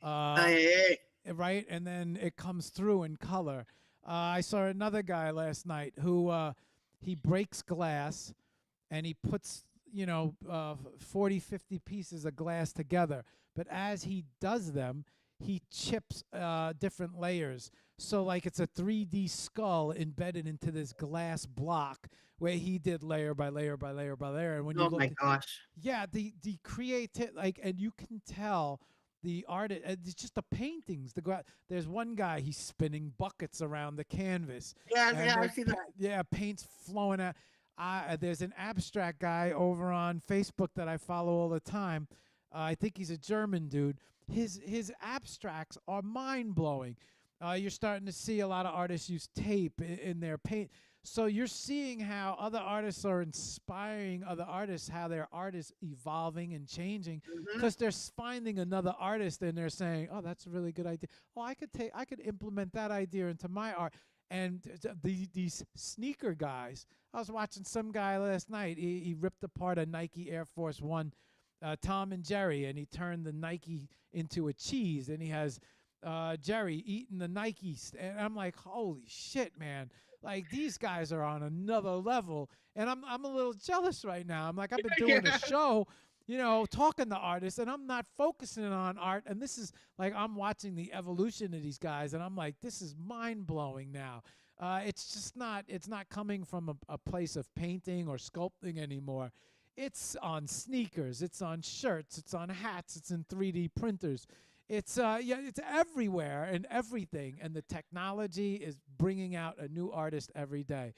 A: uh,
B: I,
A: right? And then it comes through in color. I saw another guy last night who he breaks glass and he puts 40 50 pieces of glass together, but as he does them he chips different layers, so like it's a 3D skull embedded into this glass block where he did layer by layer by layer by layer. And when you
B: oh
A: look
B: my
A: at,
B: gosh.
A: yeah, the creative, like, and you can tell the art, it's just the paintings, there's one guy, he's spinning buckets around the canvas,
B: Yeah,
A: and
B: yeah, I
A: there's
B: see that.
A: yeah, paint's flowing out. There's an abstract guy over on Facebook that I follow all the time. I think he's a German dude. His abstracts are mind blowing. You're starting to see a lot of artists use tape in their paint. So you're seeing how other artists are inspiring other artists, how their art is evolving and changing,
B: Hmm.
A: because they're finding another artist and they're saying, "Oh, that's a really good idea. Oh, I could implement that idea into my art." And these sneaker guys, I was watching some guy last night. He ripped apart a Nike Air Force One, Tom and Jerry, and he turned the Nike into a cheese, and he has Jerry eating the Nike. And I'm like, holy shit, man! Like, these guys are on another level, and I'm a little jealous right now. I'm like, I've been doing a
B: Yeah.
A: show, talking to artists, and I'm not focusing on art. And this is like, I'm watching the evolution of these guys, and I'm like, this is mind blowing now. It's just not. It's not coming from a place of painting or sculpting anymore. It's on sneakers. It's on shirts. It's on hats. It's in 3D printers. It's yeah, it's everywhere and everything. And the technology is bringing out a new artist every day.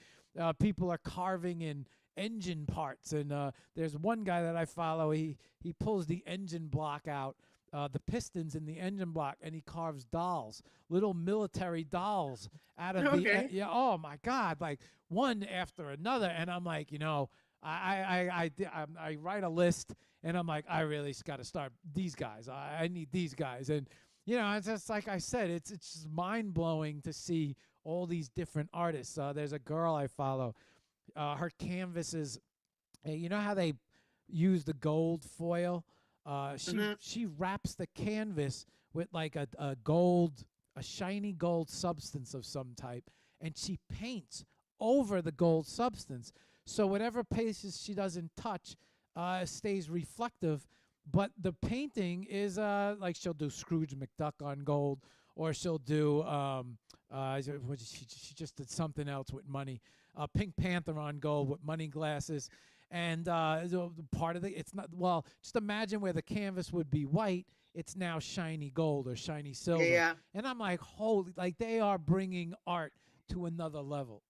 A: People are carving in engine parts, and there's one guy that I follow. He pulls the engine block out, the pistons in the engine block, and he carves dolls, little military dolls out of the
B: Okay.
A: yeah. Oh my God, like one after another, and I'm like, I write a list, and I'm like, I really got to start these guys. I need these guys, and it's just like I said, it's just mind blowing to see all these different artists. There's a girl I follow. Her canvases, you know how they use the gold foil?
B: Hmm.
A: She wraps the canvas with like a shiny gold substance of some type, and she paints over the gold substance. So whatever places she doesn't touch stays reflective, but the painting is like, she'll do Scrooge McDuck on gold, or she'll do she just did something else with money, Pink Panther on gold with money glasses. And part of it's not, well, just imagine where the canvas would be white, it's now shiny gold or shiny
B: Yeah,
A: silver.
B: yeah.
A: And I'm like, holy, like, they are bringing art to another level.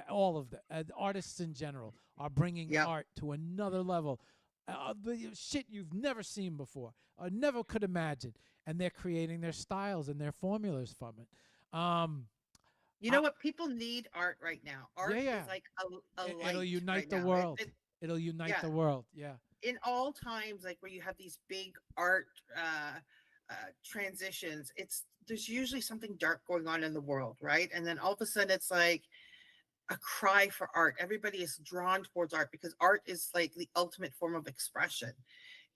A: All of the artists in general are bringing
B: Yep.
A: art to another level. The shit you've never seen before, or never could imagine, and they're creating their styles and their formulas from it.
B: You
A: I,
B: know what? People need art right now.
A: yeah,
B: Art
A: yeah,
B: is like a
A: it'll
B: light right
A: unite the
B: now.
A: world. It'll unite
B: Yeah,
A: the world. Yeah,
B: in all times, like where you have these big art transitions, there's usually something dark going on in the world, right? And then all of a sudden, it's like a cry for art. Everybody is drawn towards art because art is like the ultimate form of expression,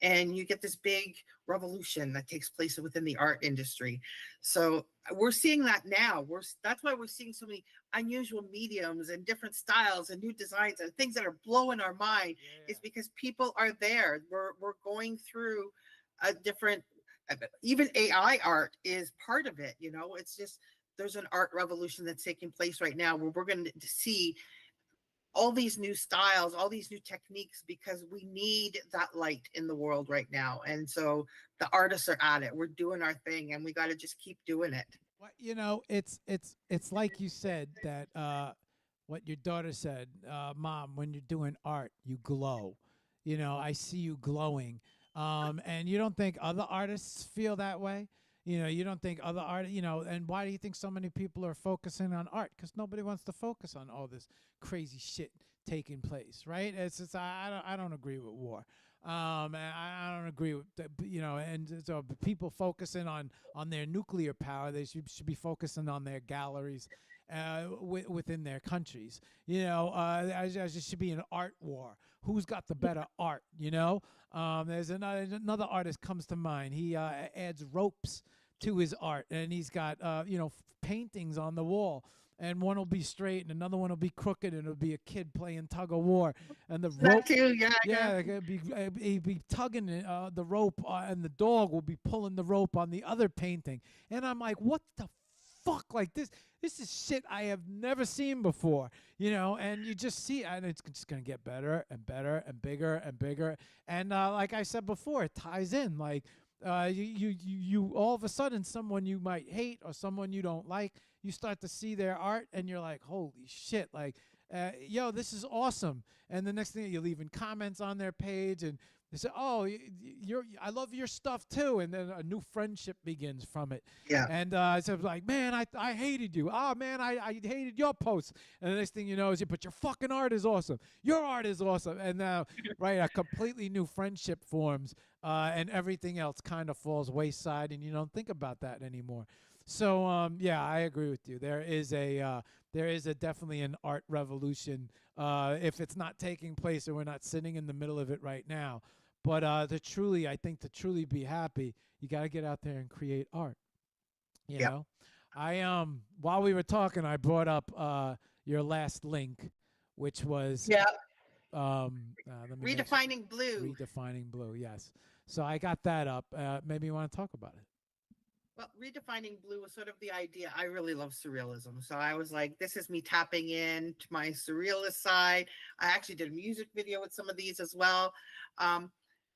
B: and you get this big revolution that takes place within the art industry. So we're seeing that now. That's why we're seeing so many unusual mediums and different styles and new designs and things that are blowing our mind.
A: yeah,
B: Is because people are there. We're going through a different even AI art is part of it. It's just there's an art revolution that's taking place right now where we're going to see all these new styles, all these new techniques, because we need that light in the world right now. And so the artists are at it. We're doing our thing, and we got to just keep doing it.
A: Well, it's like you said that what your daughter said, Mom, when you're doing art, you glow. I see you glowing. And you don't think other artists feel that way? You don't think other artists, and why do you think so many people are focusing on art? Because nobody wants to focus on all this crazy shit taking place, right? I don't agree with war. And I don't agree with and so people focusing on their nuclear power, they should be focusing on their galleries within their countries. There should be an art war. Who's got the better art? There's another artist comes to mind. He adds ropes to his art, and he's got paintings on the wall. And one will be straight, and another one will be crooked, and it'll be a kid playing tug of war. And the rope,
B: That too,
A: yeah, he'd be tugging the rope, and the dog will be pulling the rope on the other painting. And I'm like, what the fuck? Like this is shit I have never seen before, and you just see, and it's just going to get better and better and bigger and bigger. And like I said before, it ties in. Like you all of a sudden, someone you might hate or someone you don't like, you start to see their art and you're like, holy shit, like, yo, this is awesome. And the next thing, you're leaving comments on their page, and they say, oh, I love your stuff too. And then a new friendship begins from it.
B: Yeah.
A: And so like, man, I hated you. Oh, man, I hated your posts. And the next thing you know is, but your fucking art is awesome. Your art is awesome. And now, right, a completely new friendship forms, and everything else kind of falls wayside, and you don't think about that anymore. So, yeah, I agree with you. There is definitely an art revolution, if it's not taking place or we're not sitting in the middle of it right now. But I think to truly be happy, you got to get out there and create art. You know, while we were talking, I brought up your last link, which was
B: Redefining Blue.
A: Redefining Blue. Yes. So I got that up. Maybe you want to talk about it.
B: Well, Redefining Blue was sort of the idea. I really love surrealism. So I was like, this is me tapping in to my surrealist side. I actually did a music video with some of these as well.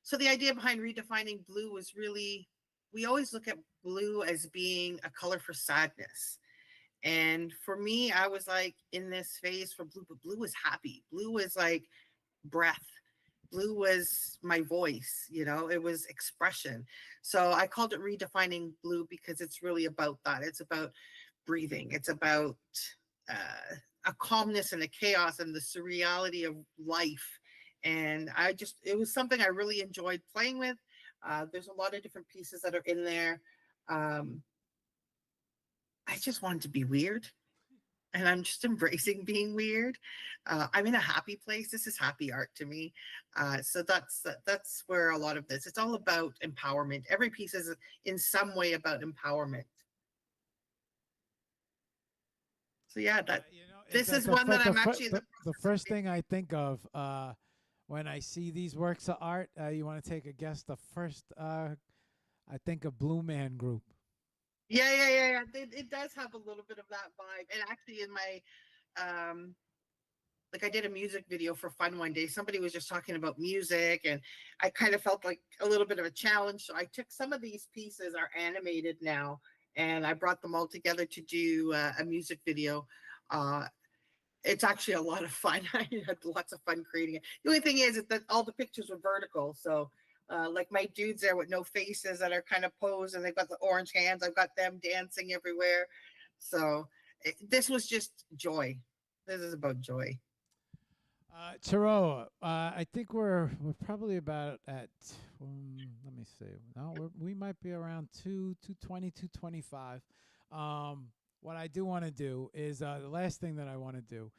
B: So the idea behind Redefining Blue was really, we always look at blue as being a color for sadness. And for me, I was like in this phase for blue, but blue was happy. Blue was like breath. Blue was my voice, it was expression. So I called it Redefining Blue because it's really about that. It's about breathing. It's about a calmness and a chaos and the surreality of life. And it was something I really enjoyed playing with. There's a lot of different pieces that are in there. I just wanted to be weird. And I'm just embracing being weird. I'm in a happy place. This is happy art to me. So that's where a lot of this, it's all about empowerment. Every piece is in some way about empowerment. So yeah, this is one that I'm actually
A: the first thing I think of when I see these works of art. You want to take a guess? The first I think of Blue Man Group.
B: Yeah. It does have a little bit of that vibe. And actually in my, like I did a music video for fun one day. Somebody was just talking about music, and I kind of felt like a little bit of a challenge. So I took some of these pieces are animated now, and I brought them all together to do a music video. It's actually a lot of fun. I had lots of fun creating it. The only thing is that all the pictures were vertical. So like my dudes there with no faces that are kind of posed, and they've got the orange hands. I've got them dancing everywhere. So this was just joy. This is about joy.
A: Chiroa, I think we're probably about at, let me see. No, we might be around 220, 225. What I do want to do is, the last thing that I want to do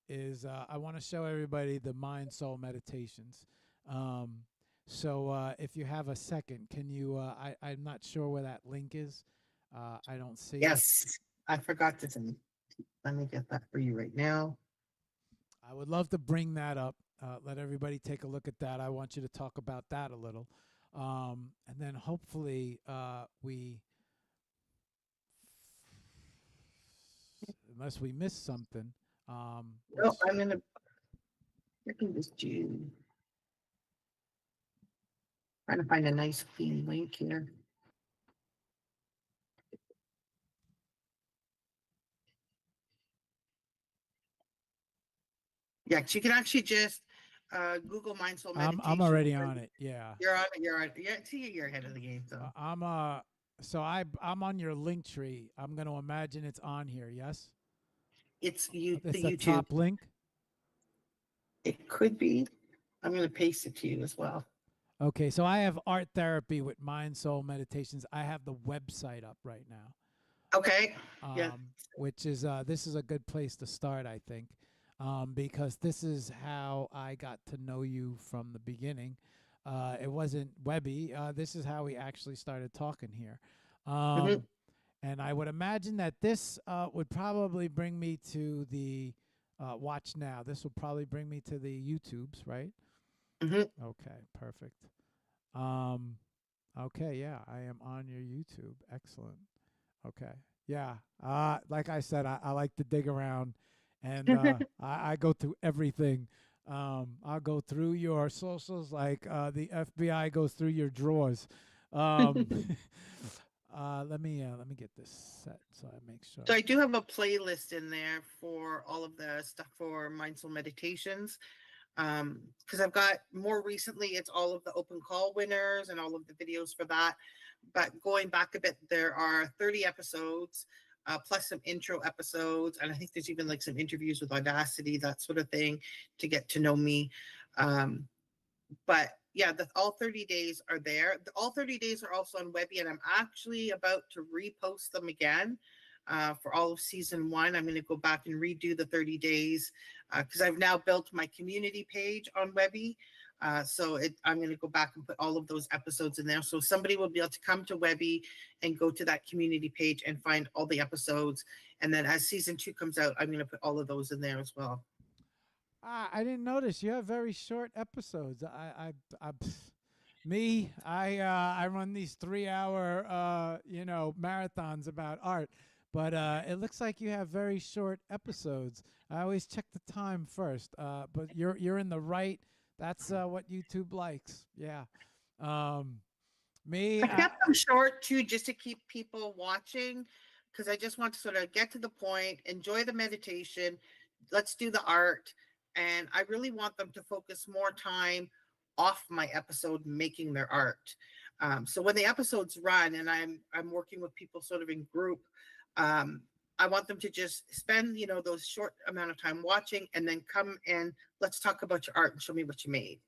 A: is I want to show everybody the Mind Soul Meditations. So if you have a second, can you, I'm not sure where that link is. I don't see it.
B: Yes, I forgot to send. Let me get that for you right now.
A: I would love to bring that up. Let everybody take a look at that. I want you to talk about that a little. And then hopefully unless we miss something,
B: No, I'm gonna. I can just do. Trying to find a nice clean link here. Yeah, you can actually just Google Mindful Meditation.
A: I'm already on it. Yeah.
B: You're on it. You're on it. Yeah, see, you're ahead of the game. So
A: I'm on your link tree. I'm going to imagine it's on here. Yes.
B: it's
A: It's
B: the
A: the
B: YouTube.
A: top link.
B: It could be. I'm going to paste it to you as well.
A: Okay, so I have art therapy with Mind Soul Meditations. I have the website up right now.
B: Okay. Yeah.
A: Which is this is a good place to start, I think, because this is how I got to know you from the beginning. It wasn't WEBBIE. This is how we actually started talking here.
B: Mhm.
A: And I would imagine that this would probably bring me to the watch now. This will probably bring me to the YouTubes, right?
B: Mhm.
A: Okay, perfect. Okay, yeah, I am on your YouTube. Excellent. Okay, yeah. Like I said, I like to dig around, and I go through everything. I'll go through your socials like the FBI goes through your drawers. Um, let me get this set so I make sure.
B: So I do have a playlist in there for all of the stuff for Mindful Meditations. Because I've got more recently, it's all of the open call winners and all of the videos for that. But going back a bit, there are 30 episodes, plus some intro episodes. And I think there's even like some interviews with Audacity, that sort of thing, to get to know me. But yeah, all 30 days are there. All 30 days are also on WEBBIE, and I'm actually about to repost them again for all of season 1. I'm going to go back and redo the 30 days because I've now built my community page on WEBBIE. I'm going to go back and put all of those episodes in there. So somebody will be able to come to WEBBIE and go to that community page and find all the episodes. And then as season 2 comes out, I'm going to put all of those in there as well.
A: I didn't notice you have very short episodes. I run these 3-hour marathons about art, but it looks like you have very short episodes. I always check the time first. But you're in the right. That's what YouTube likes. Yeah.
B: I kept them short too, just to keep people watching, because I just want to sort of get to the point, enjoy the meditation, let's do the art. And I really want them to focus more time off my episode making their art. So when the episodes run and I'm working with people sort of in group, I want them to just spend, those short amount of time watching and then come and let's talk about your art and show me what you made.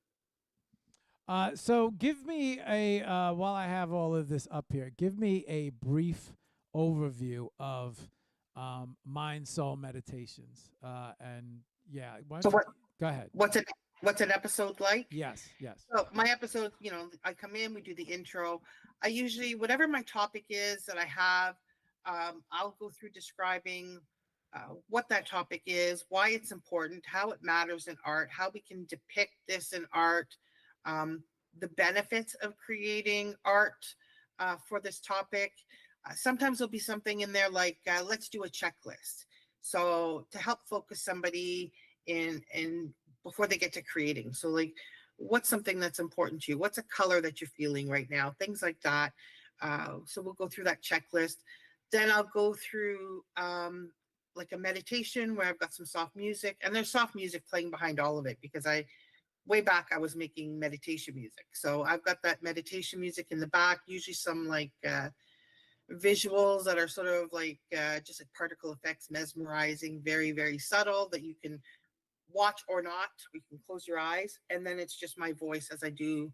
A: So give me while I have all of this up here, give me a brief overview of Mind Soul Meditations. And yeah,
B: So
A: go ahead.
B: What's an episode like?
A: Yes.
B: So my episode, I come in, we do the intro. I usually, whatever my topic is that I have, I'll go through describing what that topic is, why it's important, how it matters in art, how we can depict this in art, the benefits of creating art for this topic. Sometimes there'll be something in there like, let's do a checklist. So to help focus somebody in before they get to creating. So like, what's something that's important to you? What's a color that you're feeling right now? Things like that. So we'll go through that checklist. Then I'll go through like a meditation where I've got some soft music, and there's soft music playing behind all of it because way back I was making meditation music. So I've got that meditation music in the back, usually some like visuals that are sort of like just like particle effects, mesmerizing, very, very subtle, that you can watch or not. You can close your eyes, and then it's just my voice as I do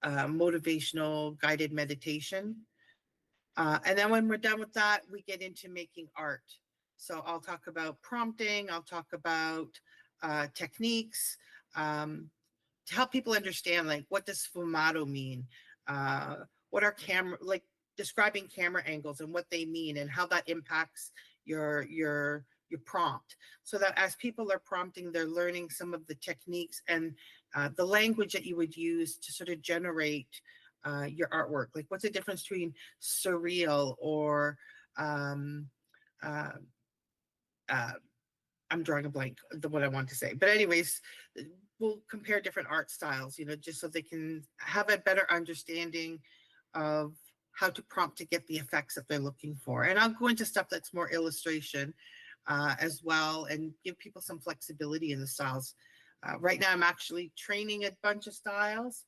B: motivational guided meditation. And then when we're done with that, we get into making art. So I'll talk about prompting, I'll talk about techniques to help people understand, like, what does sfumato mean? What are like describing camera angles and what they mean and how that impacts your prompt, so that as people are prompting, they're learning some of the techniques and the language that you would use to sort of generate your artwork. Like, what's the difference between surreal or um, uh, uh, I'm drawing a blank the what I want to say. But anyways, we'll compare different art styles, just so they can have a better understanding of how to prompt to get the effects that they're looking for. And I'll go into stuff that's more illustration as well, and give people some flexibility in the styles. Right now, I'm actually training a bunch of styles,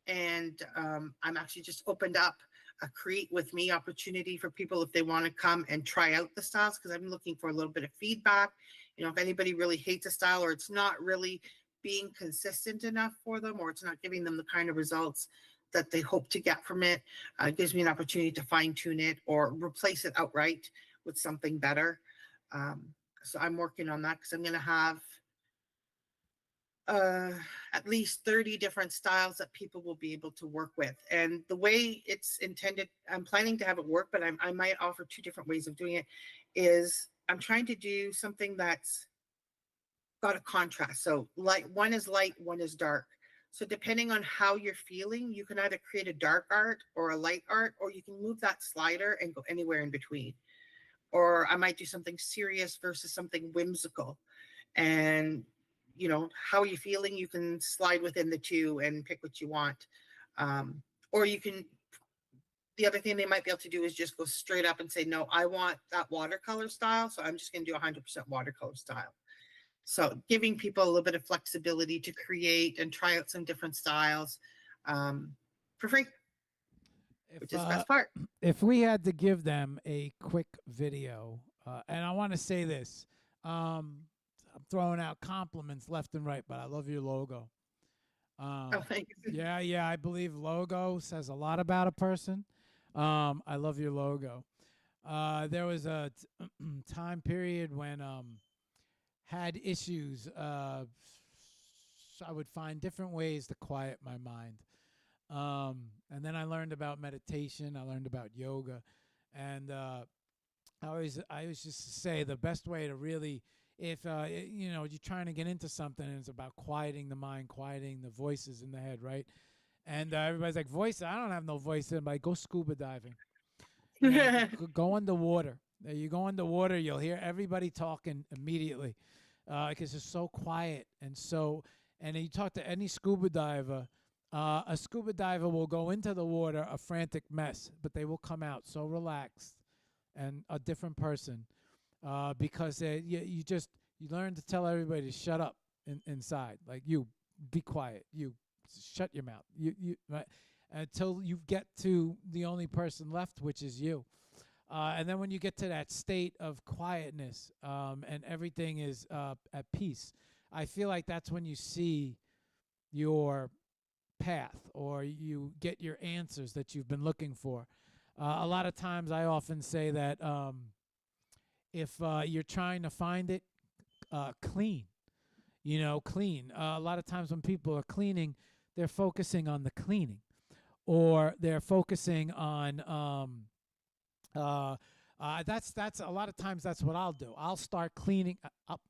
B: and I'm actually just opened up a create with me opportunity for people if they want to come and try out the styles, because I'm looking for a little bit of feedback. If anybody really hates a style, or it's not really being consistent enough for them, or it's not giving them the kind of results that they hope to get from it, it gives me an opportunity to fine tune it or replace it outright with something better. So I'm working on that, because I'm going to have at least 30 different styles that people will be able to work with. And the way it's intended, I'm planning to have it work, but I might offer two different ways of doing it. Is I'm trying to do something that's got a contrast. So one is light, one is dark. So depending on how you're feeling, you can either create a dark art or a light art, or you can move that slider and go anywhere in between. Or I might do something serious versus something whimsical. And how are you feeling? You can slide within the two and pick what you want. Or you can, the other thing they might be able to do is just go straight up and say, no, I want that watercolor style. So I'm just going to do 100% watercolor style. So giving people a little bit of flexibility to create and try out some different styles for free, which is the best part.
A: If we had to give them a quick video, and I want to say this, I'm throwing out compliments left and right, but I love your logo.
B: Thank you.
A: Yeah, I believe logo says a lot about a person. I love your logo. There was a time period when had issues. I would find different ways to quiet my mind. And then I learned about meditation. I learned about yoga, and I always just say the best way to really, if you're trying to get into something and it's about quieting the mind, quieting the voices in the head, right? And everybody's like, voice, I don't have no voice. I'm like, go scuba diving. Go underwater. You go underwater, you'll hear everybody talking immediately because it's so quiet. And you talk to any scuba diver, a scuba diver will go into the water a frantic mess, but they will come out so relaxed and a different person because you learn to tell everybody to shut up inside. Like, you be quiet, you shut your mouth, you right, until you get to the only person left, which is you. And then when you get to that state of quietness and everything is at peace, I feel like that's when you see your path, or you get your answers that you've been looking for. A lot of times I often say that if you're trying to find it, clean. Clean. A lot of times when people are cleaning, they're focusing on the cleaning, or they're focusing on that's a lot of times that's what I'll do. I'll start cleaning up.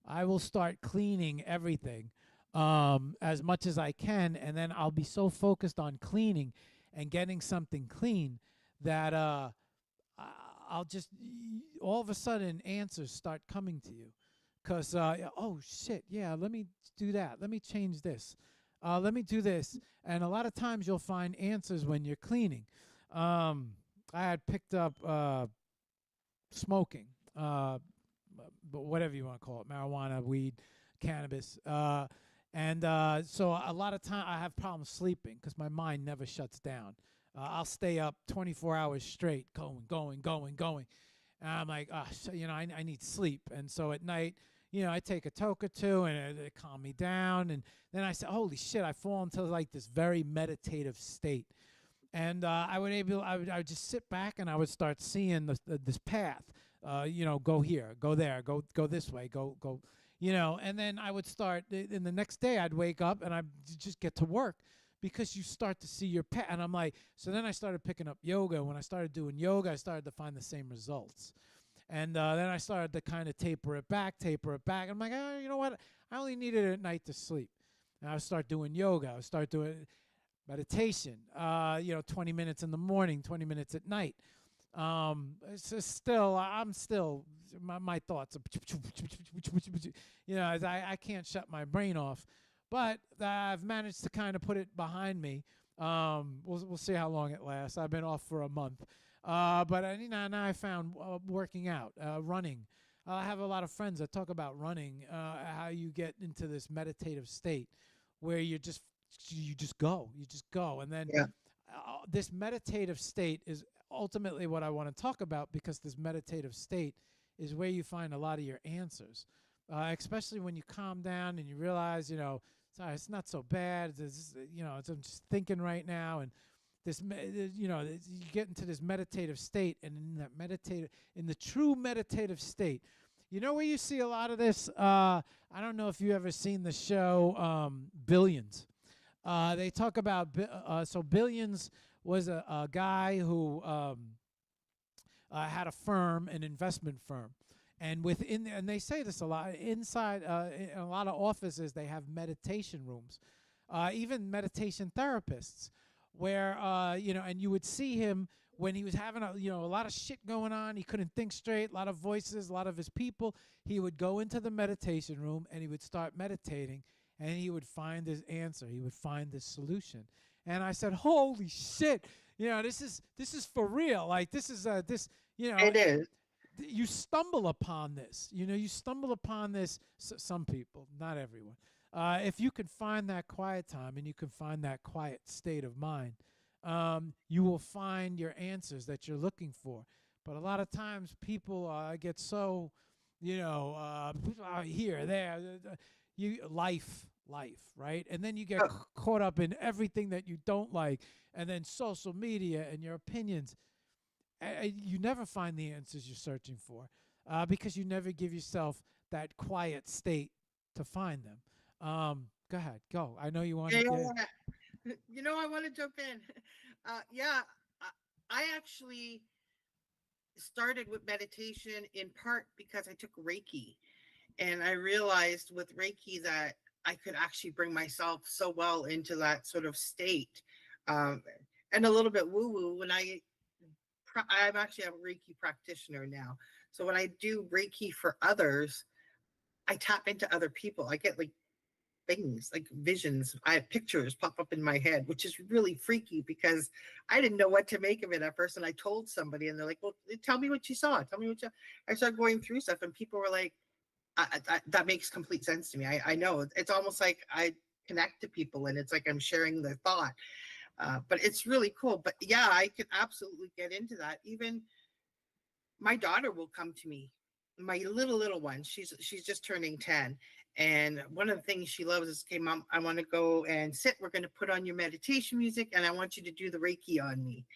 A: I will start cleaning everything as much as I can, and then I'll be so focused on cleaning and getting something clean that I'll just all of a sudden answers start coming to you, because oh shit, yeah, let me do that, let me change this, let me do this. And a lot of times you'll find answers when you're cleaning. I had picked up smoking, but whatever you want to call it, marijuana, weed, cannabis. And so a lot of time I have problems sleeping because my mind never shuts down. I'll stay up 24 hours straight, going. And I'm like, I need sleep. And so at night, I take a toke or two and it calm me down. And then I say, holy shit, I fall into like this very meditative state. And I would just sit back and I would start seeing this path. Go here, go there, go this way, go. And then I would start, and the next day I'd wake up and I'd just get to work, because you start to see your path. And I'm like, so then I started picking up yoga. When I started doing yoga, I started to find the same results. And then I started to kind of taper it back. I'm like, oh, you know what? I only need it at night to sleep. And I would start doing yoga. I would start doing meditation, 20 minutes in the morning, 20 minutes at night. It's just still, I'm still, my thoughts are, I can't shut my brain off. But I've managed to kind of put it behind me. We'll see how long it lasts. I've been off for a month. But now I found working out, running. I have a lot of friends that talk about running, how you get into this meditative state where you just go, and then this meditative state is ultimately what I want to talk about, because this meditative state is where you find a lot of your answers, especially when you calm down and you realize, sorry, it's not so bad. I'm just thinking right now, and you get into this meditative state, and in the true meditative state, where you see a lot of this. I don't know if you ever seen the show Billions. They talk about Billions was a guy who had a firm, an investment firm, and and they say this a lot inside in a lot of offices. They have meditation rooms, even meditation therapists, where and you would see him when he was having a lot of shit going on. He couldn't think straight, a lot of voices, a lot of his people. He would go into the meditation room and he would start meditating, and he would find his answer. He would find this solution. And I said, "Holy shit! This is for real. Like this is this.
B: It is.
A: You stumble upon this. You stumble upon this. Some people, not everyone. If you can find that quiet time and you can find that quiet state of mind, you will find your answers that you're looking for. But a lot of times people get so, here, there, life, right? And then you get caught up in everything that you don't like, and then social media and your opinions. You never find the answers you're searching for, because you never give yourself that quiet state to find them. Go ahead, go. I know you want to.
B: I want to jump in. I actually started with meditation in part because I took Reiki, and I realized with Reiki that I could actually bring myself so well into that sort of state, and a little bit woo-woo. When I'm actually a Reiki practitioner now, so when I do Reiki for others, I tap into other people. I get like things, like visions. I have pictures pop up in my head, which is really freaky because I didn't know what to make of it at first. And I told somebody, and they're like, "Well, tell me what you saw. Tell me what you." I started going through stuff, and people were like, "That makes complete sense to me. I know." It's almost like I connect to people, and it's like I'm sharing their thought. But it's really cool. But yeah, I could absolutely get into that. Even my daughter will come to me, my little one. She's just turning 10. And one of the things she loves is, "Okay, Mom, I want to go and sit. We're going to put on your meditation music, and I want you to do the Reiki on me."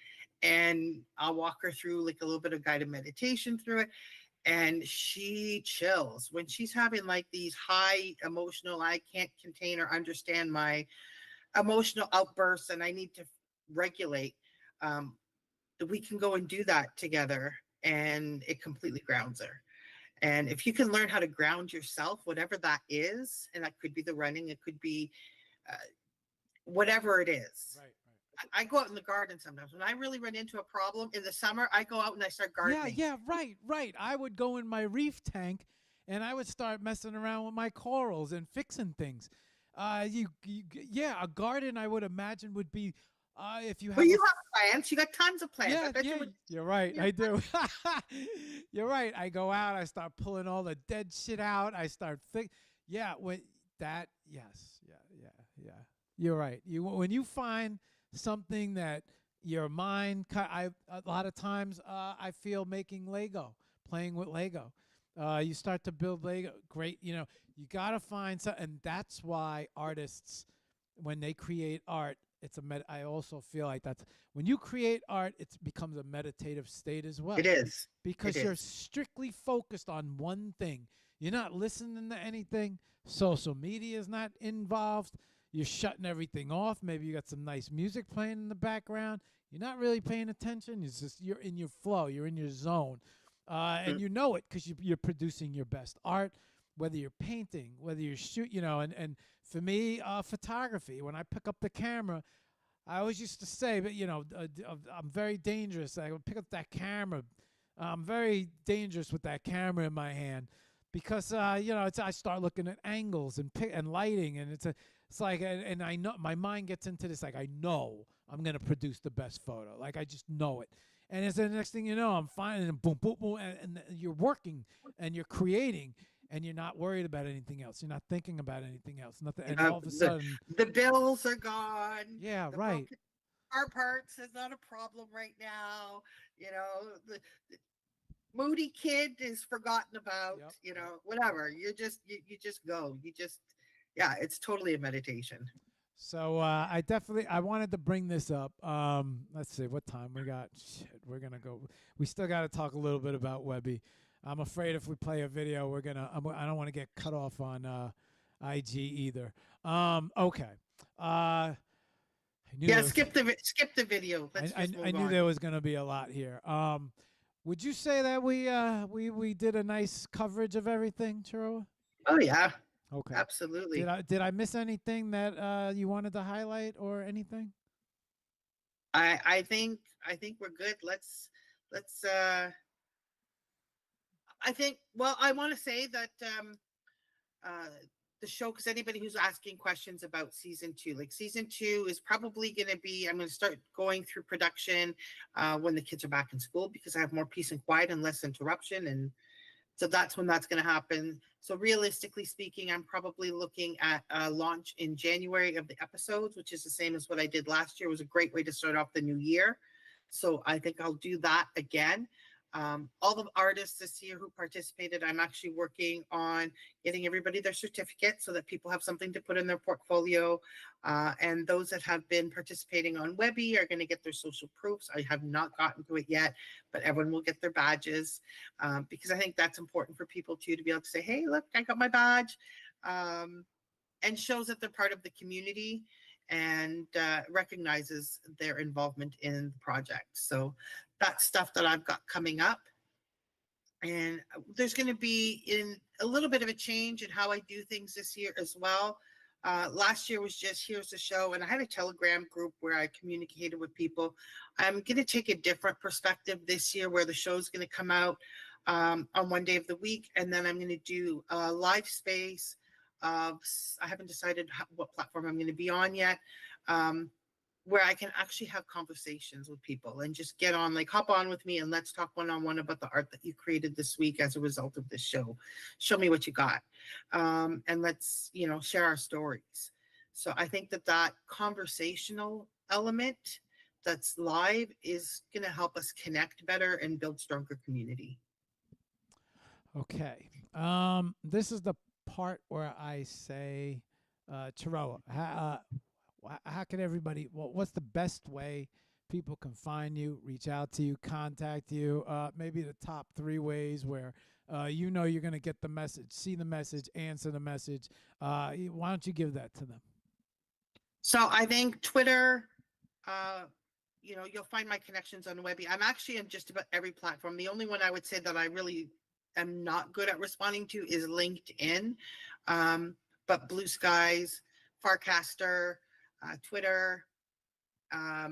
B: And I'll walk her through like a little bit of guided meditation through it. And she chills when she's having like these high emotional, I can't contain or understand my emotional outbursts, and I need to regulate. We can go and do that together, and it completely grounds her. And if you can learn how to ground yourself, whatever that is, and that could be the running, it could be whatever it is.
A: Right.
B: I go out in the garden sometimes. When I really run into a problem in the summer, I go out and I start gardening.
A: Yeah, right. I would go in my reef tank, and I would start messing around with my corals and fixing things. A garden, I would imagine, would be if you have.
B: Well, you have plants. You got tons of plants.
A: You're right. I do. You're right. I go out. I start pulling all the dead shit out. I start Yes. Yeah. You're right. When you find something that your mind. A lot of times I feel making Lego, playing with Lego. You start to build Lego. Great. You got to find something, and that's why artists, when they create art. I also feel like that's when you create art, it becomes a meditative state as well.
B: It is.
A: Because you're strictly focused on one thing. You're not listening to anything. Social media is not involved. You're shutting everything off. Maybe you got some nice music playing in the background. You're not really paying attention. You're in your flow. You're in your zone. And you know it because you're producing your best art. whether you're painting, whether you're and for me, photography, when I pick up the camera, I always used to say, but I'm very dangerous. I would pick up that camera. I'm very dangerous with that camera in my hand because I start looking at angles and lighting, and it's like, and I know my mind gets into this, like I know I'm gonna produce the best photo, like I just know it. And it's the next thing you know, I'm finding and boom, boom, boom, and you're working and you're creating, and you're not worried about anything else. You're not thinking about anything else. Nothing, and all of a sudden,
B: the bills are gone.
A: yeah,
B: The
A: right.
B: broken car parts is not a problem right now. The moody kid is forgotten about.
A: Yep.
B: Whatever. You just go. Yeah, it's totally a meditation.
A: So I wanted to bring this up. Let's see what time we got. Shit, we're gonna go. We still got to talk a little bit about WEBBIE. I'm afraid if we play a video, I don't want to get cut off on IG either. Okay. I knew
B: Yeah, skip the video. Let's just move
A: I knew
B: on.
A: there was gonna be a lot here. Would you say that we did a nice coverage of everything, Chiroa?
B: Oh yeah,
A: Okay.
B: absolutely.
A: Did I miss anything that you wanted to highlight or anything?
B: I think we're good. Let's well, I want to say that uh the show, because anybody who's asking questions about season 2, like season 2 is probably going to be, I'm going to start going through production when the kids are back in school, because I have more peace and quiet and less interruption, and so that's when that's going to happen. So realistically speaking, I'm probably looking at a launch in January of the episodes, which is the same as what I did last year. It was a great way to start off the new year. So I think I'll do that again. All the artists this year who participated, I'm actually working on getting everybody their certificate so that people have something to put in their portfolio. And those that have been participating on WEBBIE are going to get their social proofs. I have not gotten to it yet, but everyone will get their badges because I think that's important for people too, to be able to say, hey, look, I got my badge, and shows that they're part of the community and recognizes their involvement in the project. So that's stuff that I've got coming up. And there's going to be in a little bit of a change in how I do things this year as well. Last year was just, here's the show, and I had a Telegram group where I communicated with people. I'm going to take a different perspective this year, where the show is going to come out on one day of the week, and then I'm going to do a live space of, I haven't decided what platform I'm going to be on yet, where I can actually have conversations with people and just get on, like hop on with me and let's talk one-on-one about the art that you created this week as a result of this show. Show me what you got. And let's, share our stories. So I think that conversational element that's live is going to help us connect better and build stronger community.
A: Okay. This is the part where I say, Chiroa, how can everybody, what's the best way people can find you, reach out to you, contact you? Maybe the top 3 ways where you're going to get the message, see the message, answer the message. Why don't you give that to them?
B: So I think Twitter, you'll find my connections on WEBBIE. I'm actually on just about every platform. The only one I would say that I really am not good at responding to is LinkedIn. But Blue Skies, Farcaster, Twitter. I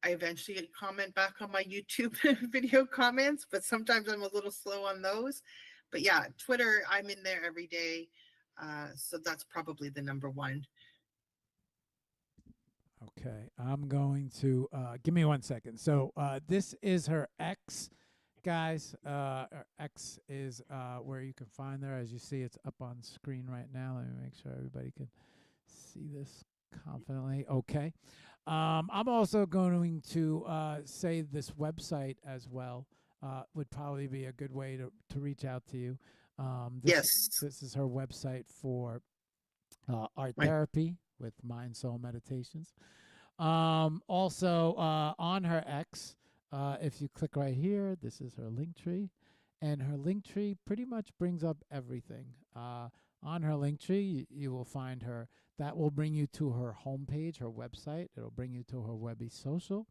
B: eventually comment back on my YouTube video comments, but sometimes I'm a little slow on those. But yeah, Twitter, I'm in there every day. So that's probably the number one.
A: Okay, I'm going to give me 1 second. So this is her ex, guys. Her ex is where you can find her. As you see, it's up on screen right now. Let me make sure everybody can see this confidently. Okay. I'm also going to say this website as well would probably be a good way to reach out to you. This is her website for art therapy with MindSoulMeditations. Also on her X, if you click right here, this is her link tree, and her link tree pretty much brings up everything. On her link tree, you will find her. That will bring you to her homepage, her website. It'll bring you to her WEBBIE social.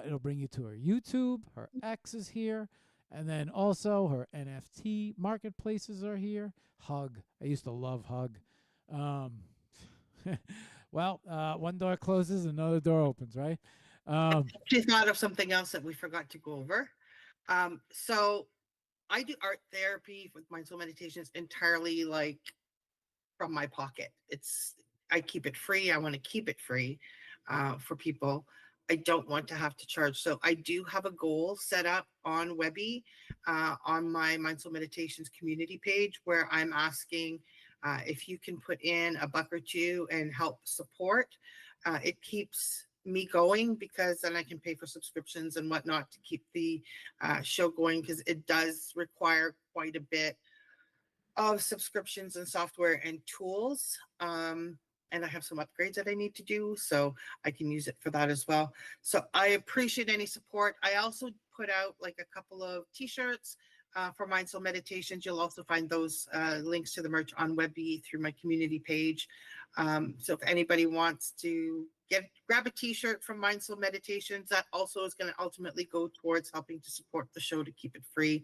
A: It'll bring you to her YouTube. Her X is here. And then also her NFT marketplaces are here. Hug. I used to love Hug. Um, well, one door closes, another door opens, right?
B: She thought of something else that we forgot to go over. So I do art therapy with mindful meditations entirely like from my pocket. I keep it free. I want to keep it free for people. I don't want to have to charge. So I do have a goal set up on WEBBIE on my mindful meditations community page where I'm asking if you can put in a buck or two and help support. It keeps me going because then I can pay for subscriptions and whatnot to keep the show going because it does require quite a bit of subscriptions and software and tools. And I have some upgrades that I need to do, so I can use it for that as well. So I appreciate any support. I also put out like a couple of t-shirts for Mindful Meditations. You'll also find those links to the merch on WEBBIE through my community page. So if anybody wants to grab a t-shirt from Mindful Meditations, that also is going to ultimately go towards helping to support the show to keep it free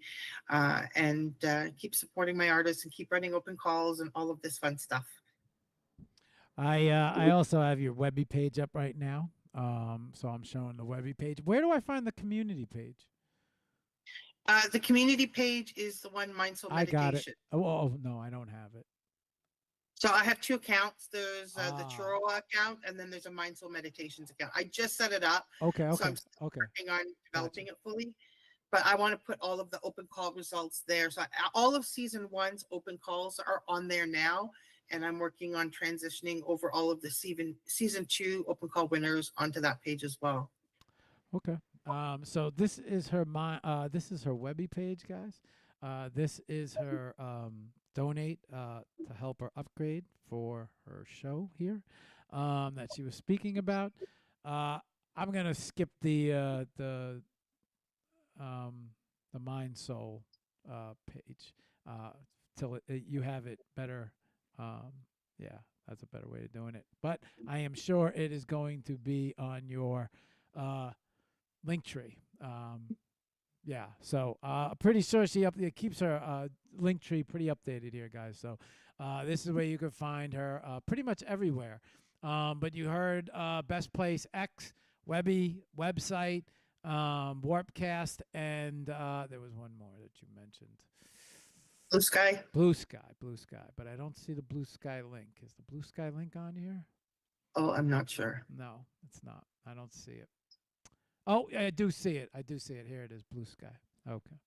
B: and keep supporting my artists and keep running open calls and all of this fun stuff.
A: I also have your WEBBIE page up right now. So I'm showing the WEBBIE page. Where do I find the community page?
B: The community page is the one Mindful
A: I got it.
B: Meditation.
A: Oh, no, I don't have it.
B: So I have two accounts. There's the Chiroa account, and then there's a Mindful Meditations account. I just set it up.
A: Okay.
B: So I'm still
A: Okay.
B: working on developing it fully. But I want to put all of the open call results there. So all of season 1's open calls are on there now. And I'm working on transitioning over all of the season 2 open call winners onto that page as well.
A: Okay. So this is her WEBBIE page, guys. This is her donate to help her upgrade for her show here that she was speaking about. I'm gonna skip the Mind Soul page till you have it better. Yeah, that's a better way of doing it. But I am sure it is going to be on your link tree. Yeah, so pretty sure she keeps her link tree pretty updated here, guys. So this is where you can find her pretty much everywhere. But you heard Best Place X, WEBBIE website, Warpcast, and there was one more that you mentioned.
B: Blue Sky.
A: Blue Sky. But I don't see the Blue Sky link. Is the Blue Sky link on here?
B: Oh, I'm not sure.
A: No, it's not. I don't see it. Oh, I do see it. Here it is, Blue Sky. Okay.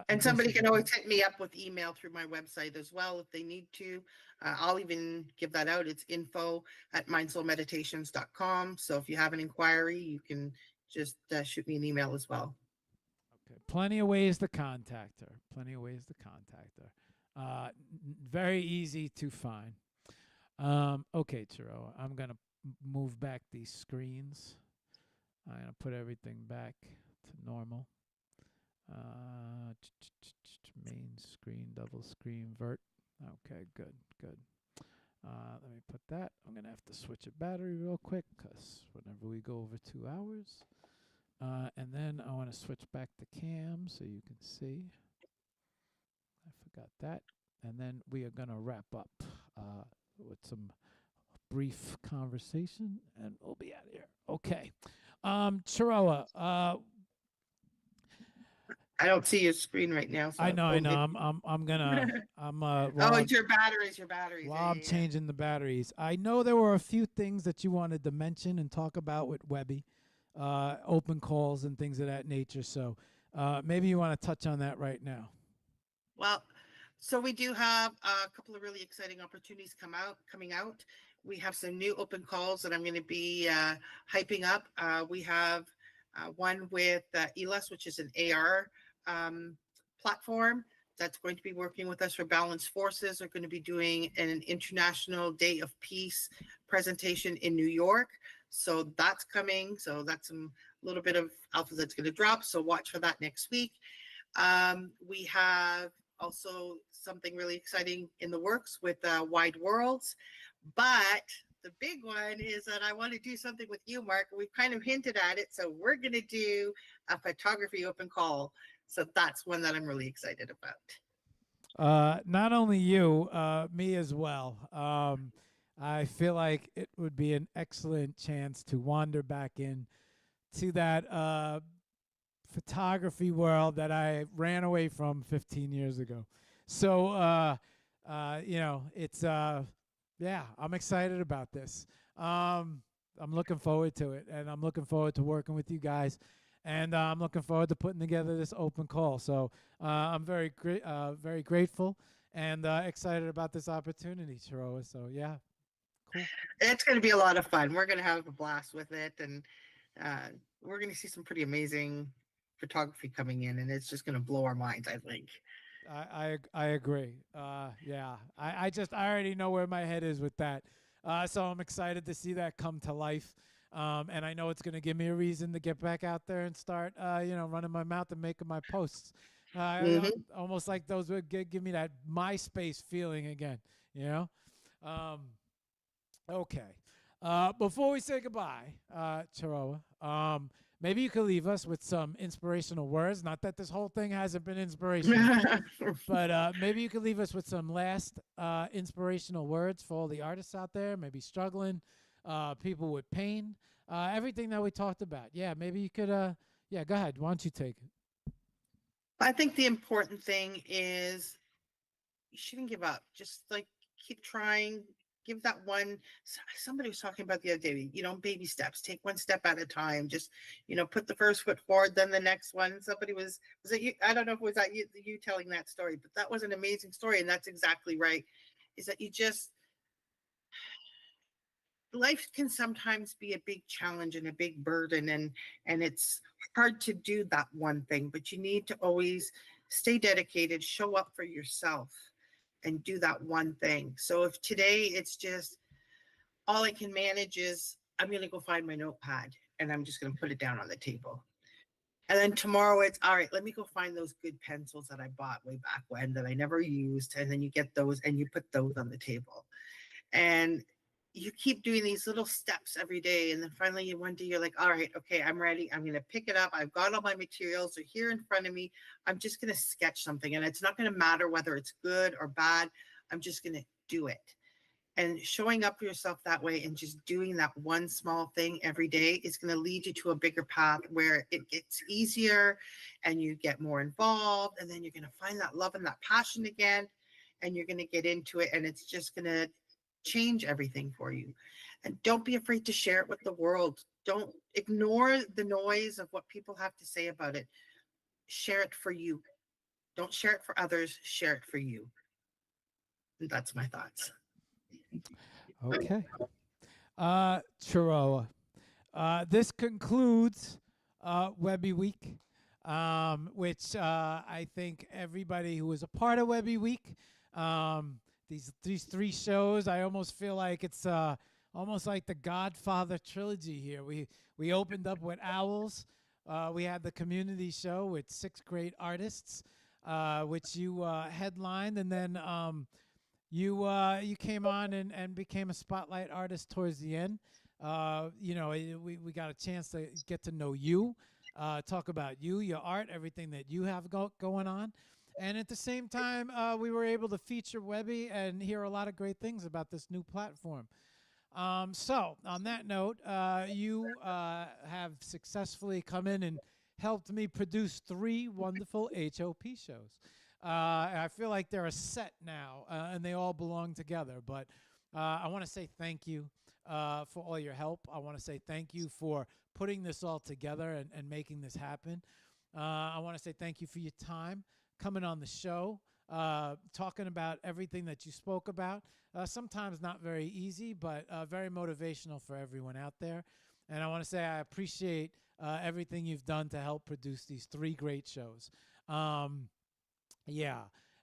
B: And somebody can always hit me up with email through my website as well if they need to. I'll even give that out. It's info@mindsoulmeditations.com. So if you have an inquiry, you can just shoot me an email as well.
A: Okay. Plenty of ways to contact her. Very easy to find. Okay, Chiro, I'm going to move back these screens. I'm going to put everything back to normal. Main screen, double screen, vert. Okay, good. Let me put that. I'm going to have to switch a battery real quick because whenever we go over 2 hours. And then I want to switch back the cam so you can see. I forgot that. And then we are going to wrap up with some brief conversation, and we'll be out of here. Okay. Chiroa,
B: I don't see your screen right now. So
A: I know. I'm gonna.
B: it's your batteries.
A: While I'm changing the batteries, I know there were a few things that you wanted to mention and talk about with WEBBIE, open calls and things of that nature. So maybe you want to touch on that right now.
B: Well, so we do have a couple of really exciting opportunities coming out. We have some new open calls that I'm going to be hyping up. We have one with ELS, which is an AR platform that's going to be working with us for Balanced Forces. They're going to be doing an International Day of Peace presentation in New York. So that's coming. So that's a little bit of alpha that's going to drop. So watch for that next week. We have also something really exciting in the works with Wide Worlds. But the big one is that I want to do something with you, Mark. We've kind of hinted at it. So we're going to do a photography open call. So that's one that I'm really excited about.
A: Not only you, me as well. I feel like it would be an excellent chance to wander back in to that photography world that I ran away from 15 years ago. So, it's yeah, I'm excited about this. I'm looking forward to it, and I'm looking forward to working with you guys, and I'm looking forward to putting together this open call. So I'm very grateful and excited about this opportunity, Chiroa. So yeah, cool.
B: It's going to be a lot of fun. We're going to have a blast with it, and we're going to see some pretty amazing photography coming in, and it's just going to blow our minds, I think.
A: I agree. Yeah, I already know where my head is with that. So I'm excited to see that come to life. And I know it's going to give me a reason to get back out there and start, running my mouth and making my posts. Almost like those would give me that MySpace feeling again, you know? Okay. Before we say goodbye, Chiroa, maybe you could leave us with some inspirational words. Not that this whole thing hasn't been inspirational, but maybe you could leave us with some last inspirational words for all the artists out there, maybe struggling, people with pain, everything that we talked about. Yeah, maybe you could, yeah, go ahead. Why don't you take it?
B: I think the important thing is you shouldn't give up. Just like keep trying. Give that one. Somebody was talking about the other day, baby steps. Take one step at a time. Just, put the first foot forward, then the next one. Somebody was it you? I don't know if it was that you telling that story, but that was an amazing story. And that's exactly right. Is that life can sometimes be a big challenge and a big burden, and it's hard to do that one thing, but you need to always stay dedicated, show up for yourself, and do that one thing. So if today it's just all I can manage is I'm going to go find my notepad and I'm just going to put it down on the table. And then tomorrow it's all right, let me go find those good pencils that I bought way back when that I never used. And then you get those and you put those on the table. And you keep doing these little steps every day. And then finally one day you're like, all right, okay, I'm ready. I'm going to pick it up. I've got all my materials. They're here in front of me. I'm just going to sketch something. And it's not going to matter whether it's good or bad. I'm just going to do it. And showing up for yourself that way and just doing that one small thing every day is going to lead you to a bigger path where it gets easier and you get more involved. And then you're going to find that love and that passion again. And you're going to get into it. And it's just going to change everything for you. And don't be afraid to share it with the world. Don't ignore the noise of what people have to say about it. Share it for you. Don't share it for others. Share it for you. And that's my thoughts.
A: Okay. Chiroa, this concludes WEBBIE Week, which I think everybody who was a part of WEBBIE Week, these three shows, I almost feel like it's almost like the Godfather trilogy here. We opened up with Owls. We had the community show with 6 great artists, which you headlined, and then you came on and became a spotlight artist towards the end. We got a chance to get to know you, talk about you, your art, everything that you have going on. And at the same time, we were able to feature WEBBIE and hear a lot of great things about this new platform. So on that note, you have successfully come in and helped me produce 3 wonderful HOP shows. I feel like they're a set now, and they all belong together. But I want to say thank you for all your help. I want to say thank you for putting this all together and making this happen. I want to say thank you for your time coming on the show, talking about everything that you spoke about. Sometimes not very easy, but very motivational for everyone out there. And I want to say I appreciate everything you've done to help produce these 3 great shows. Yeah,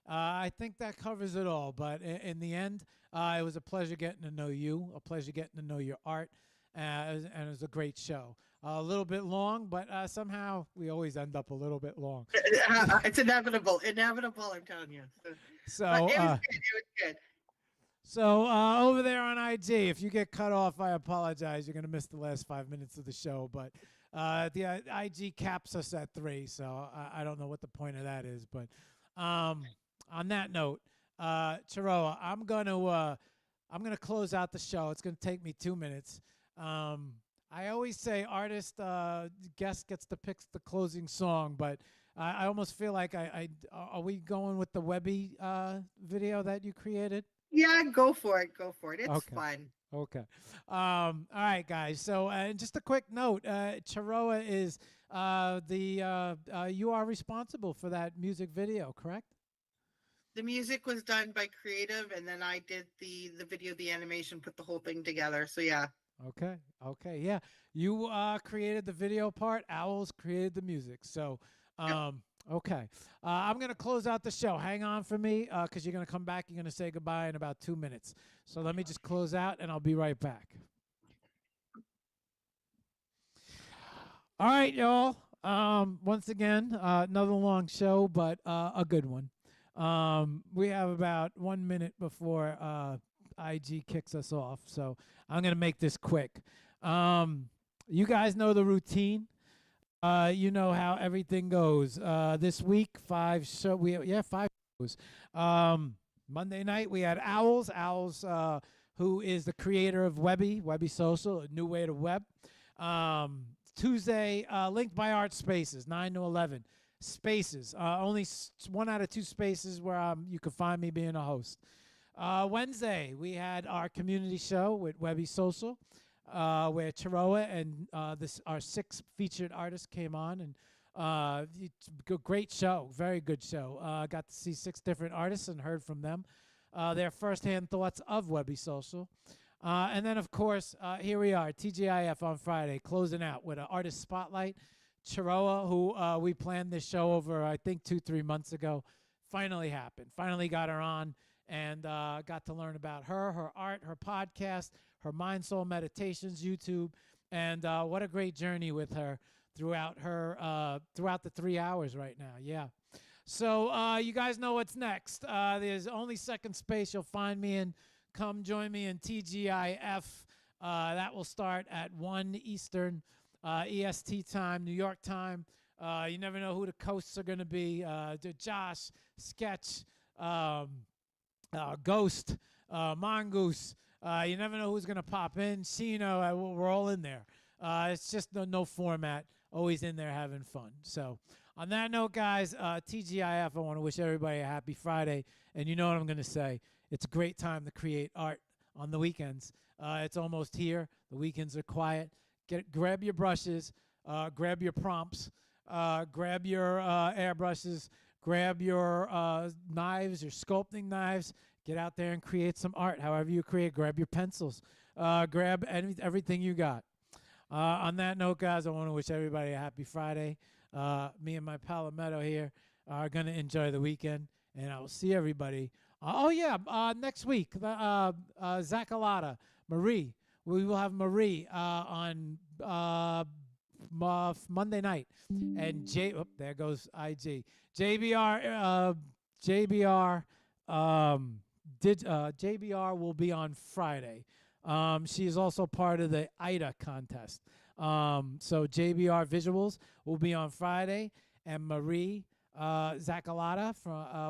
A: I think that covers it all. But in the end, it was a pleasure getting to know you, a pleasure getting to know your art, and it was a great show. A little bit long, but somehow we always end up a little bit long.
B: It's inevitable, I'm telling you.
A: So
B: but it was good. It was good.
A: So over there on IG, if you get cut off, I apologize. You're gonna miss the last 5 minutes of the show, but the IG caps us at 3, so I don't know what the point of that is. But on that note, Chiroa, I'm gonna close out the show. It's gonna take me 2 minutes. I always say artist guest gets to pick the closing song, but I almost feel like are we going with the WEBBIE video that you created?
B: Yeah, go for it. Go for it. It's
A: Okay.
B: fun.
A: Okay. All right, guys. So just a quick note, Chiroa is you are responsible for that music video, correct?
B: The music was done by Creative, and then I did the video, the animation, put the whole thing together. So yeah.
A: Okay. Okay. Yeah. You created the video part. Owls created the music. So
B: Yep.
A: okay. I'm going to close out the show. Hang on for me because you're going to come back. You're going to say goodbye in about 2 minutes. So let me just close out and I'll be right back. All right, y'all. Once again, another long show, but a good one. We have about 1 minute before IG kicks us off, so I'm going to make this quick. You guys know the routine. You know how everything goes. This week, 5 shows. Monday night, we had Owls. Owls, who is the creator of WEBBIE Social, a new way to web. Tuesday, Linked by Art Spaces, 9 to 11. Spaces, only 1 out of 2 spaces where you can find me being a host. Wednesday, we had our community show with WEBBIE Social, where Chiroa and our 6 featured artists came on, and it's a great show, very good show. Got to see 6 different artists and heard from them, their firsthand thoughts of WEBBIE Social. And then, of course, here we are, TGIF on Friday, closing out with an artist spotlight. Chiroa, who we planned this show over, I think, 2-3 months ago, finally happened. Finally got her on and got to learn about her art, her podcast, her MindSoulMeditations YouTube, and what a great journey with her throughout the 3 hours right now. Yeah. So you guys know what's next. There's only second space you'll find me in. Come join me in TGIF. That will start at 1 Eastern EST time, New York time. You never know who the hosts are going to be. Josh, Sketch, Ghost, Mongoose. You never know who's going to pop in. Shino, we're all in there. It's just no format. Always in there having fun. So on that note, guys, TGIF, I want to wish everybody a happy Friday. And you know what I'm going to say. It's a great time to create art on the weekends. It's almost here. The weekends are quiet. Grab your brushes, grab your prompts, grab your airbrushes, grab your knives, your sculpting knives. Get out there and create some art. However you create, grab your pencils, grab everything you got. On that note, guys, I want to wish everybody a happy Friday. Me and my Palmetto here are going to enjoy the weekend, and I will see everybody. Next week, Zachalata, Marie. We will have Marie on Monday night, and there goes IG. JBR will be on Friday. She is also part of the IDA contest. So JBR Visuals will be on Friday, and Marie Zachalata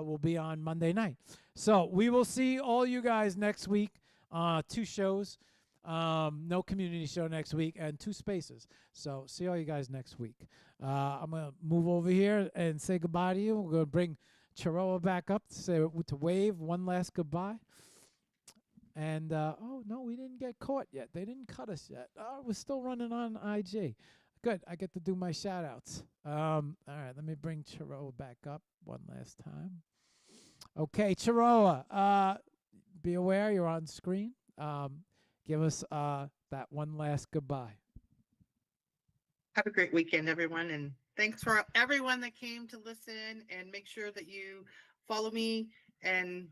A: will be on Monday night. So we will see all you guys next week. 2 shows. No community show next week, and 2 spaces. So see all you guys next week. I'm going to move over here and say goodbye to you. We're going to bring Chiroa back up to wave one last goodbye. And, oh, no, we didn't get caught yet. They didn't cut us yet. Oh, we're still running on IG. Good. I get to do my shout-outs. All right, let me bring Chiroa back up one last time. Okay, Chiroa, be aware you're on screen. Give us that one last goodbye.
B: Have a great weekend, everyone. And thanks for everyone that came to listen, and make sure that you follow me, and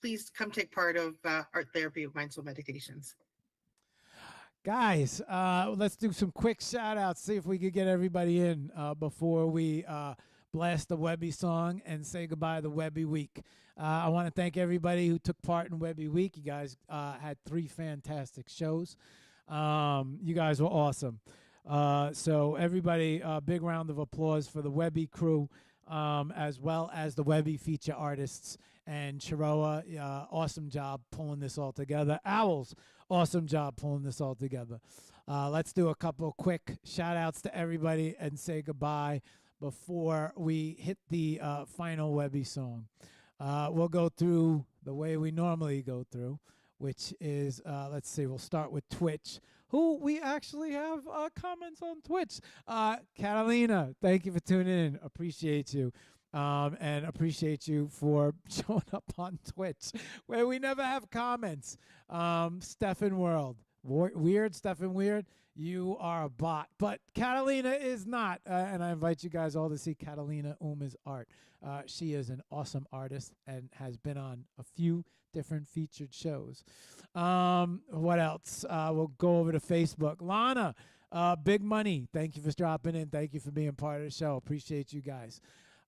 B: please come take part of Art Therapy of MindSoulMeditations.
A: Guys, let's do some quick shout outs, see if we could get everybody in before we blast the WEBBIE song and say goodbye to WEBBIE Week. I want to thank everybody who took part in WEBBIE Week. You guys had 3 fantastic shows. You guys were awesome. So everybody, big round of applause for the WEBBIE crew, as well as the WEBBIE feature artists. And Chiroa, awesome job pulling this all together. Owls, awesome job pulling this all together. Let's do a couple quick shout-outs to everybody and say goodbye before we hit the final WEBBIE song. We'll go through the way we normally go through, which is, let's see, we'll start with Twitch, who we actually have comments on Twitch. Catalina, thank you for tuning in. Appreciate you. And appreciate you for showing up on Twitch, where we never have comments. Stefan World, Weird, Stefan Weird, you are a bot. But Catalina is not, and I invite you guys all to see Catalina Uma's art. She is an awesome artist and has been on a few different featured shows. What else? We'll go over to Facebook. Lana, Big Money, thank you for dropping in. Thank you for being part of the show. Appreciate you guys.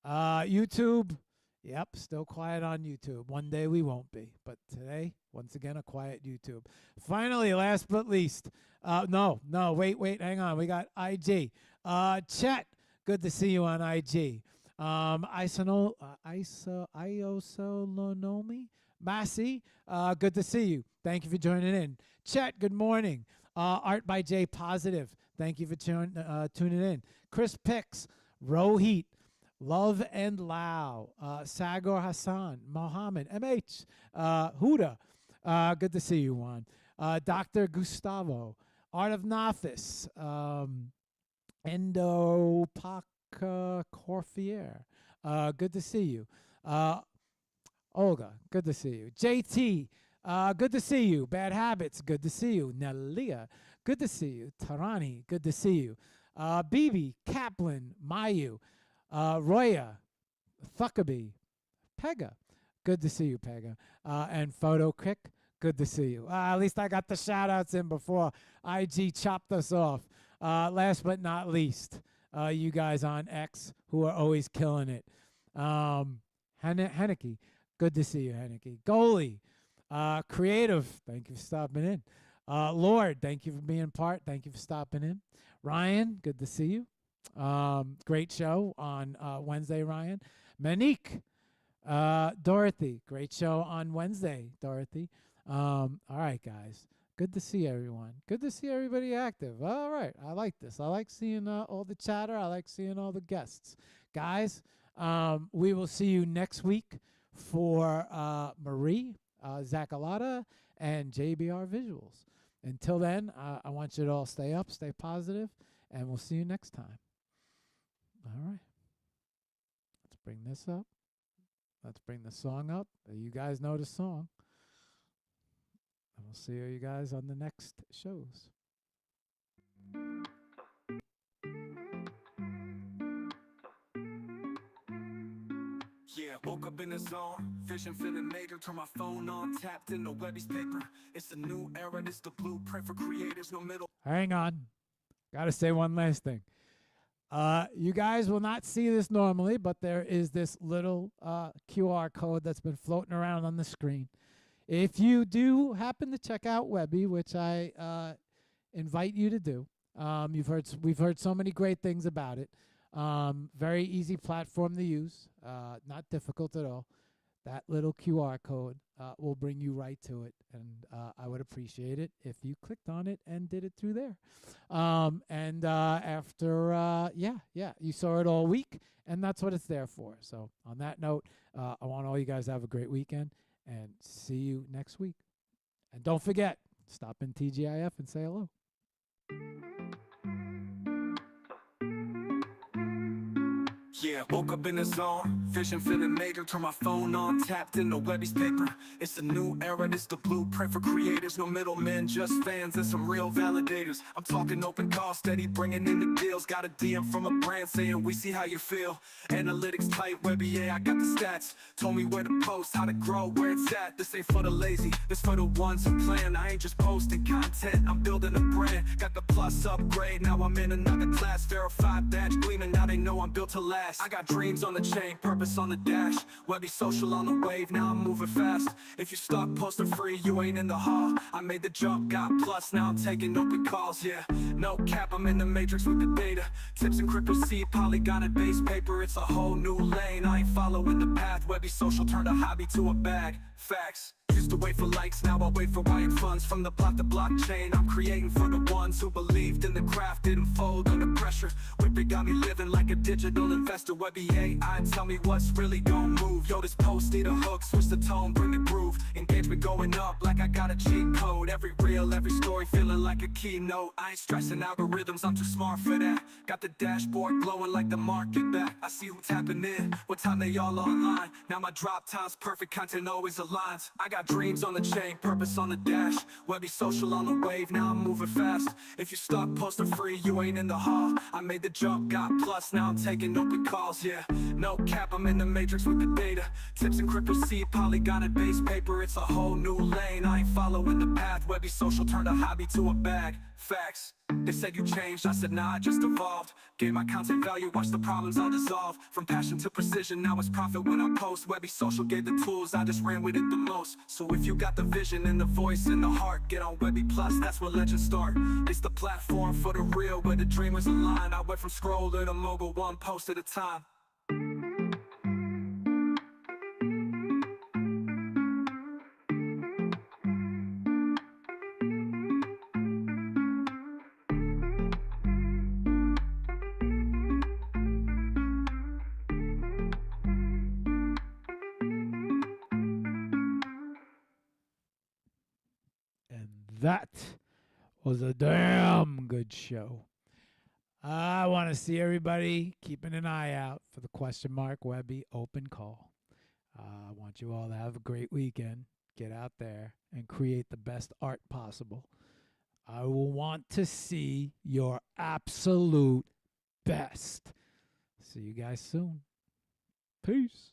A: YouTube, yep, still quiet on YouTube. One day we won't be, but today, once again, a quiet YouTube. Finally, last but least, wait, hang on. We got IG. Chet, good to see you on IG. Iosolonomi, Massey, good to see you. Thank you for joining in. Chet, good morning. Art by J Positive, thank you for tuning in. Chris Pix, Rohit, Love and Lao, Sagor Hassan, Mohammed, MH, Huda, good to see you, Juan. Dr. Gustavo, Art of Nafis, Endo Corfier, good to see you. Olga, good to see you. JT, good to see you. Bad Habits, good to see you. Nelia, good to see you. Tarani, good to see you. Bibi, Kaplan, Mayu, Roya, Thuckabee, Pega, good to see you, Pega. And Photo Kick, good to see you. At least I got the shout-outs in before IG chopped us off. Last but not least, you guys on X who are always killing it. Henneke, good to see you, Henneke. Goalie, Creative, thank you for stopping in. Lord, thank you for being part. Thank you for stopping in. Ryan, good to see you. Great show on Wednesday, Ryan. Manique, Dorothy, great show on Wednesday, Dorothy. All right, guys. Good to see everyone. Good to see everybody active. All right. I like this. I like seeing all the chatter. I like seeing all the guests. Guys, we will see you next week for Marie, Zacalata, and JBR Visuals. Until then, I want you to all stay up, stay positive, and we'll see you next time. All right. Let's bring this up. Let's bring the song up. You guys know the song. And we'll see you guys on the next shows.
C: Yeah, woke up in the zone, vision feeling major, turn my phone on, tapped in the WEBBIE's paper. It's a new era, this the blueprint for creators, no middle.
A: Hang on. Gotta say one last thing. You guys will not see this normally, but there is this little QR code that's been floating around on the screen. If you do happen to check out WEBBIE, which I invite you to do, we've heard so many great things about it. Very easy platform to use, not difficult at all. That little QR code will bring you right to it, and I would appreciate it if you clicked on it and did it through there. After, you saw it all week, and that's what it's there for. So on that note, I want all you guys to have a great weekend, and see you next week. And don't forget, stop in TGIF and say hello.
C: Yeah, woke up in the zone, vision feeling major, turn my phone on, tapped in the WEBBIE's paper. It's a new era, this the blueprint for creators, no middlemen, just fans and some real validators. I'm talking open call, steady bringing in the deals. Got a DM from a brand saying we see how you feel. Analytics tight, WEBBIE, yeah, I got the stats. Told me where to post, how to grow, where it's at. This ain't for the lazy, this for the ones who plan. I ain't just posting content, I'm building a brand. Got the plus upgrade, now I'm in another class. Verified badge gleaming, now they know I'm built to last. last. I got dreams on the chain, purpose on the dash. WEBBIE social on the wave, now I'm moving fast. If you stuck, poster free, you ain't in the hall. I made the jump, got plus, now I'm taking open calls, yeah. No cap, I'm in the matrix with the data. Tips and crypto seed, polygon and base paper. It's a whole new lane, I ain't following the path. WEBBIE social turned a hobby to a bag. Facts. Used to wait for likes, now I wait for wired funds. From the block to blockchain, I'm creating for the ones who believed in the craft, didn't fold under pressure. WEBBIE got me living like a digital investor. WEBBIE AI, tell me what's really gon' move. Yo, this post need a hook, switch the tone, bring the groove. Engagement going up like I got a cheat code. Every reel, every story feeling like a keynote. I ain't stressing algorithms, I'm too smart for that. Got the dashboard glowing like the market back. I see who tapping in, what time they all online. Now my drop time's perfect, content always aligns. I got dreams on the chain, purpose on the dash. WEBBIE social on the wave, now I'm moving fast. If you stuck, poster free, you ain't in the hall. I made the jump, got plus, now I'm taking open calls, yeah. No cap, I'm in the matrix with the data. Tips and crypto seed, polygon and base paper. It's a whole new lane, I ain't following the path. WEBBIE social turned a hobby to a bag. Facts. They said you changed, I said nah, I just evolved. Gave my content value, watch the problems all dissolve. From passion to precision, now it's profit when I post. WEBBIE social gave the tools, I just ran with it the most. So if you got the vision and the voice and the heart, get on WEBBIE Plus, that's where legends start. It's the platform for the real, where the dreamers align. I went from scroller to mogul, one post at a time.
A: And that was a damn good show. I want to see everybody keeping an eye out for the question mark WEBBIE open call. I want you all to have a great weekend. Get out there and create the best art possible. I will want to see your absolute best. See you guys soon. Peace.